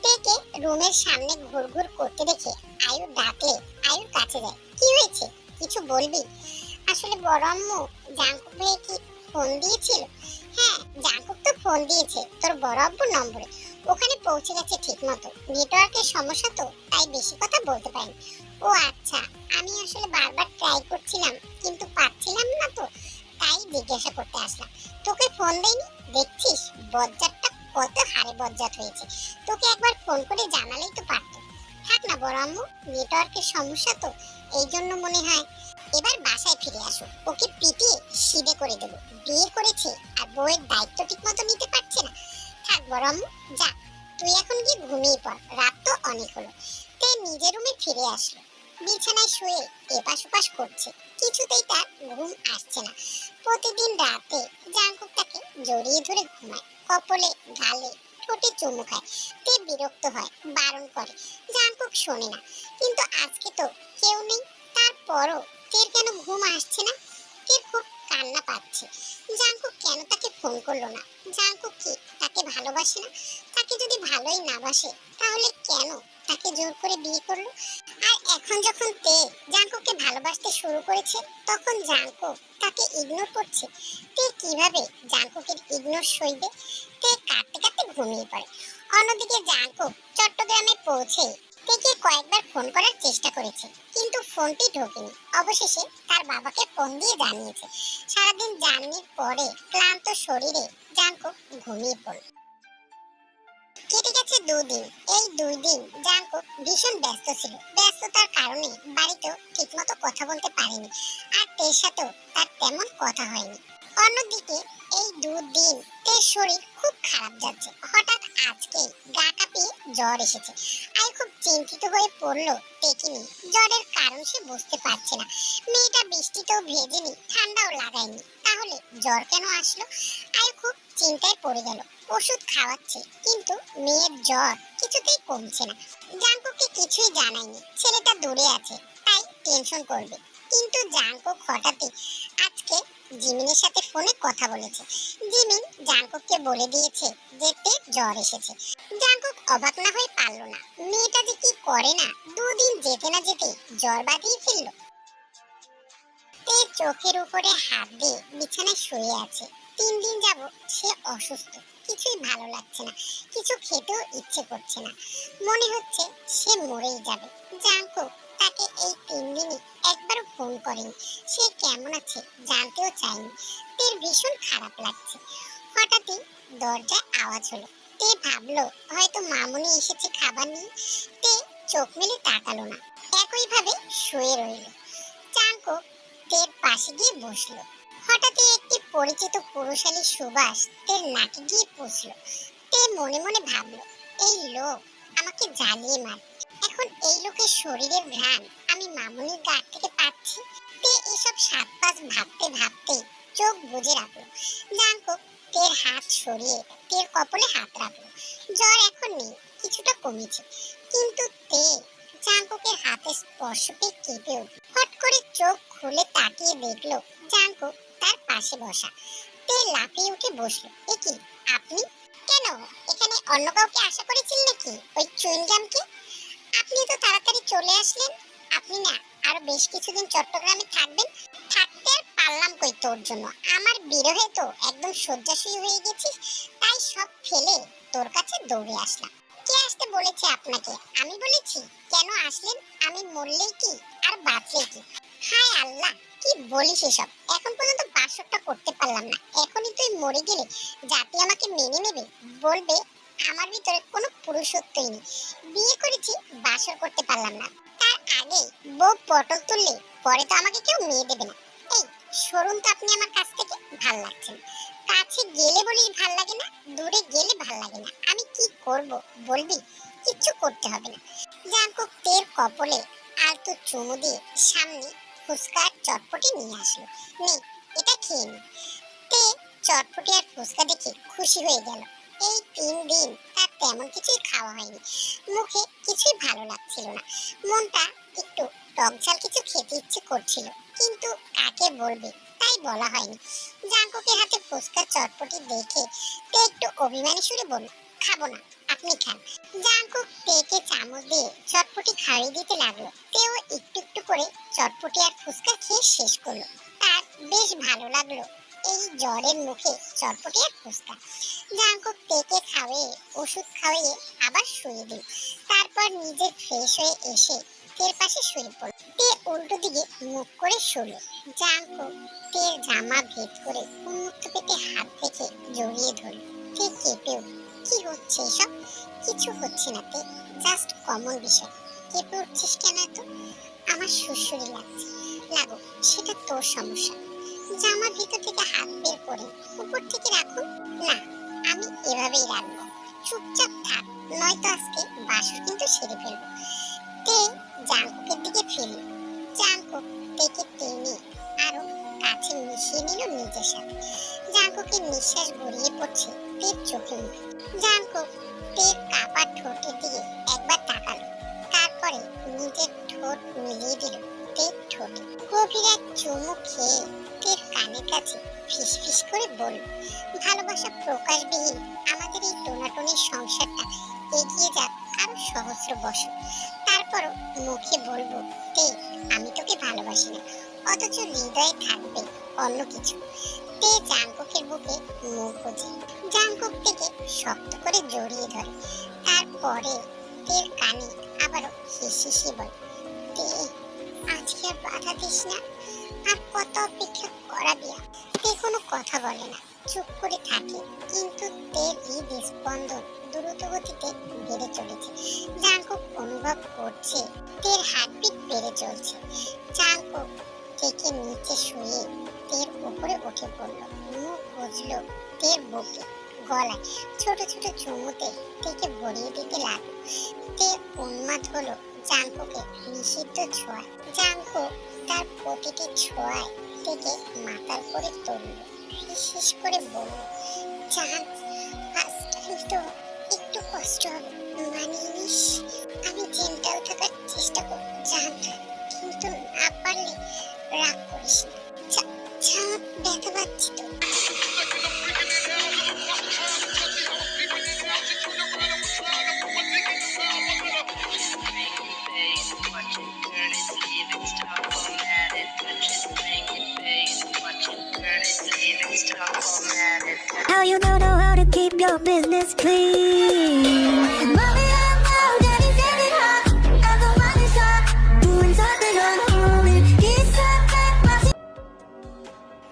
তেকে রুমের সামনে ঘুরঘুর করতে দেখে আয়ু ডাকলে আয়ুর কাছে যায়। কি হয়েছে, কিছু বলবি? আসলে বড় আম্মু, জাঙ্কুক ভাই কি ফোন দিয়েছিল? হ্যাঁ, জাঙ্কুক তো ফোন দিয়েছে তোর বড় আব্বুর নম্বরে। ওখানে পৌঁছে গেছে ঠিক মতো। নেটওয়ার্কের সমস্যা তো, তাই বেশি কথা বলতে পারিনি। ও আচ্ছা, আমি আসলে বারবার ট্রাই করছিলাম কিন্তু পাচ্ছিলাম না তো, তাই জিজ্ঞাসা করতে আসলাম। তোকে ফোন দেয়নি? দেখছিস বজ্জাতটা কত হারে বজ্জাত হয়েছে। তোকে একবার ফোন করে জানালেই তো পারতো। থাক না বড় আম্মু, নেটওয়ার্কের সমস্যা তো, এই জন্য মনে হয়। এবার বাসায় ফিরে আসো, ওকে পিটিয়ে সিধে করে দেবো। বিয়ে করেছে আর বউয়ের দায়িত্ব ঠিক মতো নিতে পারছে না। থাক বড় আম্মু, যা তুই এখন গিয়ে ঘুমিয়ে পড়, রাত তো অনেক হলো। তে নিজের রুমে ফিরে আসলো। বিছানায় শুয়ে এপাশ ওপাশ করছে, কিছুতেই তার ঘুম আসছে না। প্রতিদিন রাতে জাঙ্কুক তাকে জড়িয়ে ধরে ঘুমায়, কপালে গালে ঠোঁটে চুমু খায়। তে বিরক্ত হয়, বারণ করে, জাঙ্কুক শোনে না। কিন্তু আজকে তো কেউ নেই, তারপরও তের কেন ঘুম আসছে না? তের খুব কান্না পাচ্ছে। জাঙ্কুক কেন তাকে ফোন করলো না? জাঙ্কুক কি তাকে ভালোবাসে না? তাকে যদি ভালোই না বাসে তাহলে কেন তাকে জোর করে বিয়ে করলো? আর এখন যখন তে জাঙ্কুককে ভালোবাসতে শুরু করেছে, তখন জাঙ্কুক তাকে ইগনোর করছে। তে কিভাবে জাঙ্কুকের ইগনোর সইবে? তে কাঁদতে কাঁদতে ঘুমিয়ে পড়ে। অন্যদিকে জাঙ্কুক চট্টগ্রামে পৌঁছে তেকে কয়েকবার ফোন করার চেষ্টা করেছে, কিন্তু ফোনটি ঢোকেনি। অবশেষে তার বাবাকে ফোন দিয়ে জানিয়েছে। সারাদিন জার্নির পরে ক্লান্ত শরীরে জাঙ্কুক ঘুমিয়ে পড়ল। কেটে গেছে 2 দিন। এই 2 দিন জাঙ্কুক ভীষণ ব্যস্ত ছিল। ব্যস্ততার কারণে বাড়িতেও ঠিকমতো কথা বলতে পারেনি, আর তের সাথেও তার তেমন কথা হয়নি। অন্যদিকে এই 2 দিন তের শরীর খুব খারাপ যাচ্ছে। হঠাৎ আজকে গা কাঁপিয়ে জ্বর এসেছে। আয় খুব চিন্তিত হয়ে পড়লো তেকে নিয়ে। জ্বরের কারণ সে বুঝতে পারছে না। মেয়েটা বৃষ্টিতেও ভেজেনি, ঠান্ডাও লাগায়নি, তাহলে জ্বর কেন আসলো? আয় খুব চিন্তায় পড়ে গেল। ওষুধ খাওয়াচ্ছে, কিন্তু মেয়ের জ্বর কিছুতেই কমছে না। জাঙ্কুককে কিছুই জানায়নি, ছেলেটা দূরে আছে তাই টেনশন করবে। কিন্তু জাঙ্কুক হঠাৎই আজকে জিমিনের সাথে ফোনে কথা বলেছে। জিমিন জাঙ্কুককে বলে দিয়েছে যে তে জ্বর এসেছে। জাঙ্কুক অবাক না হয়ে পারল না, মেয়েটা যে কি করে না, দুদিন যেতে না যেতে জ্বর বাঁধিয়ে ফেললো। তে চোখের উপরে হাত দিয়ে বিছানায় শুয়ে আছে। 3 দিন যাবত সে অসুস্থ, কিছুই ভালো লাগছে না, কিছু খেতেও ইচ্ছে করছে না, মনে হচ্ছে সে মরেই যাবে। জাঙ্কুক তাকে এই 3 দিনই একবারও ফোন করেনি, সে কেমন আছে জানতেও চায়নি। তের ভীষণ খারাপ লাগছে। হঠাৎই দরজায় আওয়াজ হলো। তে ভাবলো হয়তো মামুনি এসেছে খাবার নিয়ে। তে চোখ মেলে তাকালো না, একইভাবে শুয়ে রইল। জাঙ্কুক তের পাশে গিয়ে বসলো। হঠাৎই একটি পরিচিত পুরুষালী সুবাস তের নাকে গিয়ে পৌঁছলো। তে মনে মনে ভাবলো, এই লোক আমাকে জ্বালিয়ে মার। এখন এই লোকের শরীরের ঘ্রাণ আমি মামুনির গা থেকে পাচ্ছি। তে এসব সাত পাঁচ ভাবতে ভাবতে চোখ বুজে রাখলো। জাঙ্কুক তের হাত সরিয়ে তের কপালে হাত রাখলো। জ্বর এখন নেই, কিছুটা কমেছে, কিন্তু তে জাঙ্কুকের হাতে স্পর্শ পেয়ে কেঁপে উঠল। হট করে চোখ খুলে তাকিয়ে দেখলো জাঙ্কুক তার পাশে বসা। তে লাফিয়ে উঠে বসলো। এ কি, আপনি? কেন, এখানে অন্য কাউকে আশা করেছিলেন নাকি? ওই চুইংগামকে? আপনি তো তাড়াতাড়ি চলে আসলেন। আপনি না আরো বেশ কিছুদিন চট্টগ্রামে থাকবেন? থাকতে আর পারলাম কই তোর জন্য, আমার বিরহে তো একদম শয্যাশয়ী হয়ে গেছিস, তাই সব ফেলে তোর কাছে দৌড়ে আসলাম। কে আসতে বলেছে আপনাকে? আমি বলেছি? কেন আসলেন? আমি মরলেই কি আর বাঁচলেই কি? হায় আল্লাহ, কি বলিস এসব? এখন পর্যন্ত বাসরটা করতে পারলাম না, এখনই তুই মরে গেলে জাতি আমাকে মেনে নেবে, বলবে আমার ভিতরে কোনো পুরুষত্বই নেই। বিয়ে করেছি, বাসর করতে পারলাম না, তার আগে বউ পটল তুললে পরে তো আমাকে কেউ মেয়ে দেবে না। এই সরুন তো আপনি আমার কাছ থেকে, ভাল লাগছে না। কাছে গেলে বলিস ভাল লাগে না, দূরে গেলে ভাল লাগে না। আমি কি করব বলবি? কিচ্ছু করতে হবে না। জাঙ্কুক তের কপালে আলতো চুমু দিয়ে সামনে ফুচকা আর চটপটি নিয়ে আসলো। নে, এটা খেয়ে নে। তে চটপটি আর ফুচকা দেখে খুশি হয়ে গেল। এই 3 দিন তার তেমন কিছুই খাওয়া হয়নি, মুখে কিছুই ভালো লাগছিল না, মনটা একটু টক ঝাল কিছু খেতে ইচ্ছে করছিল, কিন্তু কাকে বলবে তাই বলা হয়নি। জাঙ্কুকের হাতে ফুচকা চটপটি দেখে তে একটু অভিমানী সুরে বলল, খাবো না, আপনি খান। জাঙ্কুক তেকে চামচ দিয়ে চটপটি খাইয়ে দিতে লাগলো। তেও একটু একটু করে চটপটি আর ফুচকা খেয়ে শেষ করলো। তার বেশ ভালো লাগলো এই জ্বরের মুখে চটপটি আর ফুচকা। জাঙ্কুক তেকে খাওয়িয়ে ওষুধ খাওয়িয়ে আবার শুয়ে দিল। তারপর নিজে ফ্রেশ হয়ে এসে তের পাশে শুয়ে পড়ল। তে উল্টো দিকে মুখ করে শুলো। জাঙ্কুক তের জামা ভেদ করে উন্মুক্ত পেটে হাত রেখে জড়িয়ে ধরল। তে কেঁপে উঠল। কি হচ্ছে এসব? কিছু হচ্ছে না তে, জাস্ট কমন বিষয়। কেঁপে উঠছিস কেন এত? আমার সুড়সুড়ি লাগছে। লাগুক, সেটা তোর সমস্যা। জামার ভিতর থেকে হাত বের করে উপর থেকে রাখুন। না, আমি এভাবেই রাখবো। চুপচাপ থাক, নয়তো আজকে বাসর কিন্তু সেরে ফেলবো। তে জাঙ্কুকের দিকে ফিরল। জাঙ্কুক তেকে টেনে আরো কাছে মিশিয়ে নিল নিজের সাথে। জাঙ্কুকের নিঃশ্বাস গড়িয়ে পড়ছে তের চোখে মুখে। জাঙ্কুক তের কাপা ঠোঁটের দিকে একবার তাকালো, তারপরে নিজের ঠোঁট মিলিয়ে দিল তের ঠোঁটে। গভীর এক চুমু খেয়ে তের কানের কাছে ফিসফিস করে বলল, ভালোবাসা প্রকাশবিহীন আমাদের এই টোনাটনির সংসারটা এগিয়ে যাক আরো সহস্র বছর। তারপরও মুখে বলবো, তে আমি তোকে ভালোবাসি না, অথচ হৃদয়ে থাকবে অন্য কিছু। তে জাঙ্কুকের বুকে মুখ গুজে জাঙ্কুক থেকে শক্ত করে জড়িয়ে ধরে। তারপরে তের কানে আবারও হিসিসি বলে, তে আজকে আর বাধা দিস না, আর কত অপেক্ষা করাবি? তে কোনো কথা বলে না, চুপ করে থাকে, কিন্তু তের হৃদস্পন্দন দ্রুত গতিতে বেড়ে চলেছে। জাঙ্কুক অনুভব করছে তের হার্টবিট বেড়ে চলছে। জাঙ্কুক থেকে নিচে শুয়ে তের উপরে উঠে পড়ল, মুখ গুজল তের বুকে, গলায় ছোট ছোট চুমুতে তেকে ভরিয়ে দিতে লাগলো। তে উন্মাদ হলো জাঙ্কুকে নিষিদ্ধ ছোঁয়ায়। জাঙ্কুক তার প্রতিটি ছোঁয়ায় থেকে মাথার করে তুলল, ফিসফিস করে বলল, জান আজ কিন্তু একটু কষ্ট হবে, মানিয়ে নিস। আমি জেন্টাল থাকার চেষ্টা করব জান, কিন্তু না পারলে রাগ করিস না। ব্যথা পাচ্ছি তো। How you don't know how to keep your business clean? Mommy, I'm out, daddy's getting hot. I'm the one who's hot, doing something unholy. He's something.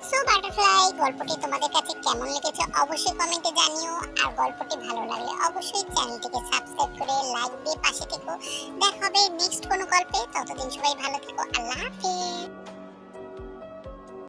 So butterfly, গল্পটি তোমাদের কাছে কেমন লেগেছে অবশ্যই কমেন্টে জানিও। আর গল্পটি ভালো লাগলে অবশ্যই চ্যানেলটিকে সাবস্ক্রাইব করে লাইক দিয়ে পাশে থেকো। দেখা হবে নেক্সট কোনো গল্পে, ততদিন সবাই ভালো থেকো। আল্লাহ হাফেজ।